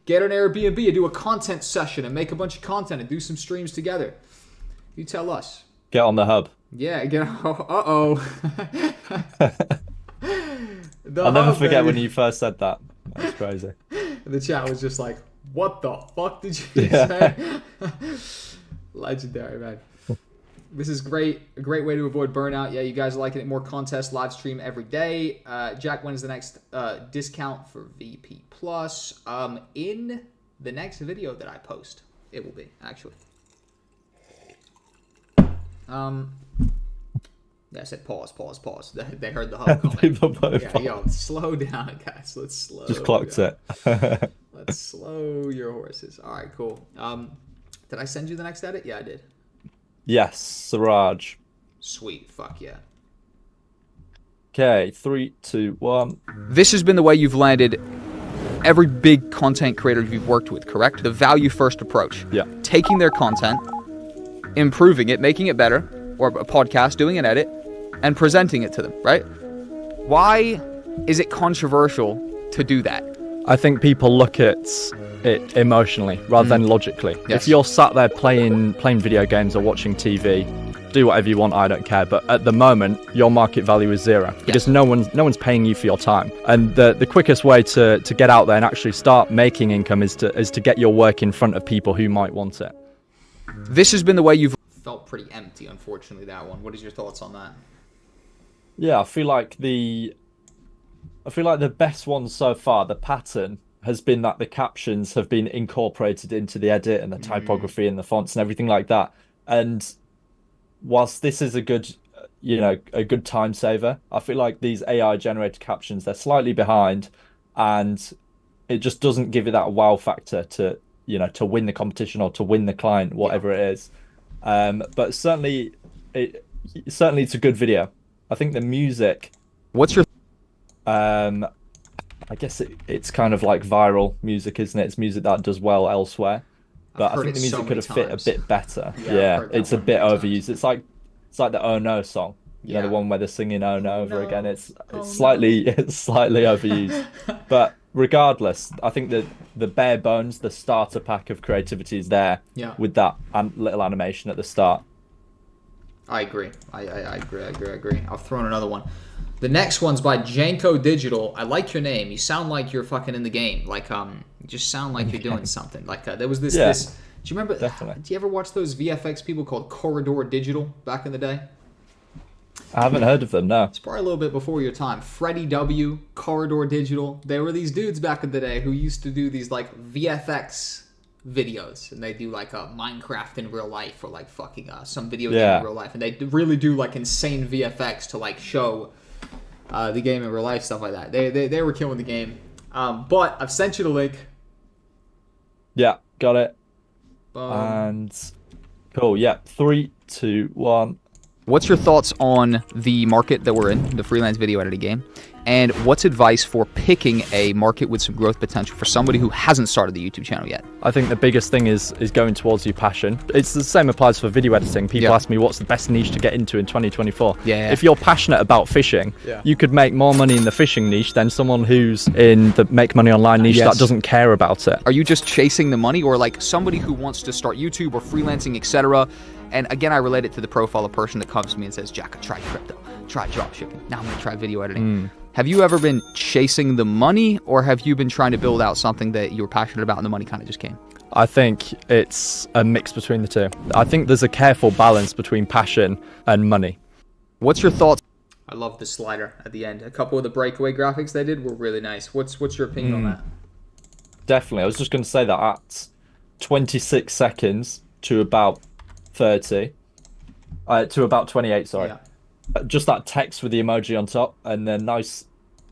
get an Airbnb and do a content session and make a bunch of content and do some streams together? You tell us. Get on the hub. Yeah, uh-oh. I'll never forget when you first said that. That's crazy. The chat was just like, what the fuck did you say? Legendary, man. This is great. A great way to avoid burnout. Yeah, you guys are liking it. More contests, live stream every day. Jack, when is the next discount for VP Plus? In the next video that I post, it will be, actually. Yeah, I said pause. They heard the hub comment. Yeah, yo, slow down, guys. Let's slow Just clocked down. it. Let's slow your horses. All right, cool. Did I send you the next edit? Yeah, I did. Yes, Siraj. Sweet. Fuck yeah. Okay, 3, 2, 1. This has been the way you've landed every big content creator you've worked with, correct? The value first approach. Yeah. Taking their content, improving it, making it better, or a podcast, doing an edit, and presenting it to them, right? Why is it controversial to do that? I think people look at it emotionally rather than logically. Yes. If you're sat there playing video games or watching TV, do whatever you want, I don't care. But at the moment, your market value is zero because no one's paying you for your time. And the quickest way to get out there and actually start making income is to get your work in front of people who might want it. This has been the way you've... Felt pretty empty, unfortunately, that one. What is your thoughts on that? Yeah, I feel like the best one so far, the pattern, has been that the captions have been incorporated into the edit and the typography and the fonts and everything like that. And whilst this is a good time saver, I feel like these AI generated captions, they're slightly behind, and it just doesn't give it that wow factor to win the competition or to win the client, whatever it is. But certainly it's a good video. I think the music... What's your... I guess it's kind of like viral music, isn't it? It's music that does well elsewhere. But I think the music could have fit a bit better. Yeah, it's a bit overused. It's like the Oh No song. You know, the one where they're singing Oh No over again. It's slightly overused. But regardless, I think that the bare bones, the starter pack of creativity is there with that little animation at the start. I agree. I agree. I'll throw in another one. The next one's by Janko Digital. I like your name. You sound like you're fucking in the game. Like, you just sound like you're doing something. Like, there was this Do you remember? Definitely. Do you ever watch those VFX people called Corridor Digital back in the day? I haven't heard of them, no. It's probably a little bit before your time. Freddie W, Corridor Digital. They were these dudes back in the day who used to do these like VFX videos, and they do like a Minecraft in real life or like fucking some video game in real life, and they really do like insane VFX to like show the game in real life, stuff like that. They were killing the game. But I've sent you the link. Yeah, got it. Boom. And cool. Yeah, 3, 2, 1. What's your thoughts on the market that we're in, the freelance video editing game? And what's advice for picking a market with some growth potential for somebody who hasn't started the YouTube channel yet? I think the biggest thing is going towards your passion. It's the same applies for video editing. People ask me what's the best niche to get into in 2024. Yeah. If you're passionate about fishing, you could make more money in the fishing niche than someone who's in the make money online niche that doesn't care about it. Are you just chasing the money, or like somebody who wants to start YouTube or freelancing, etc.? And again, I relate it to the profile of person that comes to me and says, Jack, I tried crypto, tried dropshipping, now I'm gonna try video editing. Have you ever been chasing the money, or have you been trying to build out something that you were passionate about and the money kind of just came? I think it's a mix between the two. I think there's a careful balance between passion and money. What's your thoughts? I love the slider at the end. A couple of the breakaway graphics they did were really nice. What's your opinion on that? Definitely. I was just going to say that at 26 seconds to about 30, to about 28, sorry. Just that text with the emoji on top and then nice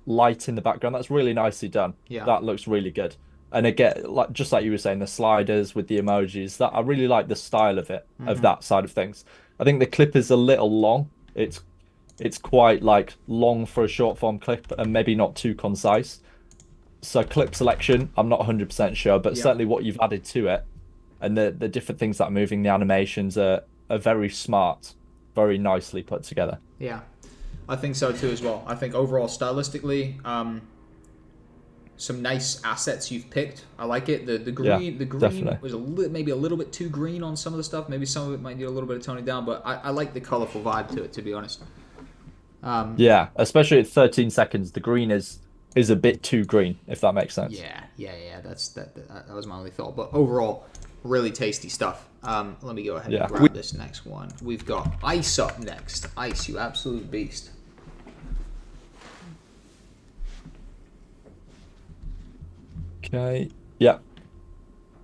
light in the background. That's really nicely done. That looks really good. And again, like just like you were saying, the sliders with the emojis, that I really like the style of it, of that side of things. I think the clip is a little long. It's quite like long for a short form clip and maybe not too concise. So clip selection, I'm not 100% sure, but certainly what you've added to it and the different things that are moving, the animations are very smart, very nicely put together. Yeah, I think so too as well. I think overall stylistically, some nice assets you've picked. I like it. The green definitely was maybe a little bit too green on some of the stuff. Maybe some of it might need a little bit of toning down, but I like the colorful vibe to it, to be honest. Yeah, especially at 13 seconds, the green is a bit too green, if that makes sense. Yeah. That was my only thought. But overall, really tasty stuff. Let me go ahead and grab this next one. We've got Ice up next. Ice, you absolute beast. Okay. Yeah.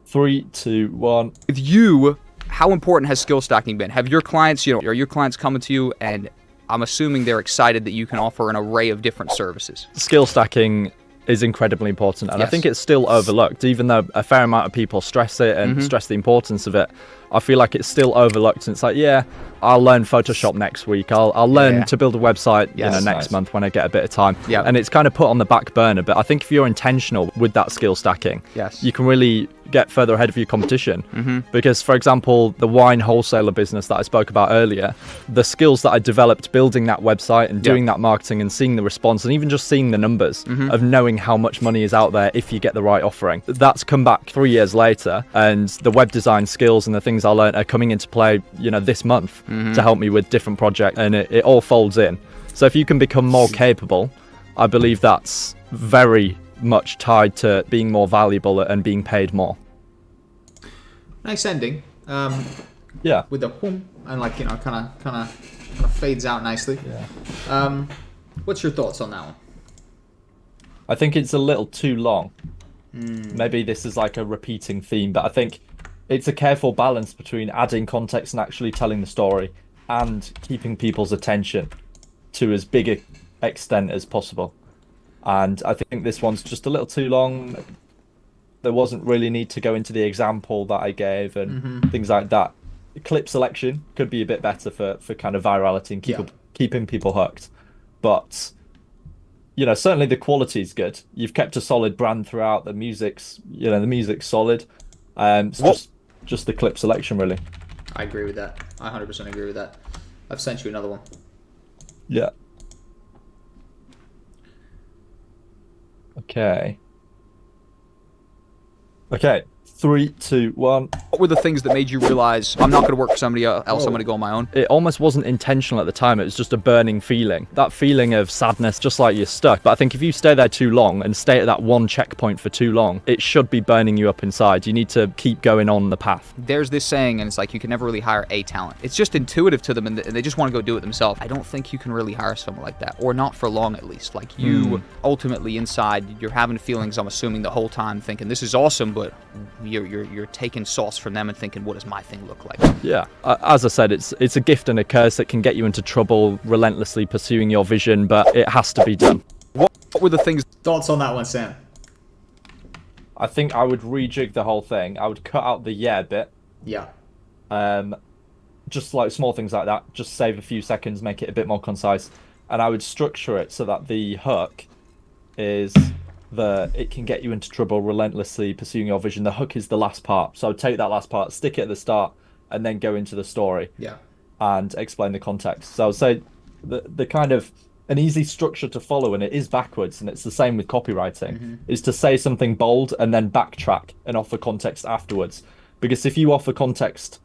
3, 2, 1. With you, how important has skill stacking been? Have your clients, are your clients coming to you and I'm assuming they're excited that you can offer an array of different services? Skill stacking is incredibly important, and I think it's still overlooked, even though a fair amount of people stress it and stress the importance of it. I feel like it's still overlooked, and it's like, yeah, I'll learn Photoshop next week. I'll learn to build a website next month when I get a bit of time. And it's kind of put on the back burner. But I think if you're intentional with that skill stacking, you can really get further ahead of your competition. Because, for example, the wine wholesaler business that I spoke about earlier, the skills that I developed building that website and doing that marketing and seeing the response and even just seeing the numbers of knowing how much money is out there if you get the right offering, that's come back 3 years later, and the web design skills and the things I learned are coming into play, this month to help me with different projects, and it all folds in. So if you can become more capable, I believe that's very much tied to being more valuable and being paid more. Nice ending. With the whoom, and like, kind of fades out nicely. What's your thoughts on that one? I think it's a little too long. Maybe this is like a repeating theme, but I think it's a careful balance between adding context and actually telling the story and keeping people's attention to as big an extent as possible. And I think this one's just a little too long. There wasn't really need to go into the example that I gave and things like that. The clip selection could be a bit better for kind of virality and keeping people hooked. But certainly the quality is good. You've kept a solid brand throughout. The music's solid. It's just the clip selection, really. I agree with that. I 100% agree with that. I've sent you another one. Yeah. Okay. 3, 2, 1. What were the things that made you realize I'm not going to work for somebody else, I'm going to go on my own? It almost wasn't intentional at the time. It was just a burning feeling. That feeling of sadness, just like you're stuck. But I think if you stay there too long and stay at that one checkpoint for too long, it should be burning you up inside. You need to keep going on the path. There's this saying, and it's like you can never really hire a talent. It's just intuitive to them, and they just want to go do it themselves. I don't think you can really hire someone like that, or not for long at least. Like you ultimately inside, you're having feelings, I'm assuming, the whole time, thinking this is awesome, but you're taking sauce from them and thinking, what does my thing look like? Yeah, as I said, it's a gift and a curse that can get you into trouble relentlessly pursuing your vision, but it has to be done. What were the things? Thoughts on that one, Sam? I think I would rejig the whole thing. I would cut out the yeah bit. Yeah. Just like small things like that. Just save a few seconds, make it a bit more concise. And I would structure it so that the hook is it can get you into trouble relentlessly pursuing your vision. The hook is the last part. So I would take that last part, stick it at the start, and then go into the story. Yeah. And explain the context. So I would say the kind of an easy structure to follow, and it is backwards, and it's the same with copywriting, is to say something bold and then backtrack and offer context afterwards. Because if you offer context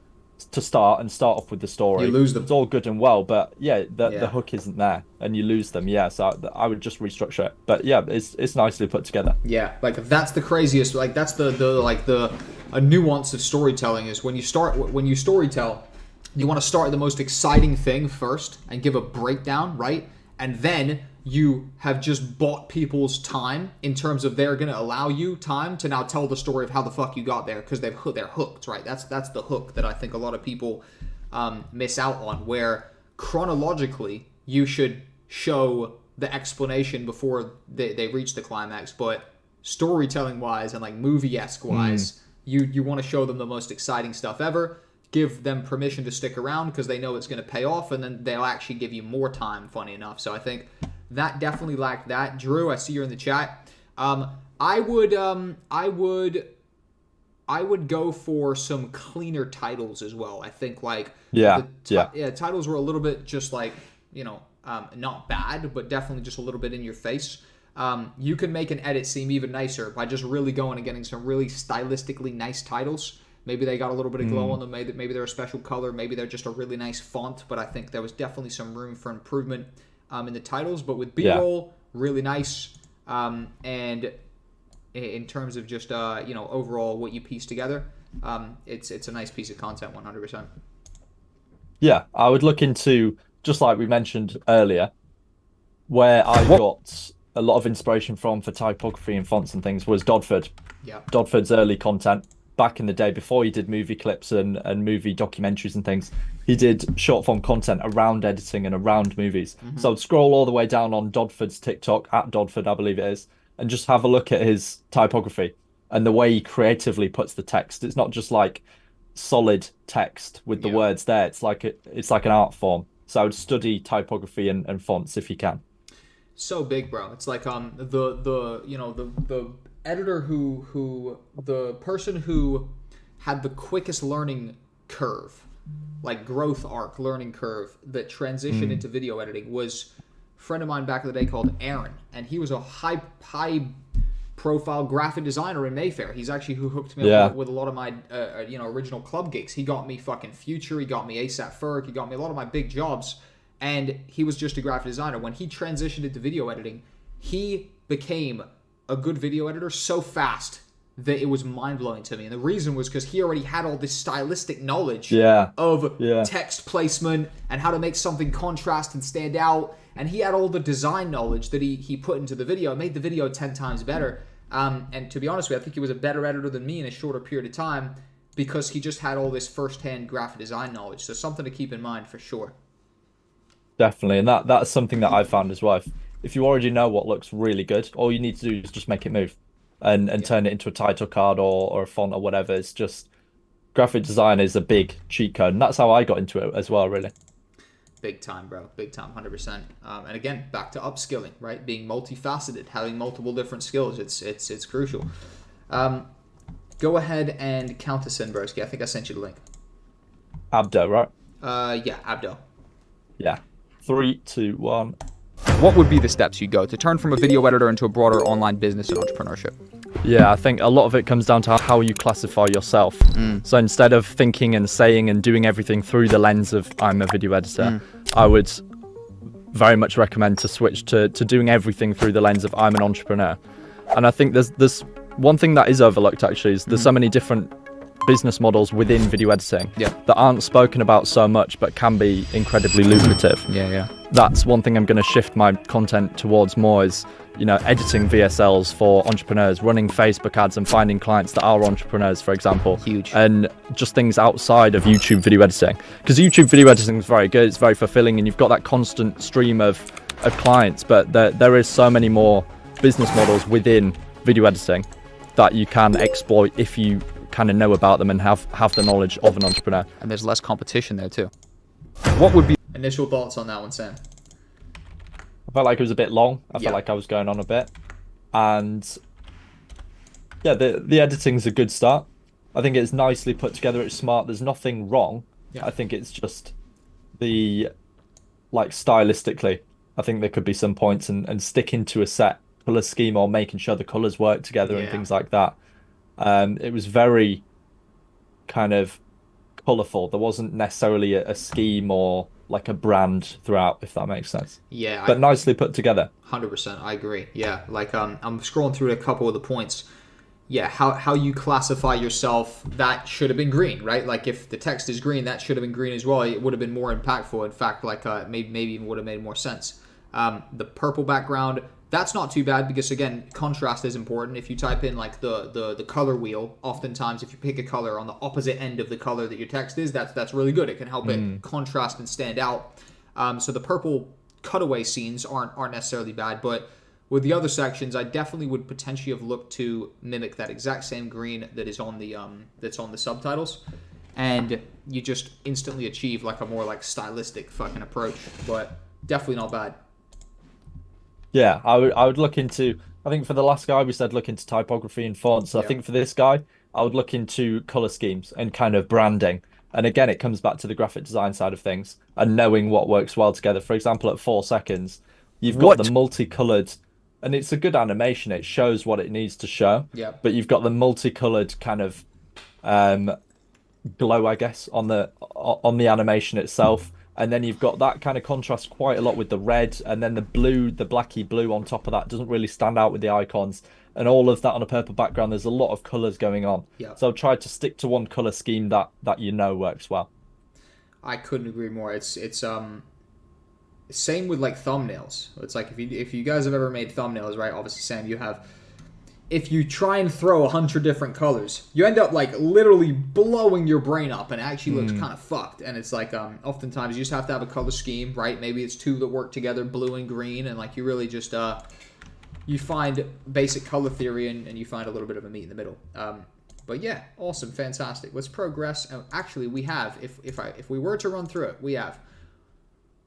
to start off with the story, you lose them. It's all good and well, but the hook isn't there and you lose them. So I would just restructure it. But yeah, it's nicely put together. Yeah, like that's the craziest, like that's the a nuance of storytelling is when you storytell, you want to start with the most exciting thing first and give a breakdown, right? And then you have just bought people's time in terms of they're going to allow you time to now tell the story of how the fuck you got there because they're hooked, right? That's the hook that I think a lot of people miss out on, where chronologically you should show the explanation before they reach the climax, but storytelling wise and like movie-esque wise, you want to show them the most exciting stuff ever, give them permission to stick around because they know it's going to pay off, and then they'll actually give you more time, funny enough. So I think that definitely lacked that. Drew, I see you're in the chat. I would go for some cleaner titles as well. I think like titles were a little bit just like, not bad, but definitely just a little bit in your face. You can make an edit seem even nicer by just really going and getting some really stylistically nice titles. Maybe they got a little bit of glow on them. Maybe they're a special color. Maybe they're just a really nice font. But I think there was definitely some room for improvement in the titles. But with B-roll, really nice. And in terms of just overall what you piece together, it's a nice piece of content, 100%. Yeah, I would look into, just like we mentioned earlier, where I got a lot of inspiration from for typography and fonts and things was Dodford. Yeah. Dodford's early content. Back in the day, before he did movie clips and movie documentaries and things, he did short form content around editing and around movies. So I'd scroll all the way down on Dodford's TikTok, at Dodford, I believe it is, and just have a look at his typography and the way he creatively puts the text. It's not just like solid text with the words there. It's like an art form. So I would study typography and fonts if you can. So big, bro. It's like the editor the person who had the quickest learning curve, like growth arc learning curve that transitioned into video editing was a friend of mine back in the day called Aaron, and he was a high profile graphic designer in Mayfair. He's actually who hooked me up with a lot of my original club gigs. He got me fucking Future, he got me ASAP Ferg, he got me a lot of my big jobs, and he was just a graphic designer. When he transitioned into video editing, he became a good video editor so fast that it was mind-blowing to me. And the reason was because he already had all this stylistic knowledge of text placement and how to make something contrast and stand out. And he had all the design knowledge that he put into the video. It made the video 10 times better. And to be honest with you, I think he was a better editor than me in a shorter period of time because he just had all this first-hand graphic design knowledge. So something to keep in mind for sure. Definitely. And that's something that I've found as well. If you already know what looks really good, all you need to do is just make it move and turn it into a title card or a font or whatever. It's just graphic design is a big cheat code. And that's how I got into it as well, really. Big time, bro. Big time, 100%. And again, back to upskilling, right? Being multifaceted, having multiple different skills. It's crucial. Go ahead and count us in, broski. I think I sent you the link. Abdo, right? Yeah, Abdo. Yeah. 3, 2, 1. what would be the steps you'd go to turn from a video editor into a broader online business and entrepreneurship? Yeah, I think a lot of it comes down to how you classify yourself. So instead of thinking and saying and doing everything through the lens of I'm a video editor, I would very much recommend to switch to doing everything through the lens of I'm an entrepreneur. And I think there's one thing that is overlooked actually is there's so many different business models within video editing that aren't spoken about so much but can be incredibly lucrative. That's one thing I'm going to shift my content towards more is, you know, editing VSLs for entrepreneurs, running Facebook ads and finding clients that are entrepreneurs, for example. Huge. And just things outside of YouTube video editing. Because YouTube video editing is very good, it's very fulfilling, and you've got that constant stream of clients, but there is so many more business models within video editing that you can exploit if you kind of know about them and have the knowledge of an entrepreneur. And there's less competition there too. What would be Initial thoughts on that one, Sam? I felt like it was a bit long. I felt like I was going on a bit. And yeah, the editing's a good start. I think it's nicely put together. It's smart. There's nothing wrong. I think it's just stylistically, I think there could be some points and sticking to a set color scheme or making sure the colors work together and things like that. It was very kind of colorful. There wasn't necessarily a scheme or like a brand throughout, if that makes sense. Yeah. But nicely put together. 100%. I agree. Yeah. Like, I'm scrolling through a couple of the points. Yeah. How you classify yourself, that should have been green, right? Like, if the text is green, that should have been green as well. It would have been more impactful. In fact, like, maybe even would have made more sense. The purple background, that's not too bad because, again, contrast is important. If you type in like the color wheel, oftentimes if you pick a color on the opposite end of the color that your text is, that's really good. It can help it contrast and stand out. So the purple cutaway scenes aren't necessarily bad, but with the other sections, I definitely would potentially have looked to mimic that exact same green that is on the subtitles, and you just instantly achieve like a more like stylistic fucking approach. But definitely not bad. Yeah, I would look into, I think for the last guy we said look into typography and fonts. So I think for this guy, I would look into color schemes and kind of branding. And again, it comes back to the graphic design side of things and knowing what works well together. For example, at 4 seconds, you've got the multicolored, and it's a good animation. It shows what it needs to show. But you've got the multicolored kind of glow, I guess, on the animation itself. And then you've got that kind of contrast quite a lot with the red, and then the blue, the blacky blue on top of that doesn't really stand out with the icons, and all of that on a purple background. There's a lot of colors going on. So I've tried to stick to one color scheme that you know works well. I couldn't agree more. It's same with like thumbnails. It's like if you guys have ever made thumbnails, right? Obviously, Sam, you have. If you try and throw 100 different colors, you end up like literally blowing your brain up, and it actually looks kind of fucked. And it's like oftentimes you just have to have a color scheme, right? Maybe it's 2 that work together, blue and green, and like you really just you find basic color theory and you find a little bit of a meet in the middle. But yeah, awesome, fantastic. Let's progress. Actually, we have if we were to run through it, we have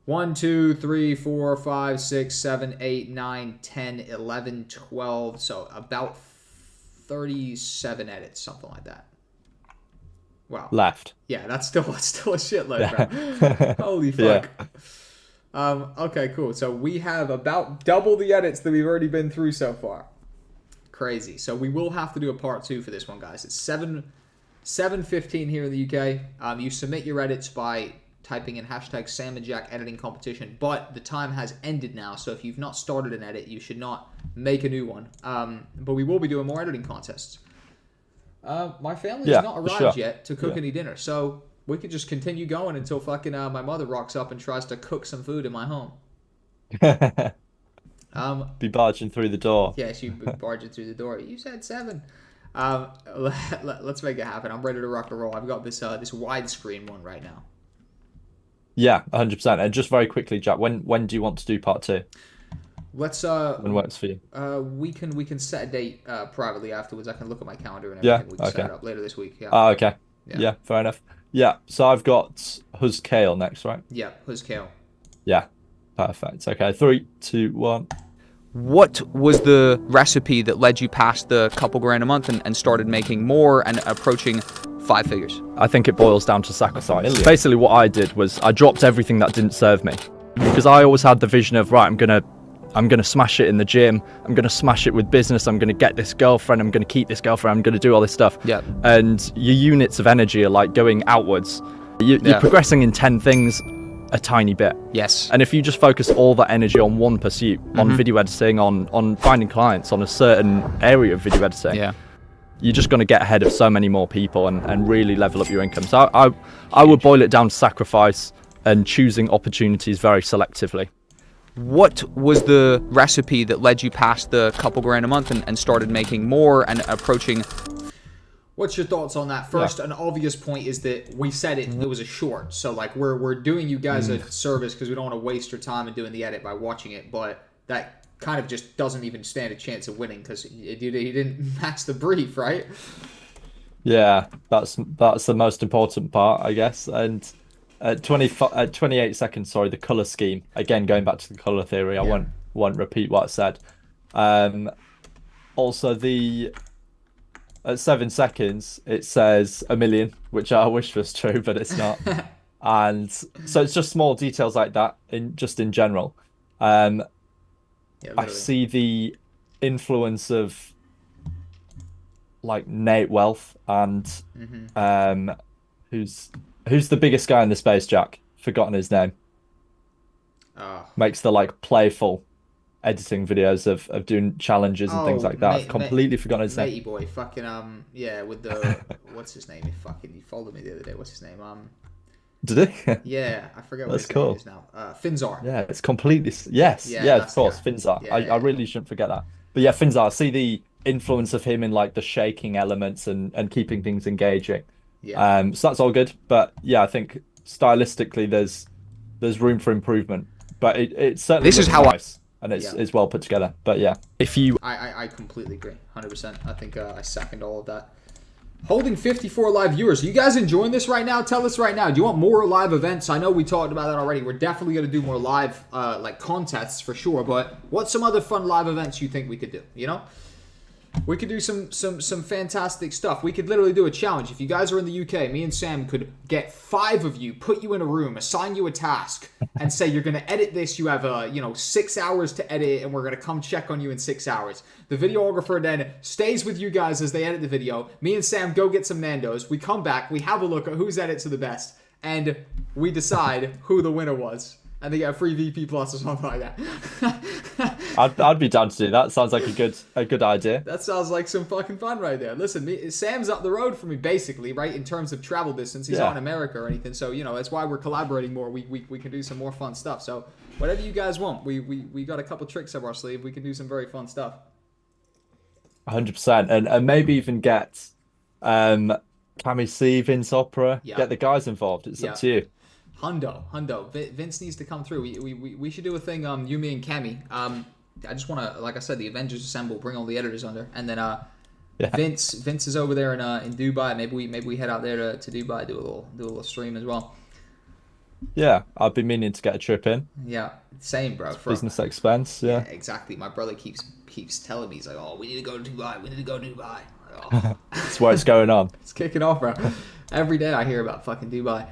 1, 2, 3, 4, 5, 6, 7, 8, 9, 10, 11, 12. So about 37 edits, something like that. Wow. Left. Yeah, that's still a shitload, bro. Holy fuck. Okay, cool. So we have about double the edits that we've already been through so far. Crazy. So we will have to do a part 2 for this one, guys. It's 7:15 here in the UK. You submit your edits by typing in hashtag Sam and Jack editing competition, but the time has ended now, so if you've not started an edit, you should not make a new one. But we will be doing more editing contests. My family has not arrived yet to cook any dinner, so we could just continue going until fucking my mother rocks up and tries to cook some food in my home. Be barging through the door. Yeah, she'd be barging through the door. You said 7. Let's make it happen. I'm ready to rock and roll. I've got this widescreen one right now. Yeah, 100%. And just very quickly, Jack, when do you want to do part 2? Let's when works for you? We can set a date privately afterwards. I can look at my calendar and everything. We can set it up later this week. Yeah. Oh, okay. Yeah, fair enough. Yeah, so I've got Huz Kale next, right? Yeah, Huz Kale. Yeah, perfect. Okay, 3, 2, 1. What was the recipe that led you past the couple grand a month and started making more and approaching 5 figures? I think it boils down to sacrifice. Basically what I did was I dropped everything that didn't serve me, because I always had the vision of, right, I'm gonna I'm going to smash it in the gym. I'm going to smash it with business. I'm going to get this girlfriend. I'm going to keep this girlfriend. I'm going to do all this stuff. Yeah. And your units of energy are like going outwards. You're progressing in 10 things a tiny bit. Yes. And if you just focus all that energy on one pursuit, on video editing, on finding clients, on a certain area of video editing, you're just going to get ahead of so many more people and really level up your income. So I would boil it down to sacrifice and choosing opportunities very selectively. What was the recipe that led you past the couple grand a month and started making more and approaching? What's your thoughts on that? First, an obvious point is that we said it was a short. So, like, we're doing you guys a service because we don't want to waste your time in doing the edit by watching it. But that kind of just doesn't even stand a chance of winning because he didn't match the brief, right? Yeah, that's the most important part, I guess. And at 28 seconds, sorry, the color scheme. Again, going back to the color theory, I won't repeat what I said. Also, at 7 seconds, it says 1 million, which I wish was true, but it's not. And so it's just small details like that in general. I see the influence of like Nate Wealth and who's the biggest guy in the space, Jack? Forgotten his name. Makes the like playful editing videos of doing challenges and things like that. I've completely forgotten his name. Matey boy, fucking with the what's his name? He followed me the other day. What's his name? Did he? Yeah, I forget what his name is now. Finzar. Yeah, it's completely of course, Finzar. Yeah, I really shouldn't forget that. But yeah, Finzar. I see the influence of him in like the shaking elements and keeping things engaging. Yeah. So that's all good. But yeah, I think stylistically there's room for improvement. But it certainly this is how nice. And it's well put together. But yeah. I completely agree. 100%. I think I second all of that. Holding 54 live viewers. Are you guys enjoying this right now? Tell us right now. Do you want more live events? I know we talked about that already. We're definitely going to do more live like contests for sure. But what's some other fun live events you think we could do? You know? We could do some fantastic stuff. We could literally do a challenge. If you guys are in the UK, me and Sam could get 5 of you, put you in a room, assign you a task, and say you're going to edit this. You have 6 hours to edit, and we're going to come check on you in 6 hours. The videographer then stays with you guys as they edit the video. Me and Sam go get some Nando's. We come back. We have a look at whose edits are the best, and we decide who the winner was. And they get a free VP Plus or something like that. I'd be down to do that. Sounds like a good idea. That sounds like some fucking fun right there. Listen, Sam's up the road from me basically, right? In terms of travel distance, he's not in America or anything. So that's why we're collaborating more. We can do some more fun stuff. So whatever you guys want, we got a couple tricks up our sleeve. We can do some very fun stuff. 100%, and maybe even get Cami C, Vince Opera, get the guys involved. It's up to you. Hundo. Vince needs to come through. We should do a thing, you, me, and Cammy. I just want to, like I said, the Avengers Assemble, bring all the editors under. And then Vince is over there in Dubai. Maybe we head out there to Dubai, do a little stream as well. Yeah, I've been meaning to get a trip in. Yeah, same, bro. Business expense, yeah. Exactly. My brother keeps telling me, he's like, oh, we need to go to Dubai. Like, oh. That's where it's going on. It's kicking off, bro. Every day I hear about fucking Dubai.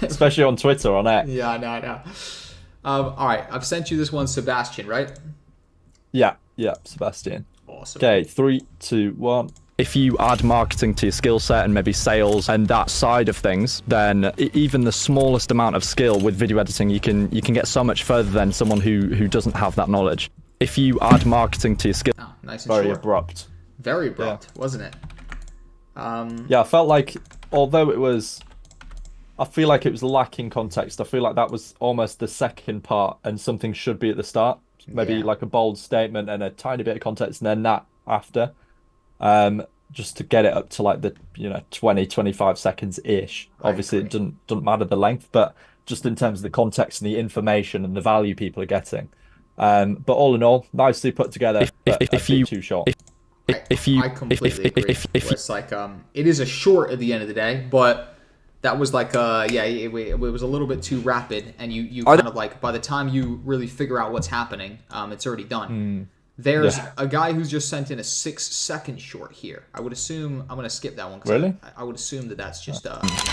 Especially on Twitter, on X. Yeah, I know. All right, I've sent you this one, Sebastian, right? Yeah, Sebastian. Awesome. Okay, 3, 2, 1. If you add marketing to your skill set and maybe sales and that side of things, then even the smallest amount of skill with video editing, you can get so much further than someone who doesn't have that knowledge. If you add marketing to your skill, nice and very short. abrupt. Very abrupt, wasn't it? Yeah, I felt like although I feel like it was lacking context. I feel like that was almost the second part, and something should be at the start. Maybe like a bold statement and a tiny bit of context, and then that after. Just to get it up to like the 20, 25 seconds ish. Obviously, it doesn't matter the length, but just in terms of the context and the information and the value people are getting. But all in all, nicely put together. If you too short. I completely agree. It's like it is a short at the end of the day, but that was like it was a little bit too rapid, and you kind of like by the time you really figure out what's happening, it's already done. There's a guy who's just sent in a 6-second short here. I would assume I'm gonna skip that one. Really? I would assume that's just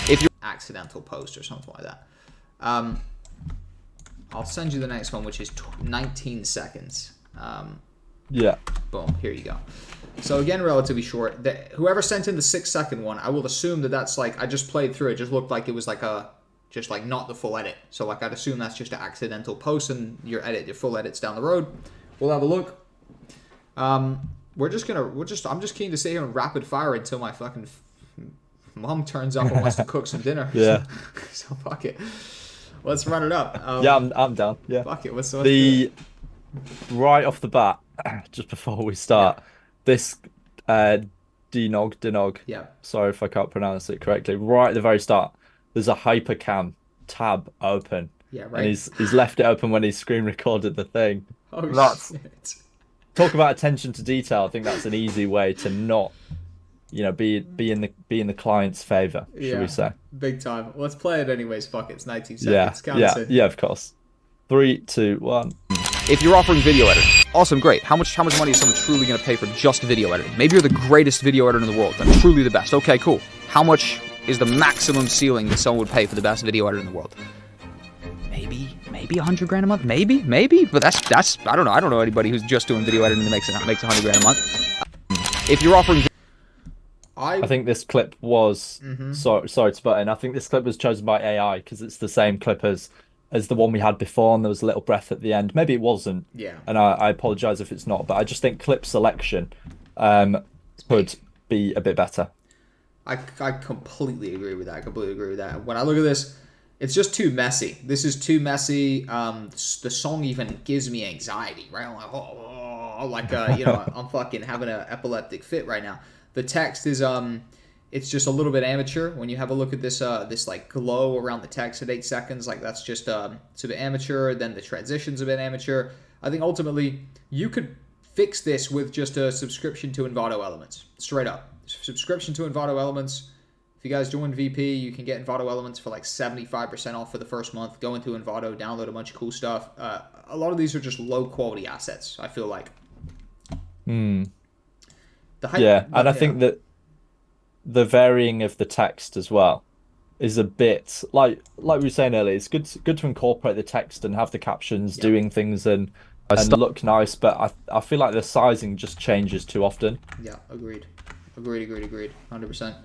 if you're accidental post or something like that. I'll send you the next one, which is 19 seconds. Yeah. Boom. Here you go. So again, relatively short. Whoever sent in the 6-second one, I will assume that that's like, I just played through it. Just looked like it was like just like not the full edit. So like I'd assume that's just an accidental post, and your full edit's down the road. We'll have a look. I'm just keen to sit here and rapid fire until my fucking mom turns up and wants to cook some dinner. Yeah. So fuck it. Let's run it up. Yeah, I'm down. Yeah. Fuck it. Right off the bat, just before we start, this Dinog. Yeah. Sorry if I can't pronounce it correctly. Right at the very start, there's a hypercam tab open. Yeah, right. And he's left it open when he screen recorded the thing. Oh shit. Talk about attention to detail. I think that's an easy way to not, be in the client's favor, should we say? Big time. Let's play it anyways. Fuck it. It's 19 seconds. Yeah, of course. 3, 2, 1. If you're offering video editing, awesome, great. How much money is someone truly going to pay for just video editing? Maybe you're the greatest video editor in the world. That's truly the best. Okay, cool. How much is the maximum ceiling that someone would pay for the best video editor in the world? Maybe $100,000 a month. Maybe. But that's I don't know. I don't know anybody who's just doing video editing that makes $100,000 a month. If you're offering, I think this clip was sorry to butt in. I think this clip was chosen by AI because it's the same clip as the one we had before, and there was a little breath at the end. Maybe it wasn't. Yeah. And I apologize if it's not, but I just think clip selection could be a bit better. I completely agree with that. When I look at this, it's just too messy. This is too messy. The song even gives me anxiety, right? I'm like, I'm fucking having an epileptic fit right now. The text is, it's just a little bit amateur. When you have a look at this, this like glow around the text at 8 seconds, like that's just, it's a bit amateur. Then the transition's a bit amateur. I think ultimately you could fix this with just a subscription to Envato Elements. Straight up. Subscription to Envato Elements. If you guys join VP, you can get Envato Elements for like 75% off for the first month. Go into Envato, download a bunch of cool stuff. A lot of these are just low quality assets, I feel like. And I think that the varying of the text as well is a bit like we were saying earlier. It's good to incorporate the text and have the captions doing things and look nice, but I feel like the sizing just changes too often. Yeah, agreed. 100%.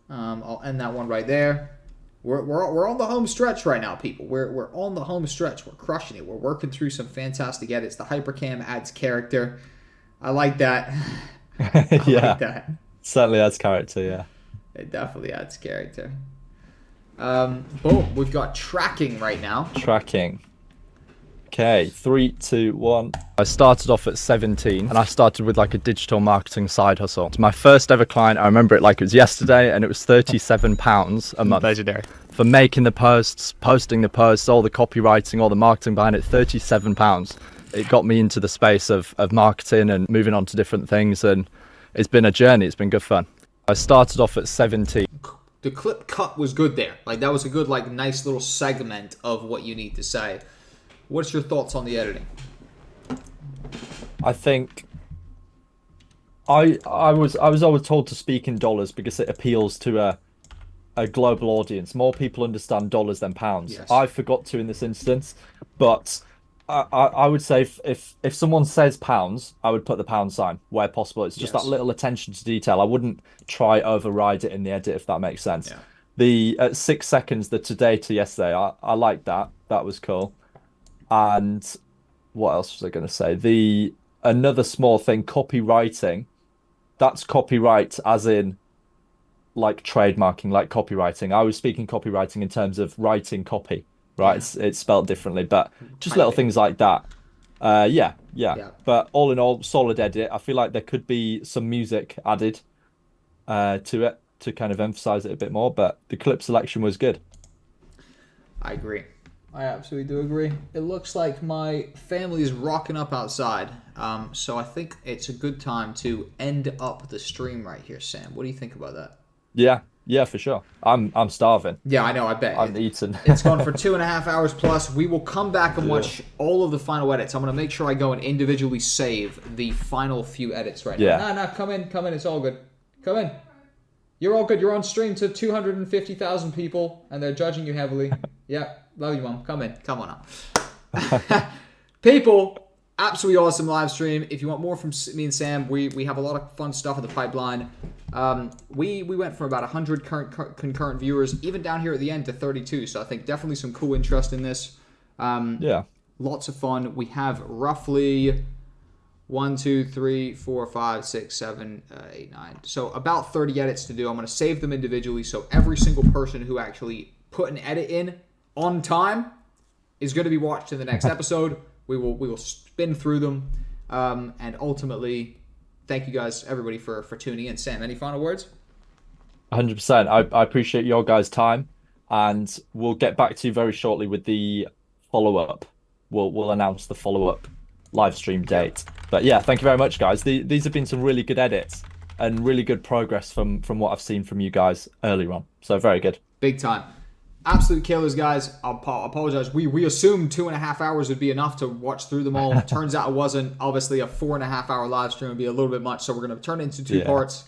I'll end that one right there. We're on the home stretch right now, people. We're on the home stretch. We're crushing it. We're working through some fantastic edits. The hypercam adds character. I like that. I like that. Certainly adds character, yeah. It definitely adds character. Boom. We've got tracking right now. Tracking. Okay, 3, 2, 1. I started off at 17 and I started with like a digital marketing side hustle. It's my first ever client. I remember it like it was yesterday, and it was £37 a month. Legendary. For making the posts, posting the posts, all the copywriting, all the marketing behind it, £37. It got me into the space of marketing and moving on to different things, and it's been a journey. It's been good fun. I started off at 17. The clip cut was good there. Like that was a good, like nice little segment of what you need to say. What's your thoughts on the editing? I think I was always told to speak in dollars because it appeals to a global audience. More people understand dollars than pounds. Yes. I forgot to in this instance, but I would say if someone says pounds, I would put the pound sign where possible. It's just that little attention to detail. I wouldn't try override it in the edit, if that makes sense. Yeah. The 6 seconds, the today to yesterday, I like that. That was cool. And what else was I going to say? Another small thing, copywriting. That's copyright as in like trademarking, like copywriting. I was speaking copywriting in terms of writing copy, right? Yeah. It's spelled differently, but just little things like that. Yeah. But all in all, solid edit. I feel like there could be some music added to it to kind of emphasize it a bit more, but the clip selection was good. I agree. I absolutely do agree. It looks like my family is rocking up outside, so I think it's a good time to end up the stream right here, Sam. What do you think about that? Yeah, for sure. I'm starving. Yeah, I know. I bet. I'm eating. It's gone for 2.5 hours plus. We will come back and watch all of the final edits. I'm gonna make sure I go and individually save the final few edits right now. No, come in. It's all good. Come in. You're all good. You're on stream to 250,000 people, and they're judging you heavily. Yeah, love you, Mom. Come in. Come on now. People, absolutely awesome live stream. If you want more from me and Sam, we have a lot of fun stuff in the pipeline. We went from about 100 concurrent viewers, even down here at the end, to 32. So I think definitely some cool interest in this. Yeah. Lots of fun. We have roughly 1, 2, 3, 4, 5, 6, 7, 8, 9. So about 30 edits to do. I'm going to save them individually. So every single person who actually put an edit in on time is going to be watched in the next episode. We will spin through them. And ultimately, thank you guys, everybody, for tuning in. Sam, any final words? 100%. I appreciate your guys' time. And we'll get back to you very shortly with the follow-up. We'll announce the follow-up live stream date. But yeah, thank you very much, guys. These have been some really good edits and really good progress from what I've seen from you guys earlier on. So very good. Big time. Absolute killers, guys. I apologize. We assumed 2.5 hours would be enough to watch through them all. Turns out it wasn't. Obviously, a 4.5 hour live stream would be a little bit much, so we're going to turn it into two parts.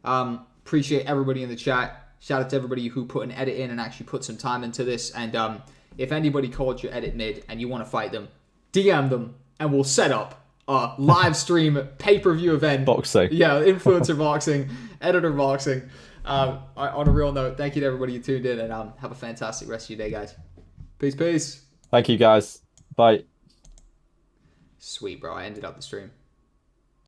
Appreciate everybody in the chat. Shout out to everybody who put an edit in and actually put some time into this. And if anybody called your edit mid and you want to fight them, DM them and we'll set up a live stream pay-per-view event. Boxing. Yeah, influencer boxing, editor boxing. On a real note, thank you to everybody who tuned in, and have a fantastic rest of your day, guys. Peace. Thank you, guys. Bye. Sweet, bro. I ended up the stream.